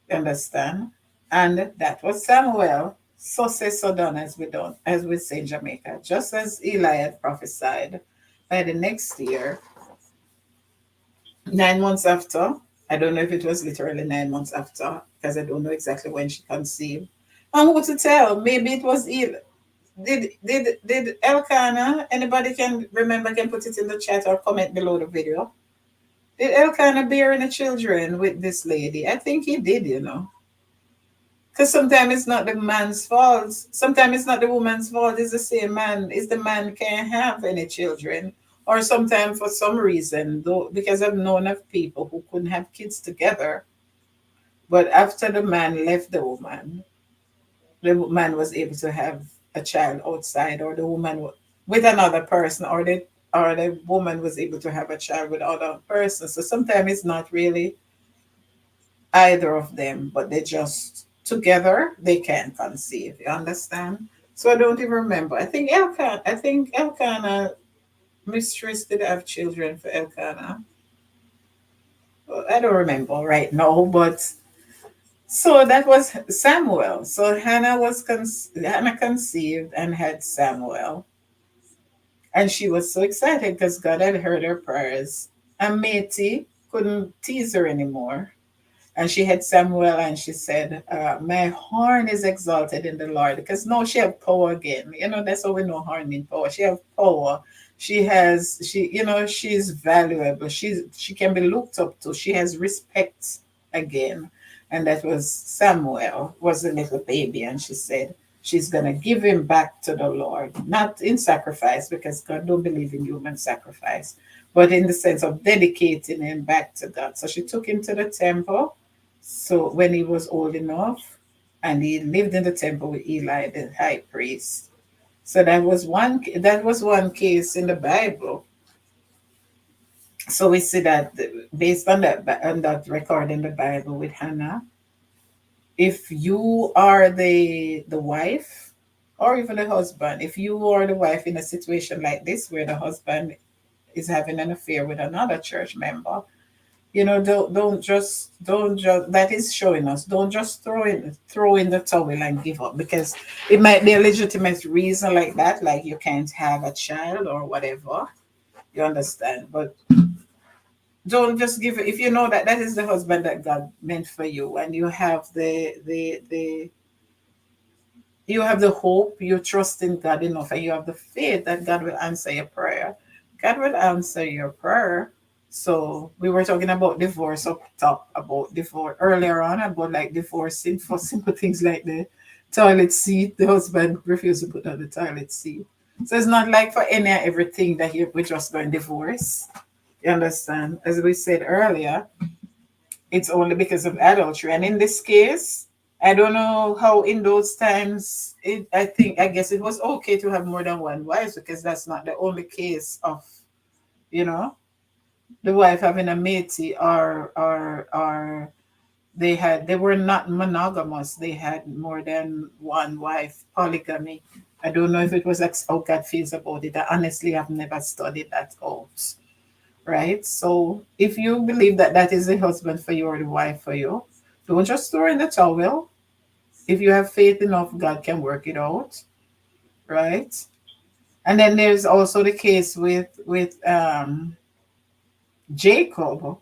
You understand? And that was Samuel. So say so done, as we say in Jamaica. Just as Eli had prophesied, by the next year, 9 months after, I don't know if it was literally 9 months after, because I don't know exactly when she conceived. And who to tell? Maybe it was Eli. Did Elkanah, anybody can remember, can put it in the chat or comment below the video. Did Elkanah bear any children with this lady? I think he did. Because sometimes it's not the man's fault. Sometimes it's not the woman's fault. It's the same man. It's the man can't have any children. Or sometimes for some reason, though, because I've known of people who couldn't have kids together. But after the man left the man was able to have a child outside, or the woman with another person, or the woman was able to have a child with other person. So sometimes it's not really either of them, but they just together they can conceive. You understand? So I don't even remember. I think Elkanah mistress did have children for Elkanah. Well, I don't remember right now, but so that was Samuel. So Hannah conceived and had Samuel, and she was so excited because God had heard her prayers. And Matey couldn't tease her anymore. And she had Samuel, and she said, my horn is exalted in the Lord. Because now she have power again. That's how we know horn mean power. She have power. She's valuable. She can be looked up to. She has respect again. And that was Samuel, was a little baby. And she said, she's going to give him back to the Lord. Not in sacrifice, because God don't believe in human sacrifice, but in the sense of dedicating him back to God. So she took him to the temple. So when he was old enough, and he lived in the temple with Eli, the high priest. So that was one case in the Bible. So we see that based on that record in the Bible with Hannah, if you are the wife or even the husband, if you are the wife in a situation like this where the husband is having an affair with another church member, don't just that is showing us, don't just throw in the towel and give up, because it might be a legitimate reason like that, like you can't have a child or whatever, you understand, but don't just give it. If you know that that is the husband that God meant for you, and you have the hope, you trust in God enough, and you have the faith that God will answer your prayer. God will answer your prayer. So we were talking about divorce up top, about divorce earlier on, about like divorcing for simple things like the toilet seat. The husband refused to put on the toilet seat. So it's not like for any and everything that we're just going divorce. You understand? As we said earlier, it's only because of adultery. And in this case, I don't know how in those times, I guess it was okay to have more than one wife, because that's not the only case of, you know, the wife having a matey, or they were not monogamous. They had more than one wife, polygamy. I don't know if it was how God feels about it. I honestly have never studied that out. Right? So if you believe that that is the husband for you or the wife for you, don't just throw in the towel. If you have faith enough, God can work it out. right? And then there's also the case with Jacob,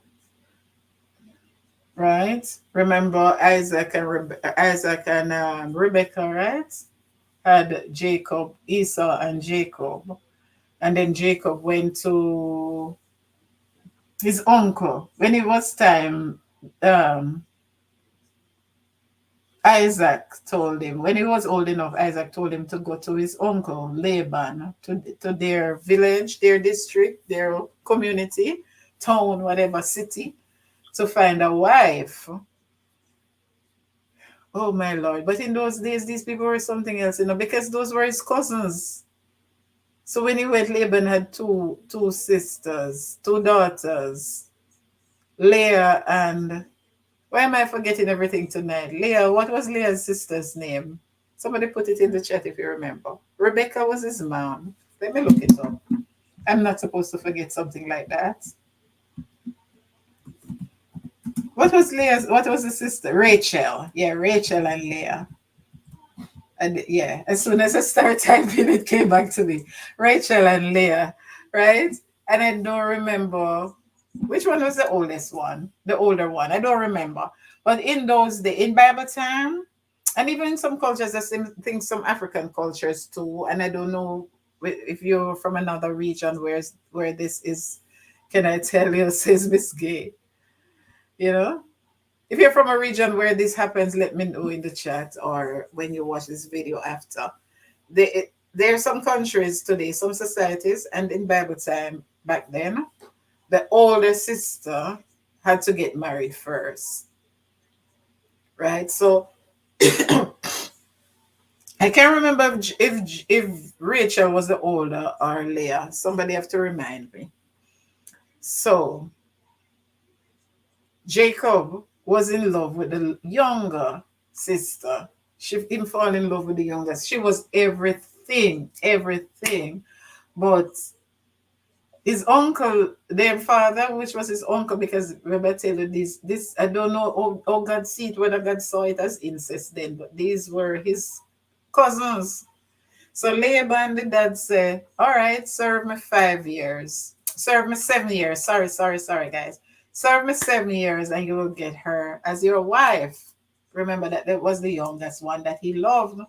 right? Remember Isaac and Rebecca, right? Had Jacob, Esau, and Jacob, and then Jacob went to his uncle when it was time. Um, Isaac told him when he was old enough. Isaac told him to go to his uncle Laban to their village, their district, their community, town, whatever city, to find a wife. Oh my Lord! But in those days, these people were something else, because those were his cousins. So when he went, Laban had two sisters, two daughters, Leah and why am I forgetting everything tonight? Leah, what was Leah's sister's name? Somebody put it in the chat if you remember. Rebecca was his mom. Let me look it up. I'm not supposed to forget something like that. What was the sister? Rachel. Yeah, Rachel and Leah. And yeah, as soon as I started typing, it came back to me. Rachel and Leah, right? And I don't remember which one was the oldest one, the older one. I don't remember. But in those days, in Bible time, and even in some cultures, I think some African cultures too. And I don't know if you're from another region where this is. Can I tell you, says Miss Gay? You know, if you're from a region where this happens, let me know in the chat or when you watch this video after. There are some countries today, some societies, and in Bible time back then, the older sister had to get married first, right? So I can't remember if Rachel was the older or Leah. Somebody have to remind me. So Jacob was in love with the younger sister. Him fall in love with the youngest. She was everything, everything. But his uncle, their father, which was his uncle, because remember tell you this I don't know how God see it, whether God saw it as incest then, but these were his cousins. So Laban, the dad said, all right, serve me 5 years. Serve me 7 years. Sorry, guys. Serve me 7 years and you will get her as your wife. Remember that was the youngest one that he loved.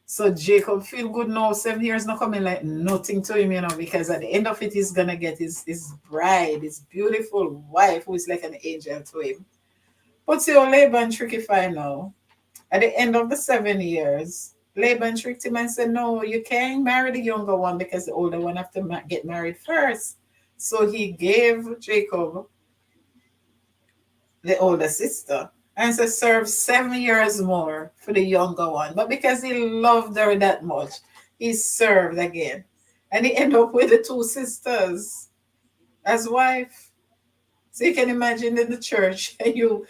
So Jacob feel good now. 7 years not coming like nothing to him, because at the end of it, he's gonna get his bride, his beautiful wife, who is like an angel to him. But see how Laban tricky fine now. At the end of the 7 years, Laban tricked him and said, no, you can't marry the younger one because the older one have to get married first. So he gave Jacob the older sister and said, serve 7 years more for the younger one. But because he loved her that much, he served again. And he ended up with the two sisters as wife. So you can imagine in the church, you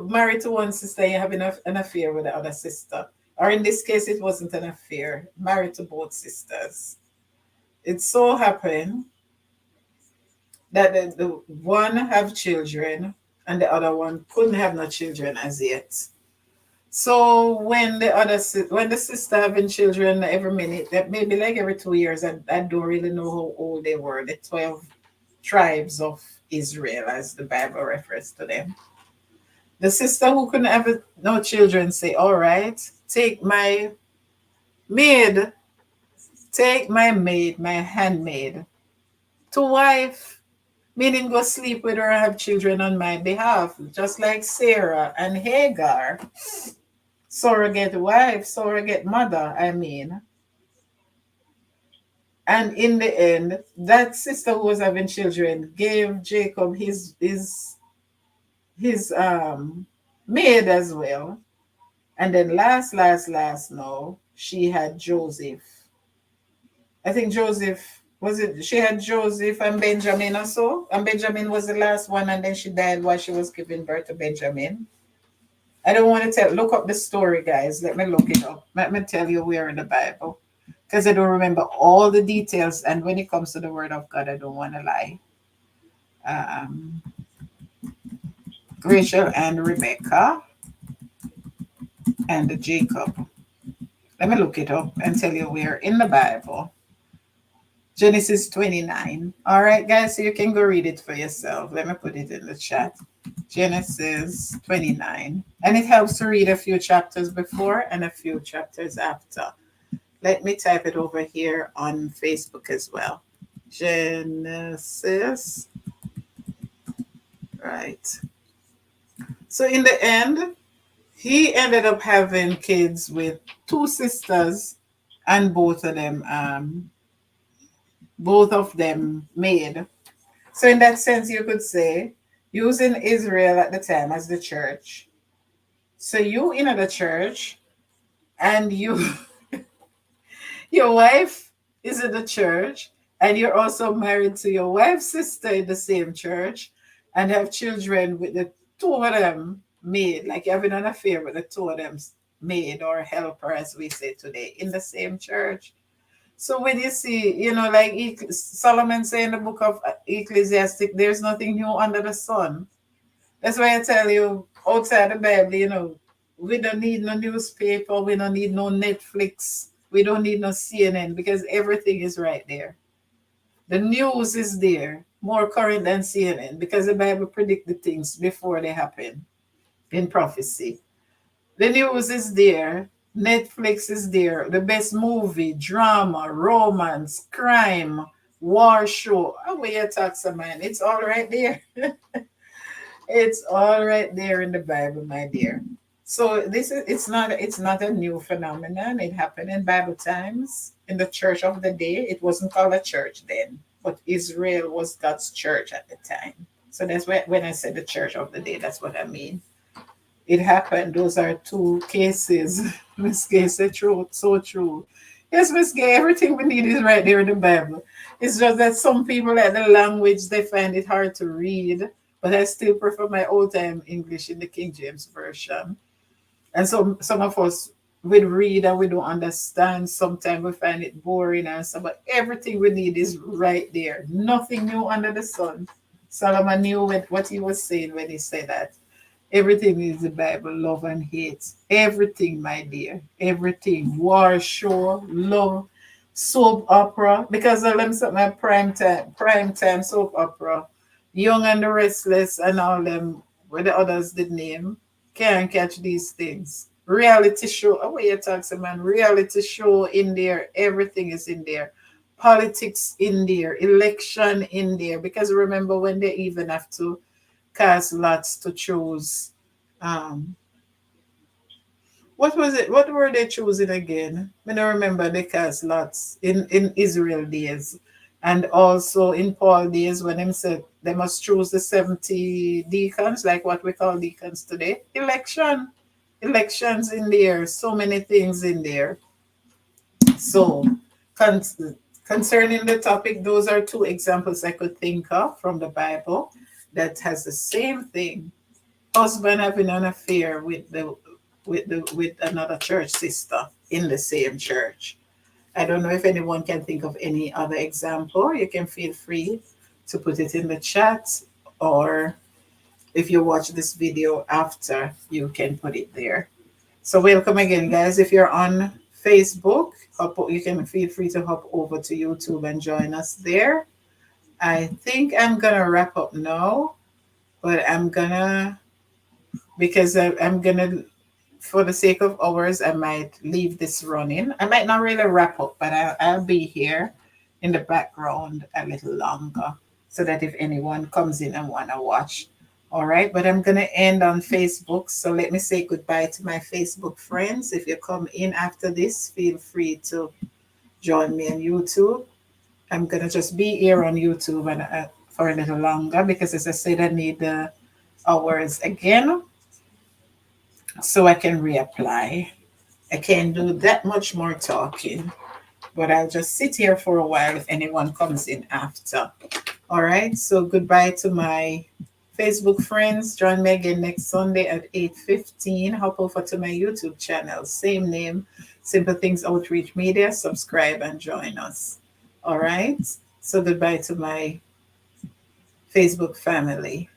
married to one sister, you're having an affair with the other sister. Or in this case, it wasn't an affair, married to both sisters. It so happened that the one have children and the other one couldn't have no children as yet. So when the sister having children every minute, that maybe like every 2 years, I don't really know how old they were, the 12 tribes of Israel, as the Bible refers to them. The sister who couldn't have no children say, all right, take my maid, my handmaid, to wife, meaning go sleep with her and have children on my behalf, just like Sarah and Hagar, surrogate wife, surrogate mother, I mean. And in the end, that sister who was having children gave Jacob his maid as well. And then last now, she had Joseph. I think Joseph, she had Joseph and Benjamin or so. And Benjamin was the last one, and then she died while she was giving birth to Benjamin. I don't want to look up the story, guys. Let me look it up. Let me tell you where in the Bible. Because I don't remember all the details. And when it comes to the word of God, I don't want to lie. Rachel and Rebecca and Jacob. Let me look it up and tell you where in the Bible. Genesis 29. All right, guys, so you can go read it for yourself. Let me put it in the chat. Genesis 29. And it helps to read a few chapters before and a few chapters after. Let me type it over here on Facebook as well. Genesis. Right. So in the end, he ended up having kids with two sisters, and both of them made. So in that sense, you could say, using Israel at the time as the church. So you in the church, and you your wife is in the church, and you're also married to your wife's sister in the same church, and have children with the two of them maid, like you're having an affair with the two of them maid or helper, as we say today, in the same church. So when you see, like Solomon say in the book of Ecclesiastic, there's nothing new under the sun. That's why I tell you, outside the Bible, we don't need no newspaper, we don't need no Netflix, we don't need no CNN, because everything is right there. The news is there, more current than CNN, because the Bible predicts the things before they happen in prophecy. The news is there. Netflix is there. The best movie, drama, romance, crime, war show. Oh, where you talk, man. It's all right there. It's all right there in the Bible, my dear. So it's not a new phenomenon. It happened in Bible times, in the church of the day. It wasn't called a church then, but Israel was God's church at the time. So that's why when I said the church of the day, that's what I mean. It happened. Those are two cases. Miss Gay said true, so true. Yes, Miss Gay, everything we need is right there in the Bible. It's just that some people like the language, they find it hard to read, but I still prefer my old time English in the King James Version. And so some of us would read and we don't understand. Sometimes we find it boring and so, but everything we need is right there. Nothing new under the sun. Solomon knew what he was saying when he said that. Everything is the Bible, love and hate. Everything, my dear. Everything. War, show, love, soap opera. Because of them my prime time soap opera. Young and the Restless and all them, where the others did name, can't catch these things. Reality show. Oh, where you talk, man. Reality show in there. Everything is in there. Politics in there. Election in there. Because remember when they even have to cast lots to choose. What was it? What were they choosing again? I don't remember. They cast lots in Israel days, and also in Paul days when him said they must choose the 70 deacons, like what we call deacons today. Elections in there. So many things in there. So, concerning the topic, those are two examples I could think of from the Bible that has the same thing. Husband having an affair with another church sister in the same church. I don't know if anyone can think of any other example. You can feel free to put it in the chat, or if you watch this video after, you can put it there. So welcome again, guys. If you're on Facebook, you can feel free to hop over to YouTube and join us there. I think I'm gonna wrap up now, but because I'm gonna, for the sake of hours, I might leave this running. I might not really wrap up, but I'll be here in the background a little longer, so that if anyone comes in and wanna watch. All right, but I'm gonna end on Facebook. So let me say goodbye to my Facebook friends. If you come in after this, feel free to join me on YouTube. I'm gonna just be here on YouTube and for a little longer, because as I said, I need the hours again so I can reapply. I can't do that much more talking, but I'll just sit here for a while if anyone comes in after. All right, so goodbye to my Facebook friends. Join me again next Sunday at 8:15. Hop over to my YouTube channel, same name, Simple Things Outreach Media. Subscribe and join us. All right, so goodbye to my Facebook family.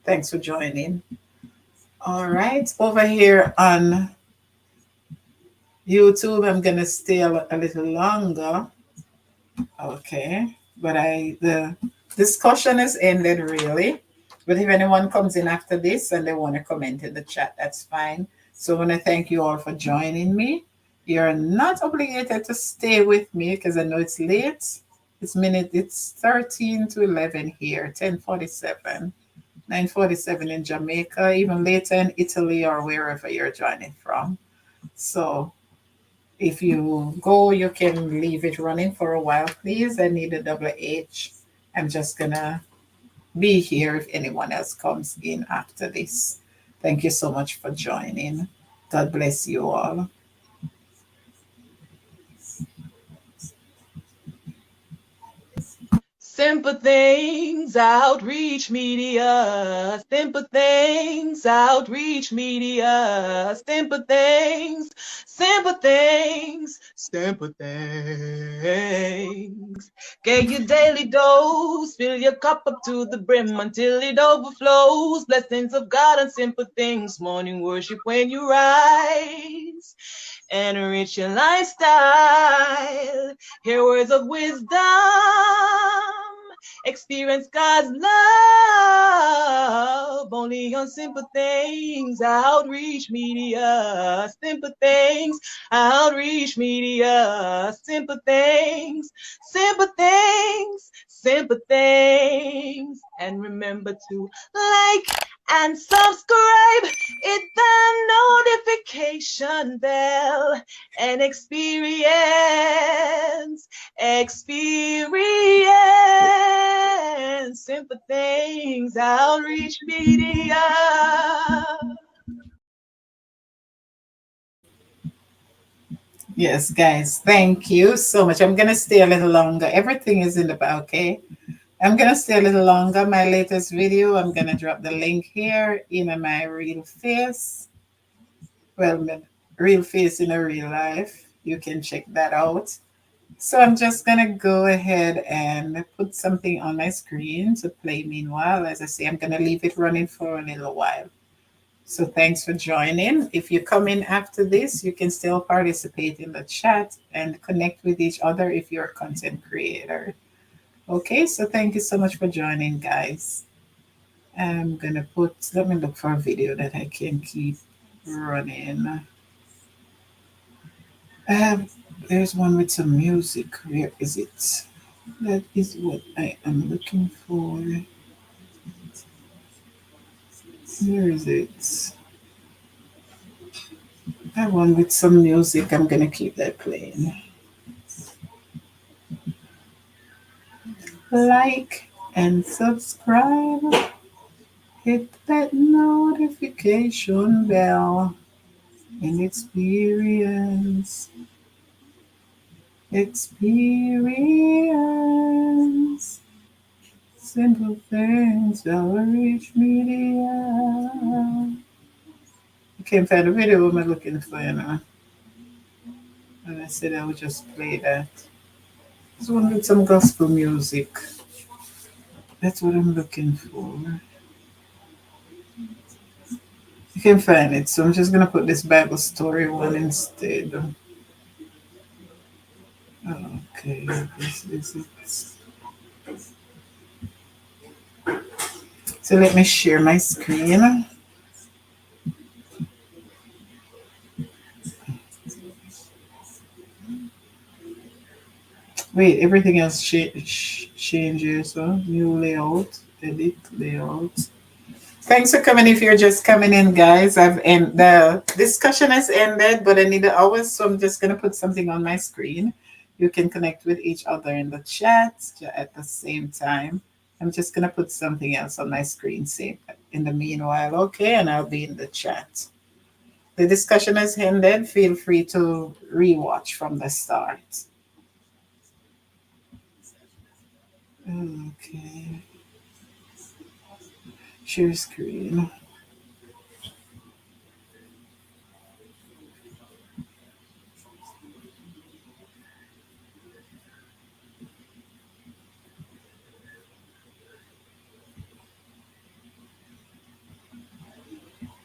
Thanks for joining. All right, over here on YouTube, I'm gonna stay a little longer. Okay, but the discussion is ended really. But if anyone comes in after this and they want to comment in the chat, that's fine. So I want to thank you all for joining me. You're not obligated to stay with me because I know it's late. It's 13 to 11 here, 10:47, 9:47 in Jamaica, even later in Italy or wherever you're joining from. So if you go, you can leave it running for a while, please. I need a double H. I'm just gonna be here if anyone else comes in after this. Thank you so much for joining. God bless you all. Simple things, outreach media. Simple things, outreach media. Simple things, simple things, simple things. Get your daily dose, fill your cup up to the brim until it overflows. Blessings of God and simple things. Morning worship when you rise. Enrich your lifestyle. Hear words of wisdom. Experience God's love. Only on simple things. Outreach media. Simple things. Outreach media. Simple things. Simple things. Simple things. And remember to like and subscribe. Hit the notification bell and experience simple things. Outreach Media. Yes, guys, thank you so much. I'm gonna stay a little longer. Everything is in the back, okay? I'm gonna stay a little longer. My latest video, I'm gonna drop the link here in my real face. Well, my real face in a real life. You can check that out. So I'm just gonna go ahead and put something on my screen to play meanwhile. As I say, I'm gonna leave it running for a little while. So thanks for joining. If you come in after this, you can still participate in the chat and connect with each other if you're a content creator. Okay, so thank you so much for joining, guys. I'm gonna let me look for a video that I can keep running. Um, there's one with some music. Where is it? That is what I am looking for. Where is it? I have one with some music. I'm gonna keep that playing. Like and subscribe. Hit that notification bell and experience simple things. Outreach Media. I can't find a video. What am I looking for? You know, and I said I would just play that. Just one with some gospel music. That's what I'm looking for. You can find it, so I'm just gonna put this Bible story one instead. Okay, this is it. So let me share my screen. Wait, everything else changes. So new layout, edit layout. Thanks for coming. If you're just coming in, guys, the discussion has ended, but I need the hours, so I'm just gonna put something on my screen. You can connect with each other in the chat at the same time. I'm just gonna put something else on my screen, say in the meanwhile, okay, and I'll be in the chat. The discussion has ended. Feel free to rewatch from the start. Okay. Share screen.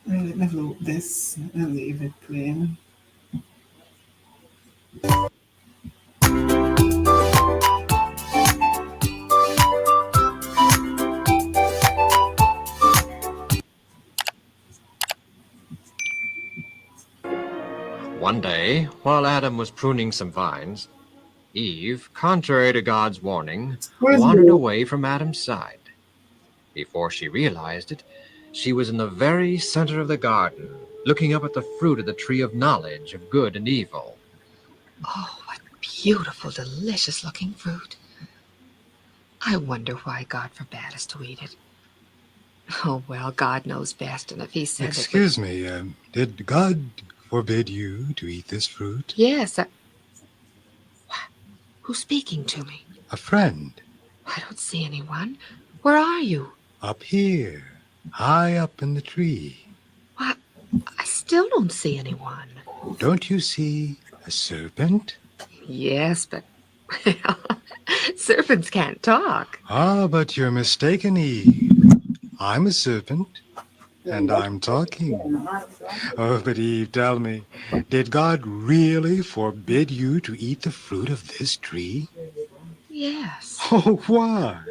Let me load this and leave it plain. One day, while Adam was pruning some vines, Eve, contrary to God's warning, wandered away from Adam's side. Before she realized it, she was in the very center of the garden, looking up at the fruit of the tree of knowledge of good and evil. Oh, what beautiful, delicious-looking fruit. I wonder why God forbade us to eat it. Oh, well, God knows best, and if he said Excuse me, did God forbid you to eat this fruit? Yes, Who's speaking to me? A friend. I don't see anyone. Where are you? Up here, high up in the tree. What? I still don't see anyone. Don't you see a serpent? Yes, but, well, serpents can't talk. Ah, but you're mistaken, Eve. I'm a serpent, and I'm talking. Oh, but Eve, tell me, did God really forbid you to eat the fruit of this tree? Yes. Oh, why?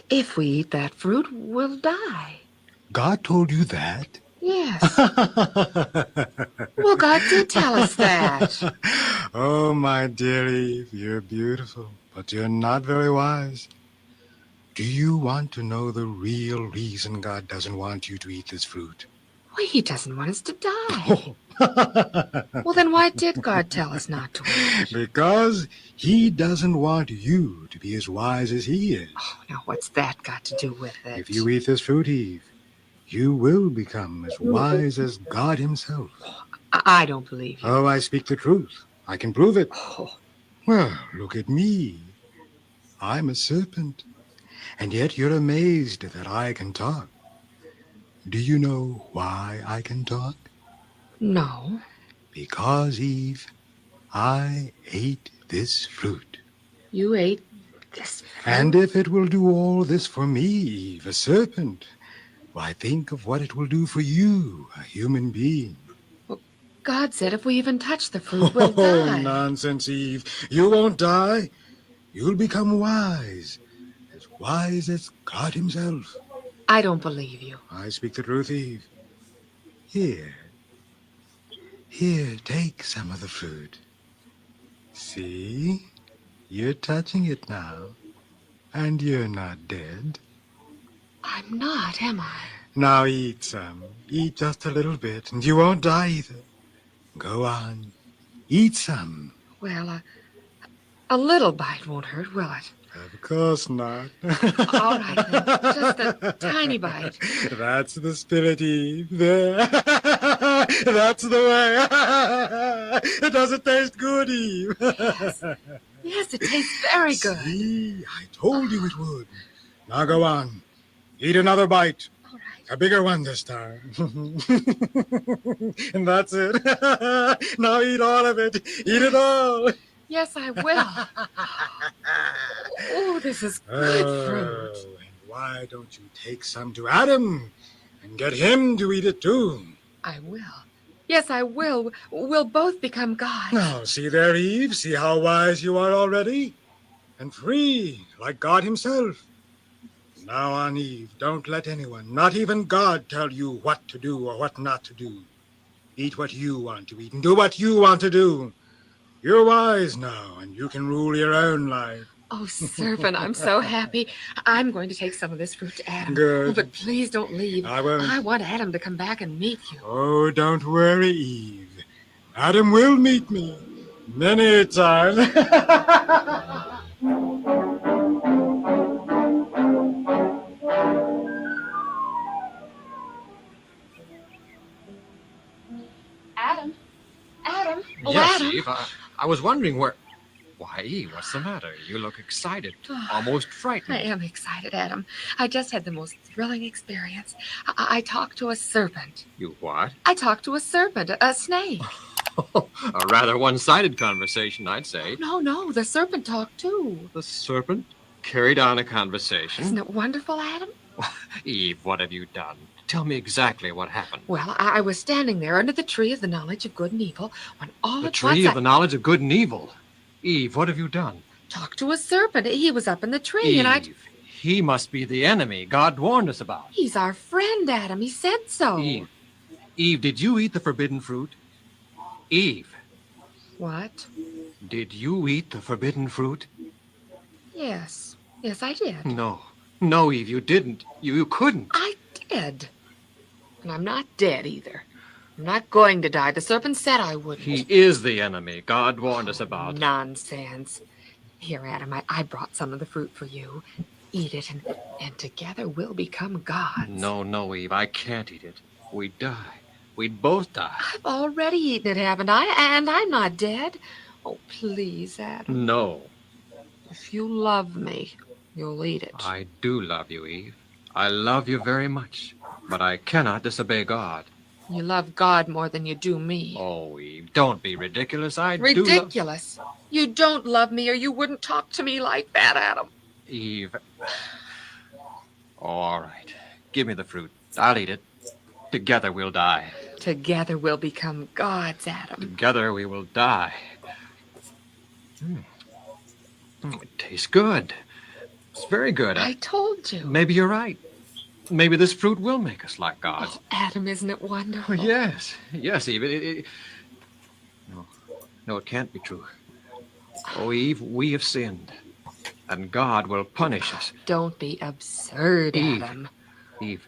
If we eat that fruit, we'll die. God told you that? Yes. Well, God did tell us that. Oh, my dear Eve, you're beautiful, but you're not very wise. Do you want to know the real reason God doesn't want you to eat this fruit? Well, he doesn't want us to die. Well, then why did God tell us not to eat? Because he doesn't want you to be as wise as he is. Oh, now what's that got to do with it? If you eat this fruit, Eve, you will become as wise as God himself. I don't believe you. Oh, I speak the truth. I can prove it. Oh. Well, look at me. I'm a serpent. And yet you're amazed that I can talk. Do you know why I can talk? No. Because, Eve, I ate this fruit. You ate this fruit? And if it will do all this for me, Eve, a serpent, why, think of what it will do for you, a human being. Well, God said if we even touch the fruit, we'll die. Oh, nonsense, Eve. You won't die. You'll become wise as God himself. I don't believe you. I speak the truth, Eve. Here, take some of the fruit. See? You're touching it now, and you're not dead. I'm not, am I? Now eat some. Eat just a little bit, and you won't die either. Go on. Eat some. Well, a little bite won't hurt, will it? Of course not. All right, then. Just a tiny bite. That's the spirit, Eve. There. That's the way. Does it taste good, Eve? Yes. Yes, it tastes very good. See, I told you it would. Now go on. Eat another bite. All right. A bigger one this time. And that's it. Now eat all of it. Eat it all. Yes, I will. Oh, this is good fruit. And why don't you take some to Adam and get him to eat it too? I will. Yes, I will. We'll both become gods. Now, see there, Eve. See how wise you are already? And free, like God himself. Now on, Eve, don't let anyone, not even God, tell you what to do or what not to do. Eat what you want to eat and do what you want to do. You're wise now, and you can rule your own life. Oh, serpent, I'm so happy. I'm going to take some of this fruit to Adam. Good. Oh, but please don't leave. I won't. I want Adam to come back and meet you. Oh, don't worry, Eve. Adam will meet me many a time. Adam? Adam? Oh, Yes, Adam. Eve. I was wondering where... Why, Eve, what's the matter? You look excited, almost frightened. I am excited, Adam. I just had the most thrilling experience. I talked to a serpent. You what? I talked to a serpent, a snake. A rather one-sided conversation, I'd say. No, the serpent talked too. The serpent carried on a conversation. Isn't it wonderful, Adam? Eve, what have you done? Tell me exactly what happened. Well, I was standing there under the tree of the knowledge of good and evil when all The at tree once of the knowledge of good and evil. Eve, what have you done? talked to a serpent. He was up in the tree, and I... Eve, he must be the enemy God warned us about. He's our friend, Adam. He said so. Eve, did you eat the forbidden fruit? Eve, What? did you eat the forbidden fruit? Yes. Yes, I did. No. No, Eve, you didn't. You couldn't. I did. And I'm not dead either. I'm not going to die. The serpent said I wouldn't. He is the enemy God warned us about. Nonsense. Here, Adam, I brought some of the fruit for you. Eat it, and together we'll become gods. No, Eve, I can't eat it. We'd die. We'd both die. I've already eaten it, haven't I? And I'm not dead. Oh, please, Adam. No. If you love me, you'll eat it. I do love you, Eve. I love you very much. But I cannot disobey God. You love God more than you do me. Oh, Eve, don't be ridiculous. I do Ridiculous? You don't love me or you wouldn't talk to me like that, Adam. Eve. All right. Give me the fruit. I'll eat it. Together we'll die. Together we'll become gods, Adam. Together we will die. It tastes good. It's very good. I told you. Maybe you're right. Maybe this fruit will make us like gods. Oh, Adam, isn't it wonderful? Oh, yes. Yes, Eve. No, it can't be true. Oh, Eve, we have sinned. And God will punish us. Don't be absurd, Adam. Eve,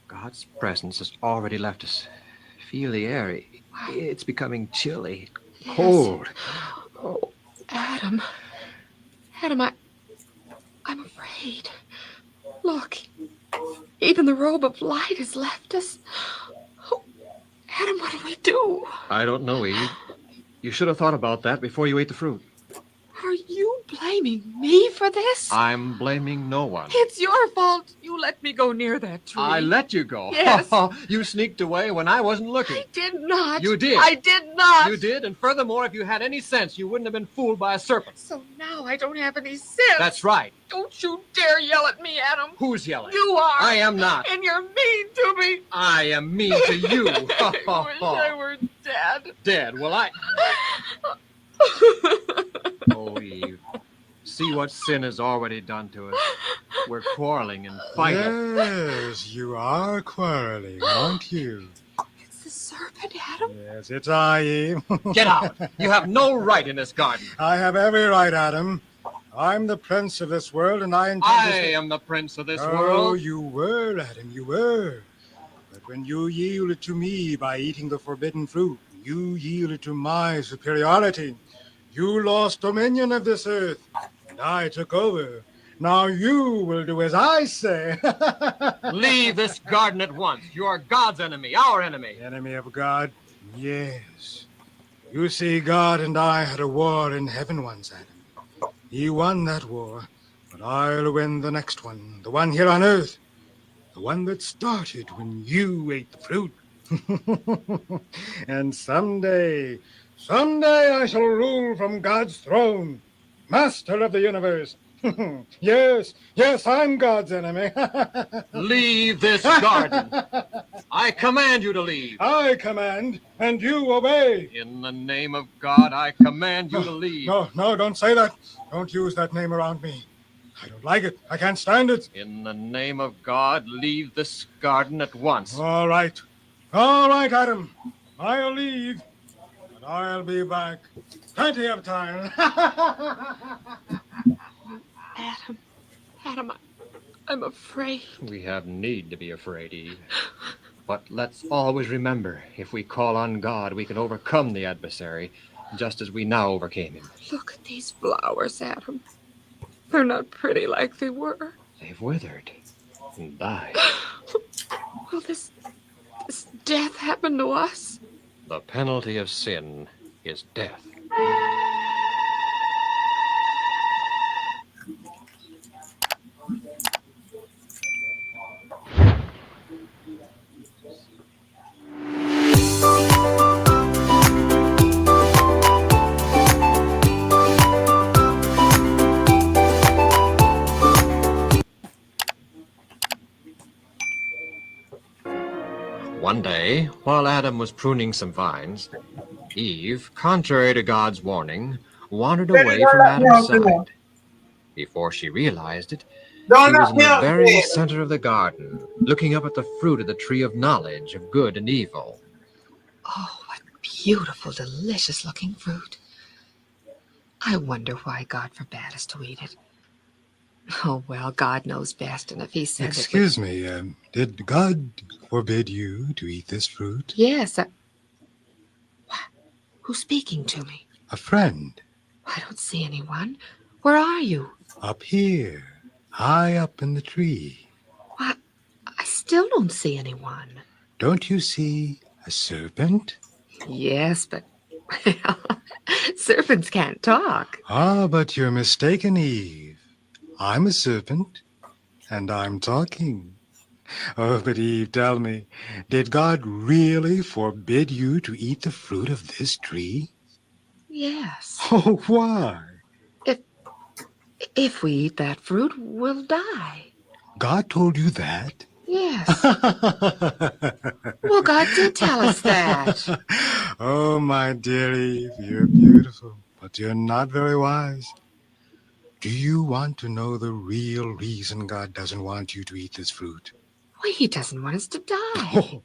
God's presence has already left us. Feel the air. It's becoming chilly, cold. Oh, Adam. Adam, I'm afraid. Look, even the robe of light has left us. Oh, Adam, what do we do? I don't know, Eve. You should have thought about that before you ate the fruit. Are you blaming me for this? I'm blaming no one. It's your fault. You let me go near that tree. I let you go. Yes. You sneaked away when I wasn't looking. I did not. You did. I did not. You did, and furthermore, if you had any sense, you wouldn't have been fooled by a serpent. So now I don't have any sense. That's right. Don't you dare yell at me, Adam. Who's yelling? You are. I am not. And you're mean to me. I am mean to you. I wish I were dead. Dead? Well, Oh, Eve. See what sin has already done to us. We're quarreling and fighting. Yes, you are quarreling, aren't you? It's the serpent, Adam. Yes, it's I, Eve. Get out. You have no right in this garden. I have every right, Adam. I'm the prince of this world, and I intend I am the prince of this world. Oh, you were, Adam, you were. But when you yielded to me by eating the forbidden fruit, you yielded to my superiority. You lost dominion of this earth, and I took over. Now you will do as I say. Leave this garden at once. You are God's enemy, our enemy. Enemy of God? Yes. You see, God and I had a war in heaven once, Adam. He won that war, but I'll win the next one, the one here on earth, the one that started when you ate the fruit. And someday I shall rule from God's throne, master of the universe. Yes, I'm God's enemy. Leave this garden. I command you to leave. I command, and you obey. In the name of God, I command you to leave. No, don't say that. Don't use that name around me. I don't like it. I can't stand it. In the name of God, leave this garden at once. All right, Adam. I'll leave, but I'll be back. Plenty of time. Adam, I'm afraid. We have need to be afraid, Eve. But let's always remember, if we call on God, we can overcome the adversary, just as we now overcame him. Look at these flowers, Adam. They're not pretty like they were. They've withered and died. Will this death happen to us? The penalty of sin is death. One day, while Adam was pruning some vines, Eve, contrary to God's warning, wandered away from Adam's side. Before she realized it, she was in the very center of the garden, looking up at the fruit of the tree of knowledge of good and evil. Oh, what beautiful, delicious-looking fruit. I wonder why God forbade us to eat it. Oh, well, God knows best, and if he said Excuse me, did God forbid you to eat this fruit? Yes. What? Who's speaking to me? A friend. I don't see anyone. Where are you? Up here, high up in the tree. What? I still don't see anyone. Don't you see a serpent? Yes, but well, serpents can't talk. Ah, but you're mistaken, Eve. I'm a serpent, and I'm talking. Oh, but Eve, tell me, did God really forbid you to eat the fruit of this tree? Yes. Oh, why? If we eat that fruit, we'll die. God told you that? Yes. Well, God did tell us that. Oh, my dear Eve, you're beautiful, but you're not very wise. Do you want to know the real reason God doesn't want you to eat this fruit? Well, he doesn't want us to die.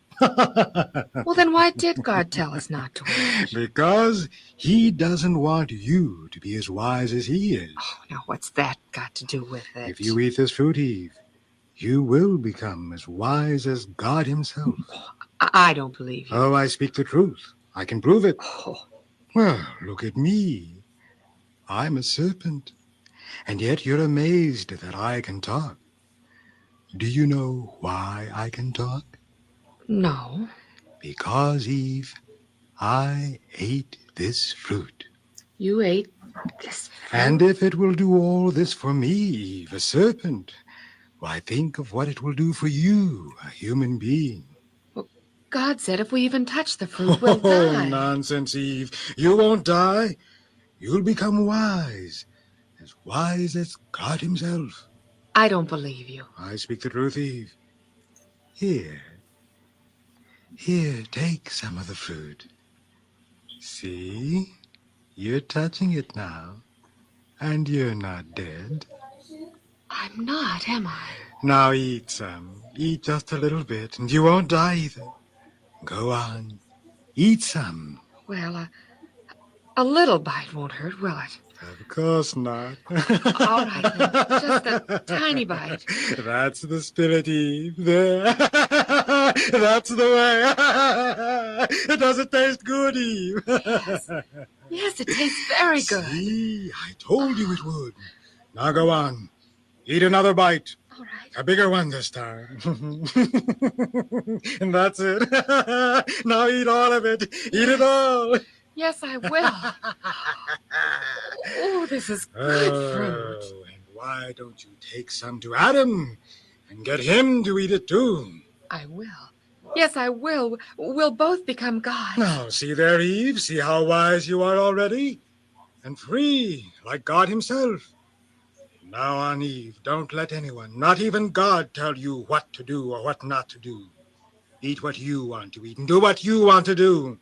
Well, then why did God tell us not to eat? Because he doesn't want you to be as wise as he is. Oh, now what's that got to do with it? If you eat this fruit, Eve, you will become as wise as God himself. I don't believe you. Oh, I speak the truth. I can prove it. Oh. Well, look at me. I'm a serpent, and yet you're amazed that I can talk. Do you know why I can talk? No. Because, Eve, I ate this fruit. You ate this fruit? And if it will do all this for me, Eve, a serpent, why, think of what it will do for you, a human being. Well, God said if we even touch the fruit, we'll die. Oh, nonsense, Eve. You won't die. You'll become wise as God himself. I don't believe you. I speak the truth, Eve. Here, take some of the fruit. See? You're touching it now, and you're not dead. I'm not, am I? Now eat some. Eat just a little bit, and you won't die either. Go on. Eat some. Well, a little bite won't hurt, will it? Of course not. All right, then. Just a tiny bite. That's the spirit, Eve. There. That's the way. Does it taste good, Eve? Yes. Yes, it tastes very good. See, I told you it would. Now go on. Eat another bite. All right. A bigger one this time. And that's it. Now eat all of it. Eat it all. Yes, I will. Oh, this is good fruit. And why don't you take some to Adam and get him to eat it too? I will. Yes, I will. We'll both become gods. Now, see there, Eve. See how wise you are already? And free, like God himself. Now on, Eve, don't let anyone, not even God, tell you what to do or what not to do. Eat what you want to eat and do what you want to do.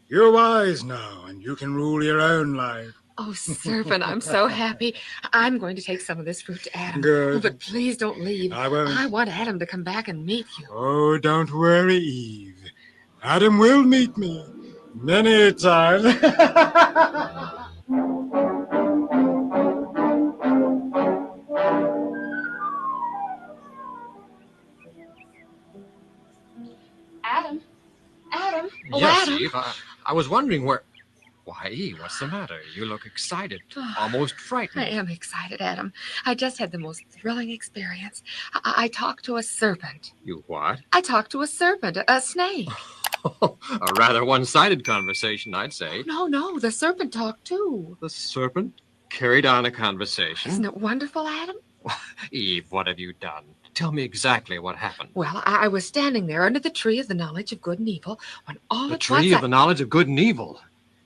You're wise now, and you can rule your own life. Oh, serpent, I'm so happy. I'm going to take some of this fruit to Adam. Good. Oh, but please don't leave. I won't. I want Adam to come back and meet you. Oh, don't worry, Eve. Adam will meet me many a time. Adam? Oh, Yes, Adam. Eve. I was wondering where... Why, Eve, what's the matter? You look excited, almost frightened. I am excited, Adam. I just had the most thrilling experience. I talked to a serpent. You what? I talked to a serpent, a snake. A rather one-sided conversation, I'd say. No, the serpent talked too. The serpent carried on a conversation. Isn't it wonderful, Adam? Eve, what have you done? Tell me exactly what happened. Well, I was standing there under the tree of the knowledge of good and evil when all The at once tree of the knowledge of good and evil.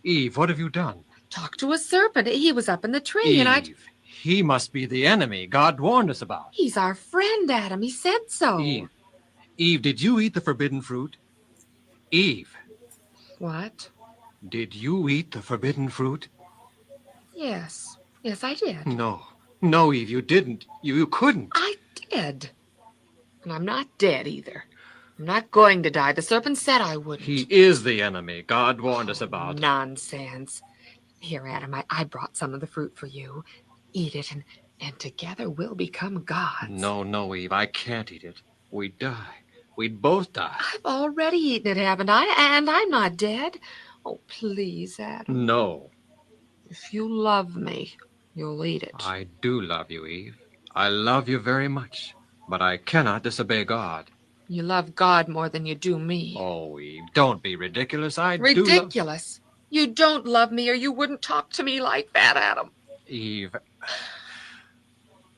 Eve, what have you done? talked to a serpent. He was up in the tree, Eve, and I... he must be the enemy God warned us about. He's our friend, Adam. He said so. Eve, did you eat the forbidden fruit? Eve. What? Did you eat the forbidden fruit? Yes, I did. No, Eve, you didn't. You couldn't. I did. And I'm not dead either. I'm not going to die. The serpent said I wouldn't. He is the enemy God warned us about. Nonsense. Here, Adam, I brought some of the fruit for you. Eat it, and together we'll become gods. No, Eve, I can't eat it. We'd die. We'd both die. I've already eaten it, haven't I? And I'm not dead. Oh, please, Adam. No. If you love me, you'll eat it. I do love you, Eve. I love you very much. But I cannot disobey God. You love God more than you do me. Oh, Eve, don't be ridiculous. Ridiculous? You don't love me or you wouldn't talk to me like that, Adam. Eve.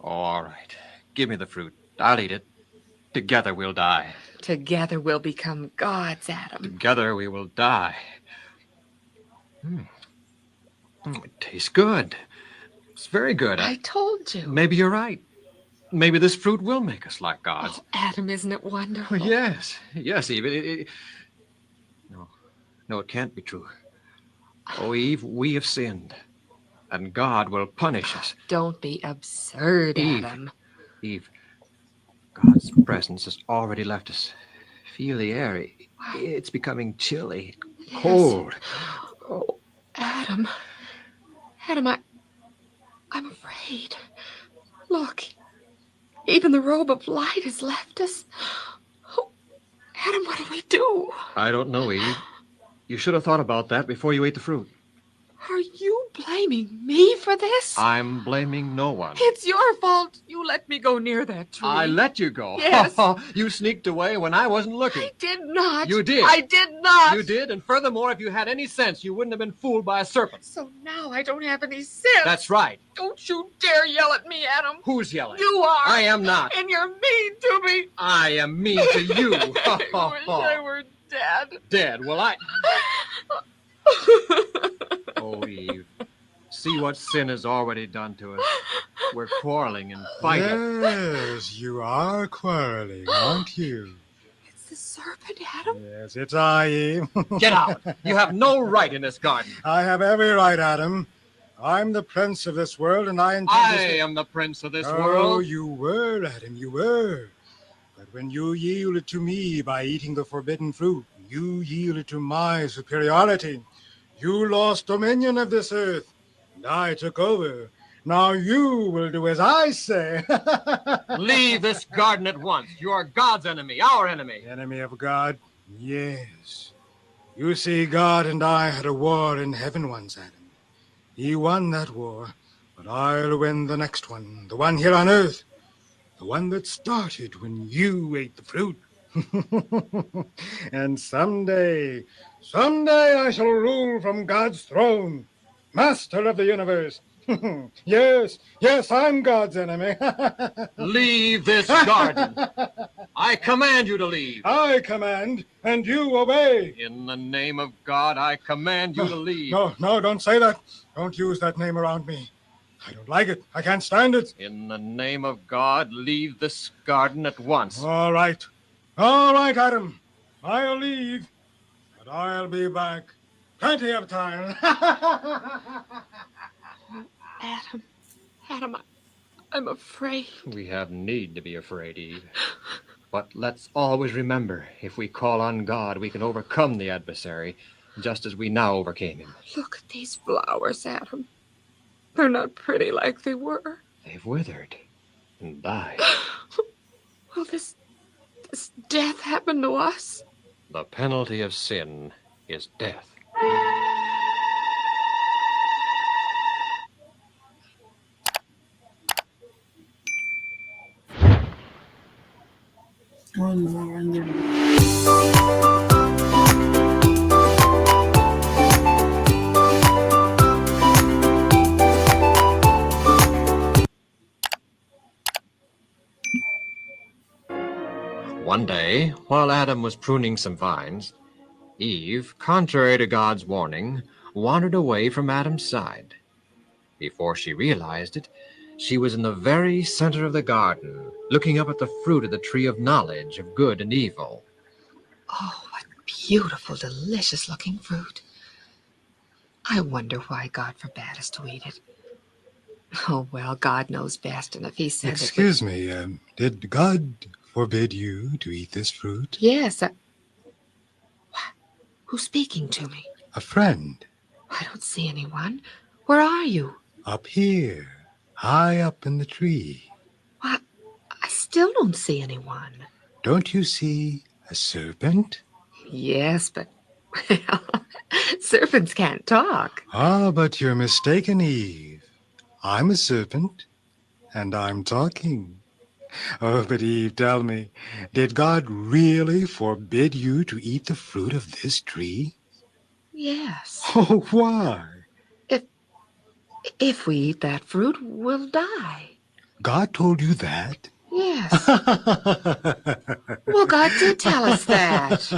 Oh, all right. Give me the fruit. I'll eat it. Together we'll die. Together we'll become gods, Adam. Together we will die. It tastes good. It's very good. I told you. Maybe you're right. Maybe this fruit will make us like gods. Oh, Adam, isn't it wonderful? Yes, Eve. No, it can't be true. Oh, Eve, we have sinned, and God will punish us. Don't be absurd, Adam. Eve, God's presence has already left us. Feel the air. It's becoming chilly, cold. Oh, Adam, I'm afraid. Look, even the robe of light has left us. Oh, Adam, what do we do? I don't know, Eve. You should have thought about that before you ate the fruit. Are you blaming me for this? I'm blaming no one. It's your fault. You let me go near that tree. I let you go. Yes. You sneaked away when I wasn't looking. I did not. You did. I did not. You did, and furthermore, if you had any sense, you wouldn't have been fooled by a serpent. So now I don't have any sense. That's right. Don't you dare yell at me, Adam. Who's yelling? You are. I am not. And you're mean to me. I am mean to you. I wish I were dead. Dead? Well, Oh, Eve. See what sin has already done to us. We're quarreling and fighting. Yes, you are quarreling, aren't you? It's the serpent, Adam. Yes, it's I, Eve. Get out. You have no right in this garden. I have every right, Adam. I'm the prince of this world, and I intend I am the prince of this world. Oh, you were, Adam, you were. But when you yielded to me by eating the forbidden fruit, you yielded to my superiority. You lost dominion of this earth, and I took over. Now you will do as I say. Leave this garden at once. You are God's enemy, our enemy. Enemy of God? Yes. You see, God and I had a war in heaven once, Adam. He won that war, but I'll win the next one, the one here on earth, the one that started when you ate the fruit. And someday I shall rule from God's throne, master of the universe. Yes, I'm God's enemy. Leave this garden. I command you to leave. I command, and you obey. In the name of God, I command you to leave. No, don't say that. Don't use that name around me. I don't like it. I can't stand it. In the name of God, leave this garden at once. All right, Adam. I'll leave, but I'll be back. Plenty of time. Adam, I'm afraid. We have need to be afraid, Eve. But let's always remember, if we call on God, we can overcome the adversary, just as we now overcame him. Look at these flowers, Adam. They're not pretty like they were. They've withered and died. Will this death happen to us? The penalty of sin is death. One more and then. One day, while Adam was pruning some vines, Eve, contrary to God's warning, wandered away from Adam's side. Before she realized it, she was in the very center of the garden, looking up at the fruit of the tree of knowledge of good and evil. Oh, what beautiful, delicious-looking fruit. I wonder why God forbade us to eat it. Oh, well, God knows best, and if he said Excuse me, did God forbid you to eat this fruit? Yes. Who's speaking to me? A friend. I don't see anyone. Where are you? Up here, high up in the tree. Why, I still don't see anyone. Don't you see a serpent? Yes, but well, serpents can't talk. Ah, but you're mistaken, Eve. I'm a serpent, and I'm talking. Oh, but Eve, tell me, did God really forbid you to eat the fruit of this tree? Yes. Oh, why? If we eat that fruit, we'll die. God told you that? Yes. Well, God did tell us that.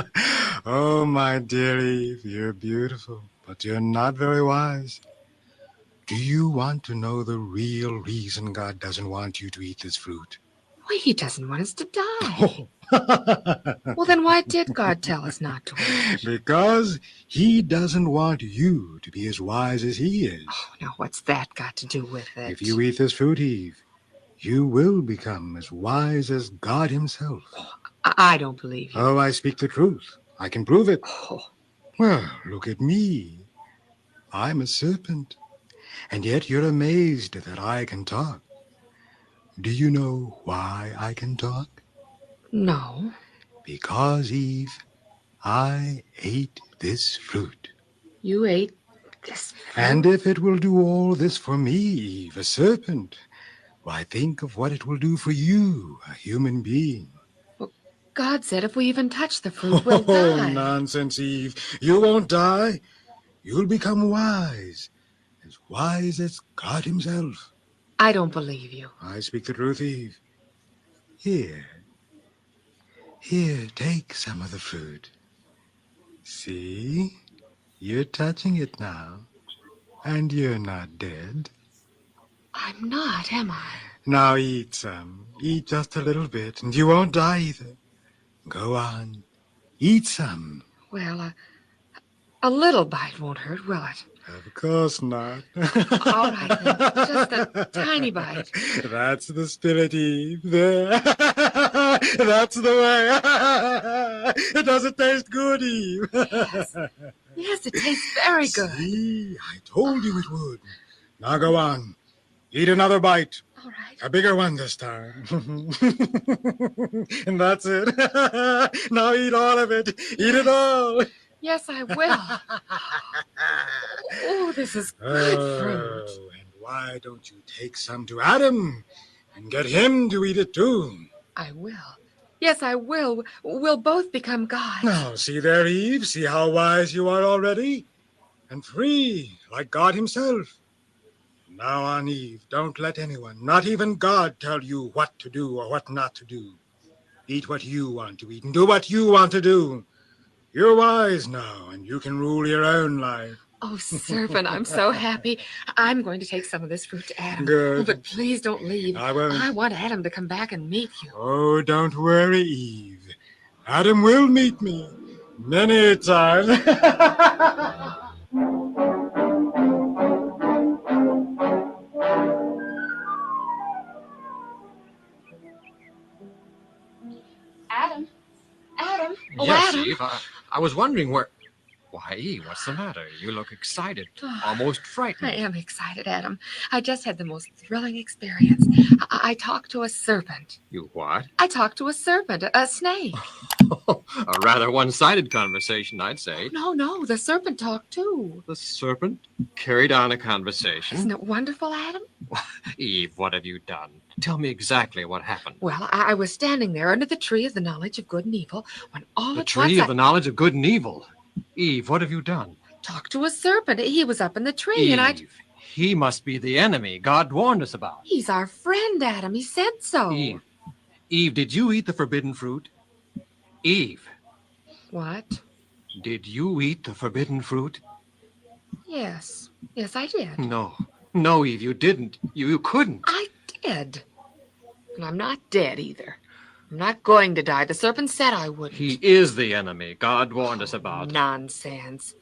Oh, my dear Eve, you're beautiful, but you're not very wise. Do you want to know the real reason God doesn't want you to eat this fruit? Well, he doesn't want us to die. Well, then why did God tell us not to eat? Because he doesn't want you to be as wise as he is. Oh, now what's that got to do with it? If you eat this fruit, Eve, you will become as wise as God himself. I don't believe you. Oh, I speak the truth. I can prove it. Oh. Well, look at me. I'm a serpent. And yet you're amazed that I can talk. Do you know why I can talk? No. Because, Eve, I ate this fruit. You ate this fruit? And if it will do all this for me, Eve, a serpent, why, think of what it will do for you, a human being. Well, God said if we even touch the fruit, we'll die. Oh, nonsense, Eve. You won't die. You'll become wise as God himself. I don't believe you. I speak the truth, Eve. Here, take some of the fruit. See? You're touching it now. And you're not dead. I'm not, am I? Now eat some. Eat just a little bit, and you won't die either. Go on. Eat some. Well, a little bite won't hurt, will it? Of course not. All right, then. Just a tiny bite. That's the spirit, Eve. There. That's the way. Does it taste good, Eve? Yes. Yes, it tastes very good. See, I told you it would. Now go on. Eat another bite. All right. A bigger one this time. And that's it. Now eat all of it. Eat it all. Yes, I will. Oh, this is good fruit. And why don't you take some to Adam and get him to eat it too? I will. Yes, I will. We'll both become gods. Now, see there, Eve. See how wise you are already? And free, like God himself. Now on, Eve, don't let anyone, not even God, tell you what to do or what not to do. Eat what you want to eat and do what you want to do. You're wise now, and you can rule your own life. Oh, serpent, I'm so happy. I'm going to take some of this fruit to Adam. Good. Oh, but please don't leave. I won't. I want Adam to come back and meet you. Oh, don't worry, Eve. Adam will meet me many a time. Adam. Oh, Yes, Adam. Eve. I was wondering where... Why, Eve, what's the matter? You look excited, almost frightened. I am excited, Adam. I just had the most thrilling experience. I talked to a serpent. You what? I talked to a serpent, a snake. A rather one-sided conversation, I'd say. No, the serpent talked too. The serpent carried on a conversation. Isn't it wonderful, Adam? Eve, what have you done? Tell me exactly what happened. Well, I was standing there under the tree of the knowledge of good and evil when all The at once tree of the knowledge of good and evil. Eve, what have you done? talked to a serpent. He was up in the tree, Eve, and I... he must be the enemy God warned us about. He's our friend, Adam. He said so. Eve, did you eat the forbidden fruit? Eve. What? Did you eat the forbidden fruit? Yes, I did. No, Eve, you didn't. You couldn't. I did. And I'm not dead either. I'm not going to die. The serpent said I wouldn't. He is the enemy God warned us about. Nonsense.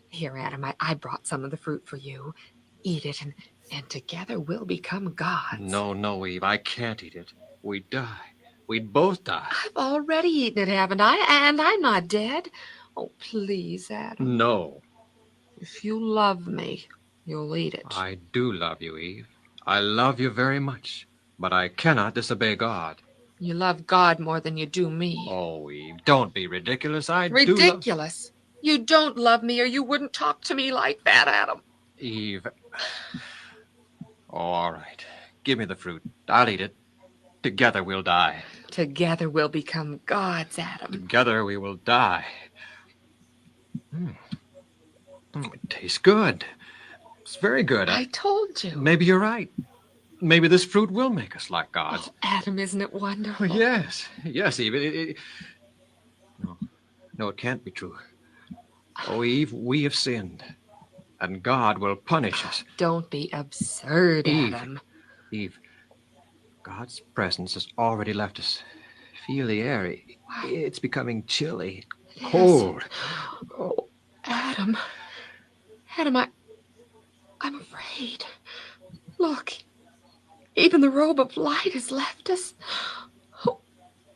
Here, Adam, I brought some of the fruit for you. Eat it, and together we'll become gods. No, Eve, I can't eat it. We die. we'd both die. I've already eaten it, haven't I? And I'm not dead. Oh, please, Adam. No, If you love me, you'll eat it. I do love you, Eve. I love you very much, but I cannot disobey God. You love God more than you do me. Oh, Eve, don't be ridiculous. I do love... Ridiculous? You don't love me or you wouldn't talk to me like that, Adam. Eve... Oh, all right. Give me the fruit. I'll eat it. Together we'll die. Together we'll become gods, Adam. Together we will die. It tastes good. It's very good. I told you. Maybe you're right. Maybe this fruit will make us like gods. Oh, Adam, isn't it wonderful? Oh, yes. Yes, Eve. No, it can't be true. Oh, Eve, we have sinned, and God will punish us. Don't be absurd, Adam. Eve, God's presence has already left us. Feel the air. It's becoming chilly, cold. Oh, Adam. Adam, I'm afraid. Look, even the robe of light has left us. Oh,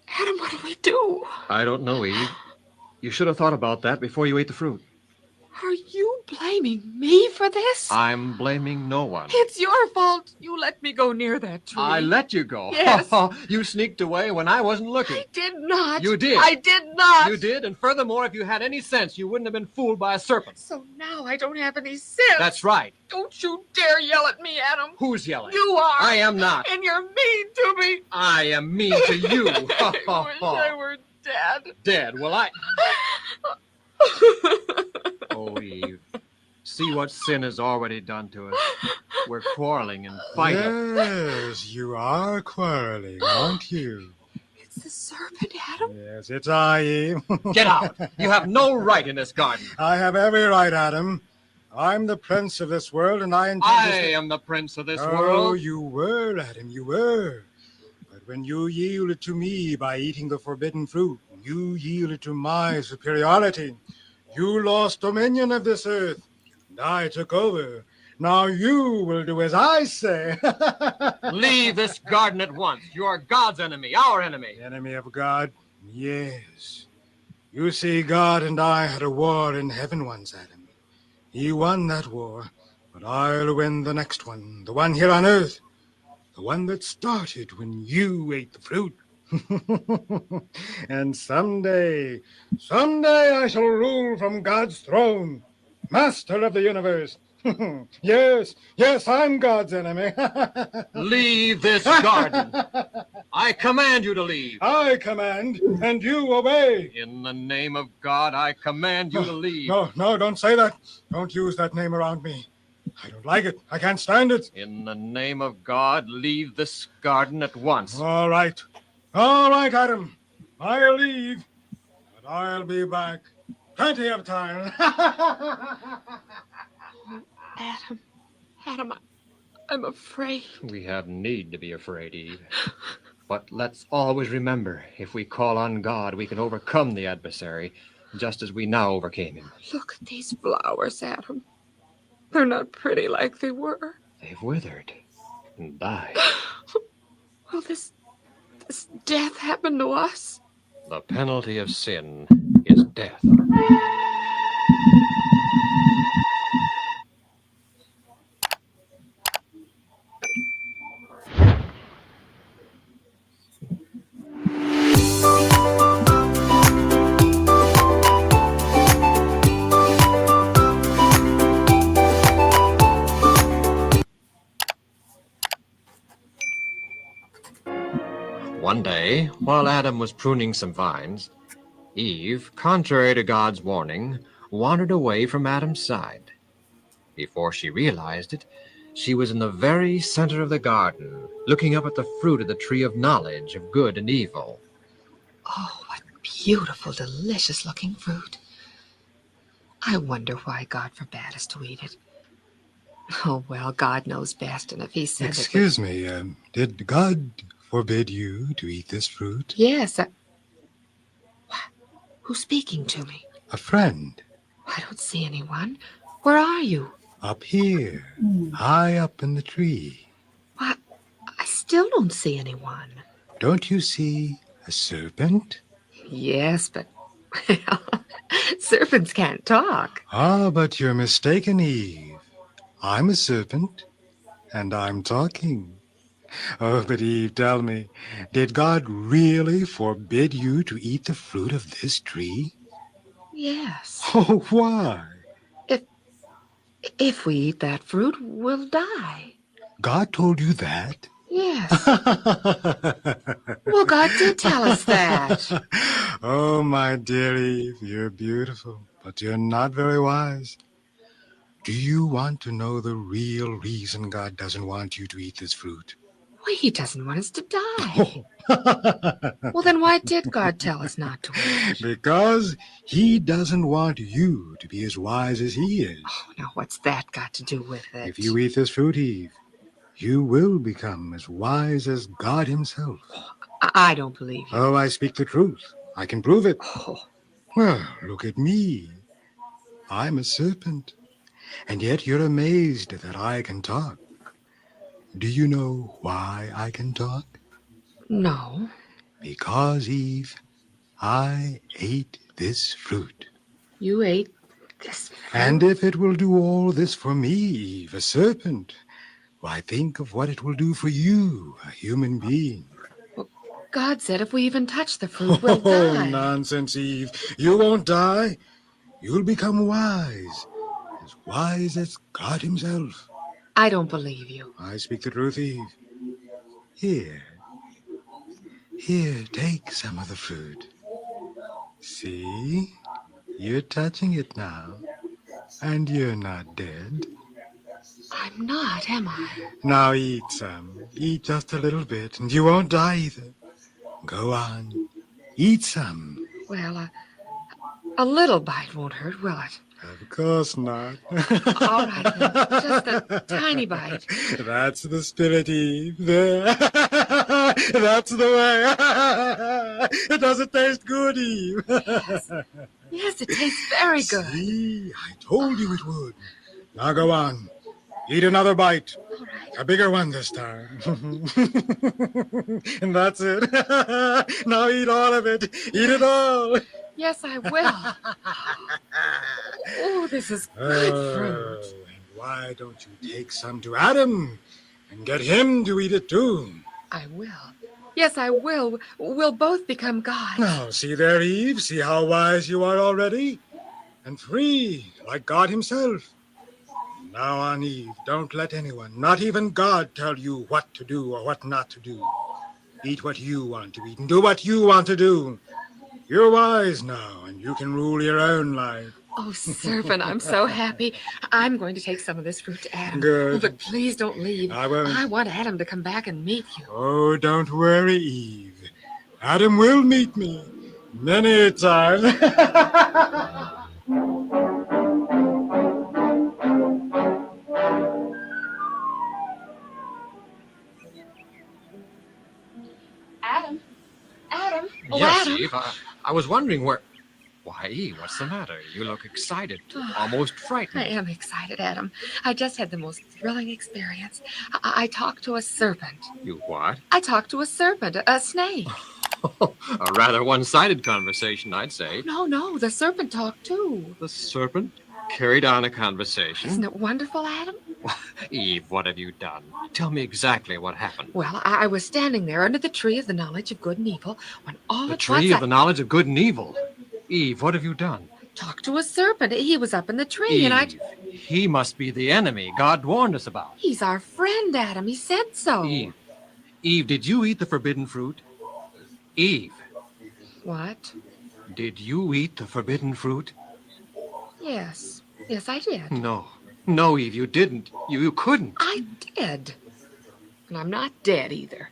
Adam, what do we do? I don't know, Eve. You should have thought about that before you ate the fruit. Are you blaming me for this? I'm blaming no one. It's your fault. You let me go near that tree. I let you go. Yes. You sneaked away when I wasn't looking. I did not. You did. I did not. You did, and furthermore, if you had any sense, you wouldn't have been fooled by a serpent. So now I don't have any sense. That's right. Don't you dare yell at me, Adam. Who's yelling? You are. I am not. And you're mean to me. I am mean to you. I wish I were dead. Dead? Well, Oh, Eve. See what sin has already done to us. We're quarreling and fighting. Yes, you are quarreling, aren't you? It's the serpent, Adam. Yes, it's I, Eve. Get out. You have no right in this garden. I have every right, Adam. I'm the prince of this world, and I intend I am the prince of this world. Oh, you were, Adam, you were. But when you yielded to me by eating the forbidden fruit, you yielded to my superiority. You lost dominion of this earth, and I took over. Now you will do as I say. Leave this garden at once. You are God's enemy, our enemy. Enemy of God? Yes. You see, God and I had a war in heaven once, Adam. He won that war, but I'll win the next one, the one here on earth, the one that started when you ate the fruit. And someday I shall rule from God's throne, master of the universe. Yes, I'm God's enemy. Leave this garden. I command you to leave. I command, and you obey. In the name of God, I command you to leave. No, don't say that. Don't use that name around me. I don't like it. I can't stand it. In the name of God, leave this garden at once. All right, Adam. I'll leave, but I'll be back. Plenty of time. Adam, I'm afraid. We have need to be afraid, Eve. But let's always remember, if we call on God, we can overcome the adversary, just as we now overcame him. Look at these flowers, Adam. They're not pretty like they were. They've withered and died. Will this death happen to us? The penalty of sin is death. One day, while Adam was pruning some vines, Eve, contrary to God's warning, wandered away from Adam's side. Before she realized it, she was in the very center of the garden, looking up at the fruit of the tree of knowledge of good and evil. Oh, what beautiful, delicious-looking fruit. I wonder why God forbade us to eat it. Oh, well, God knows best, and if he said Excuse me, did God forbid you to eat this fruit? Yes. What? Who's speaking to me? A friend. I don't see anyone. Where are you? Up here, high up in the tree. What? I still don't see anyone. Don't you see a serpent? Yes, but well, serpents can't talk. Ah, but you're mistaken, Eve. I'm a serpent, and I'm talking. Oh, but Eve, tell me, did God really forbid you to eat the fruit of this tree? Yes. Oh, why? If if we eat that fruit, we'll die. God told you that? Yes. Well, God did tell us that. Oh, my dear Eve, you're beautiful, but you're not very wise. Do you want to know the real reason God doesn't want you to eat this fruit? Well, he doesn't want us to die. Well, then why did God tell us not to eat? Because he doesn't want you to be as wise as he is. Oh, now what's that got to do with it? If you eat this fruit, Eve, you will become as wise as God himself. I don't believe you. Oh, I speak the truth. I can prove it. Oh, Well, look at me. I'm a serpent, and yet you're amazed that I can talk. Do you know why I can talk? no. Because, Eve, I ate this fruit. You ate this fruit? And if it will do all this for me, Eve, a serpent, why, think of what it will do for you, a human being. Well, God said if we even touch the fruit, we'll Oh, die. nonsense, Eve. You won't die. You'll become wise as God himself. I don't believe you. I speak the truth, Eve. Here, take some of the fruit. See? You're touching it now. And you're not dead. I'm not, am I? Now eat some. Eat just a little bit, and you won't die either. Go on. Eat some. Well, a little bite won't hurt, will it? Of course not. All right, then. Just a tiny bite. That's the spirit, Eve. There. That's the way. Does it taste good, Eve? Yes. Yes, it tastes very good. See, I told you it would. Now go on. Eat another bite. All right. A bigger one this time. And that's it. Now eat all of it. Eat it all. Yes, I will. Oh, this is good fruit. And why don't you take some to Adam and get him to eat it too? I will. Yes, I will. We'll both become gods. Now, see there, Eve. See how wise you are already? And free, like God himself. Now on, Eve, don't let anyone, not even God, tell you what to do or what not to do. Eat what you want to eat and do what you want to do. You're wise now, and you can rule your own life. Oh, serpent, I'm so happy. I'm going to take some of this fruit to Adam. Good. But please don't leave. I won't. I want Adam to come back and meet you. Oh, don't worry, Eve. Adam will meet me many a time. Adam. Adam. Oh, Yes, Adam. Eve. I was wondering where... Why, Eve, what's the matter? You look excited, almost frightened. I am excited, Adam. I just had the most thrilling experience. I talked to a serpent. You what? I talked to a serpent, a snake. A rather one-sided conversation, I'd say. No, the serpent talked too. The serpent carried on a conversation. Isn't it wonderful, Adam? Eve, what have you done? Tell me exactly what happened. Well, I was standing there under the tree of the knowledge of good and evil when all The at once tree of the knowledge of good and evil. Eve, what have you done? talked to a serpent. He was up in the tree, Eve, and I... he must be the enemy God warned us about. He's our friend, Adam. He said so. Eve, did you eat the forbidden fruit? Eve. What? Did you eat the forbidden fruit? Yes, I did. No, Eve, you didn't. You couldn't. I did. And I'm not dead either.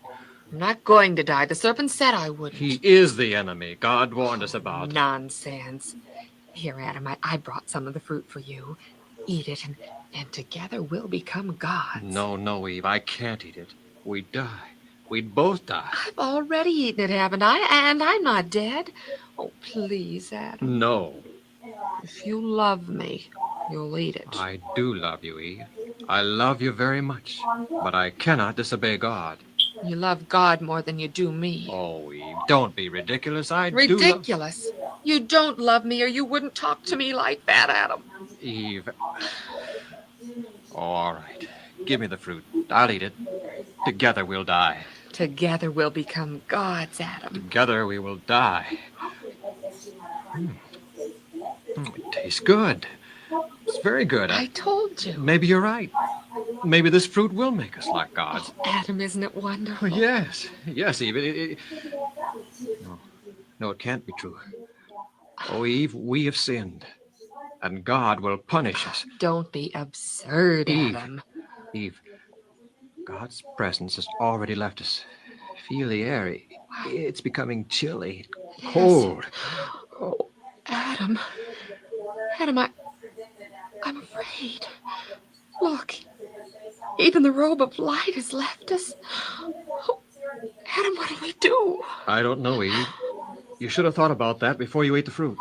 I'm not going to die. The serpent said I wouldn't. He is the enemy God warned us about. Nonsense. Here, Adam, I brought some of the fruit for you. Eat it, and together we'll become gods. No, Eve, I can't eat it. We'd die. We'd both die. I've already eaten it, haven't I? And I'm not dead. Oh, please, Adam. No. If you love me, you'll eat it. I do love you, Eve. I love you very much. But I cannot disobey God. You love God more than you do me. Oh, Eve, don't be ridiculous. I do. Ridiculous? You don't love me or you wouldn't talk to me like that, Adam. Eve. Oh, all right. Give me the fruit. I'll eat it. Together we'll die. Together we'll become gods, Adam. Together we will die. It tastes good. It's very good. I told you. Maybe you're right. Maybe this fruit will make us like gods. Oh, Adam, isn't it wonderful? Oh, yes. Yes, Eve. No, it can't be true. Oh, Eve, we have sinned. And God will punish us. Don't be absurd, Adam. Eve, God's presence has already left us. Feel the air. It's becoming chilly, cold. Oh, Adam. Adam, I'm afraid. Look, even the robe of light has left us. Oh, Adam, what do we do? I don't know, Eve. You should have thought about that before you ate the fruit.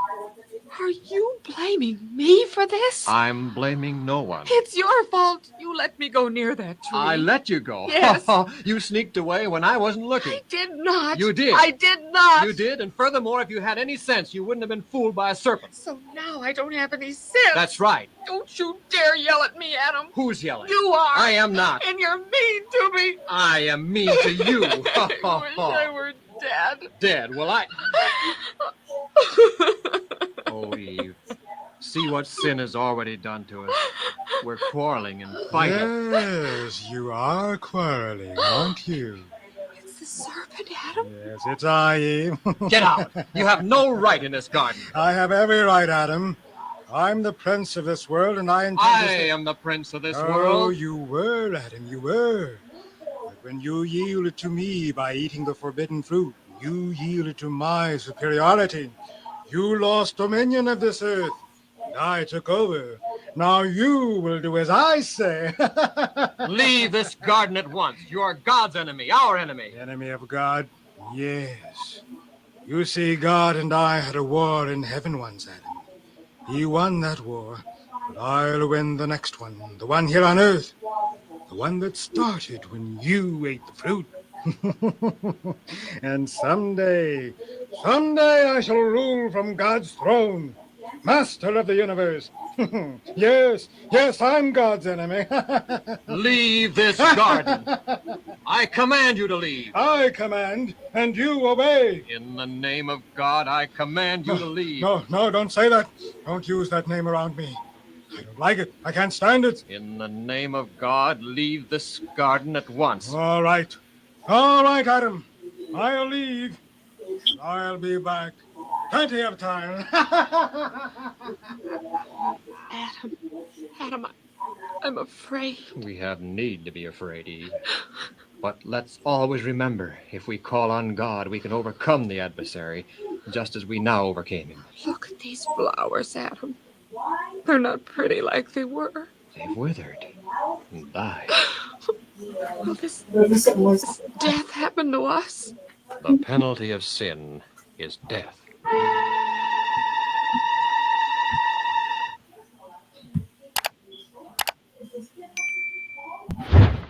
Are you blaming me for this? I'm blaming no one. It's your fault. You let me go near that tree. I let you go. Yes. You sneaked away when I wasn't looking. I did not. You did. I did not. You did, and furthermore, if you had any sense, you wouldn't have been fooled by a serpent. So now I don't have any sense. That's right. Don't you dare yell at me, Adam. Who's yelling? You are. I am not. And you're mean to me. I am mean to you. I wish I were dead. Dead? Well, Oh, Eve. See what sin has already done to us. We're quarreling and fighting. Yes, you are quarreling, aren't you? It's the serpent, Adam. Yes, it's I, Eve. Get out. You have no right in this garden. I have every right, Adam. I'm the prince of this world, and I intend I am the prince of this world. Oh, you were, Adam, you were. But when you yielded to me by eating the forbidden fruit, you yielded to my superiority. You lost dominion of this earth, and I took over. Now you will do as I say. Leave this garden at once. You are God's enemy, our enemy. Enemy of God? Yes. You see, God and I had a war in heaven once, Adam. He won that war, but I'll win the next one, the one here on earth, the one that started when you ate the fruit. And someday I shall rule from God's throne, master of the universe. Yes, I'm God's enemy. Leave this garden. I command you to leave. I command, and you obey. In the name of God, I command you to leave. No, don't say that. Don't use that name around me. I don't like it. I can't stand it. In the name of God, leave this garden at once. All right, Adam. I'll leave. I'll be back. Plenty of time. Adam, I'm afraid. We have need to be afraid, Eve. But let's always remember, if we call on God, we can overcome the adversary, just as we now overcame him. Look at these flowers, Adam. They're not pretty like they were. They've withered and died. Will this death happen to us? The penalty of sin is death.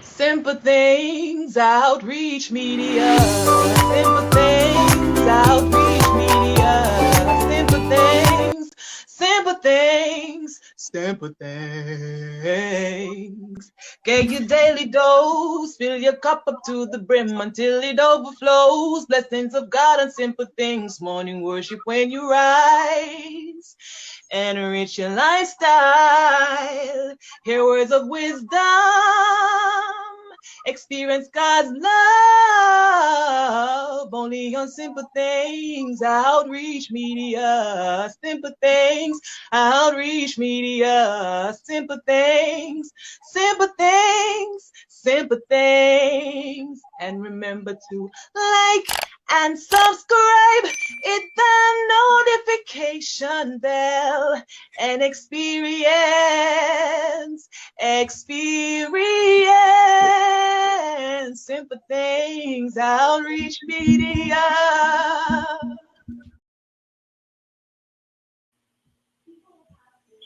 Simple things, Outreach Media. Simple things, Outreach Media. Simple things, simple things, simple things. Get your daily dose, fill your cup up to the brim until it overflows. Blessings of God and simple things. Morning worship when you rise. Enrich your lifestyle. Hear words of wisdom. Experience God's love. Only on Simple Things, Outreach Media. Simple Things, Outreach Media. Simple things, simple things, simple things. And remember to like and subscribe, hit the notification bell, and experience Simple Things, Outreach Media.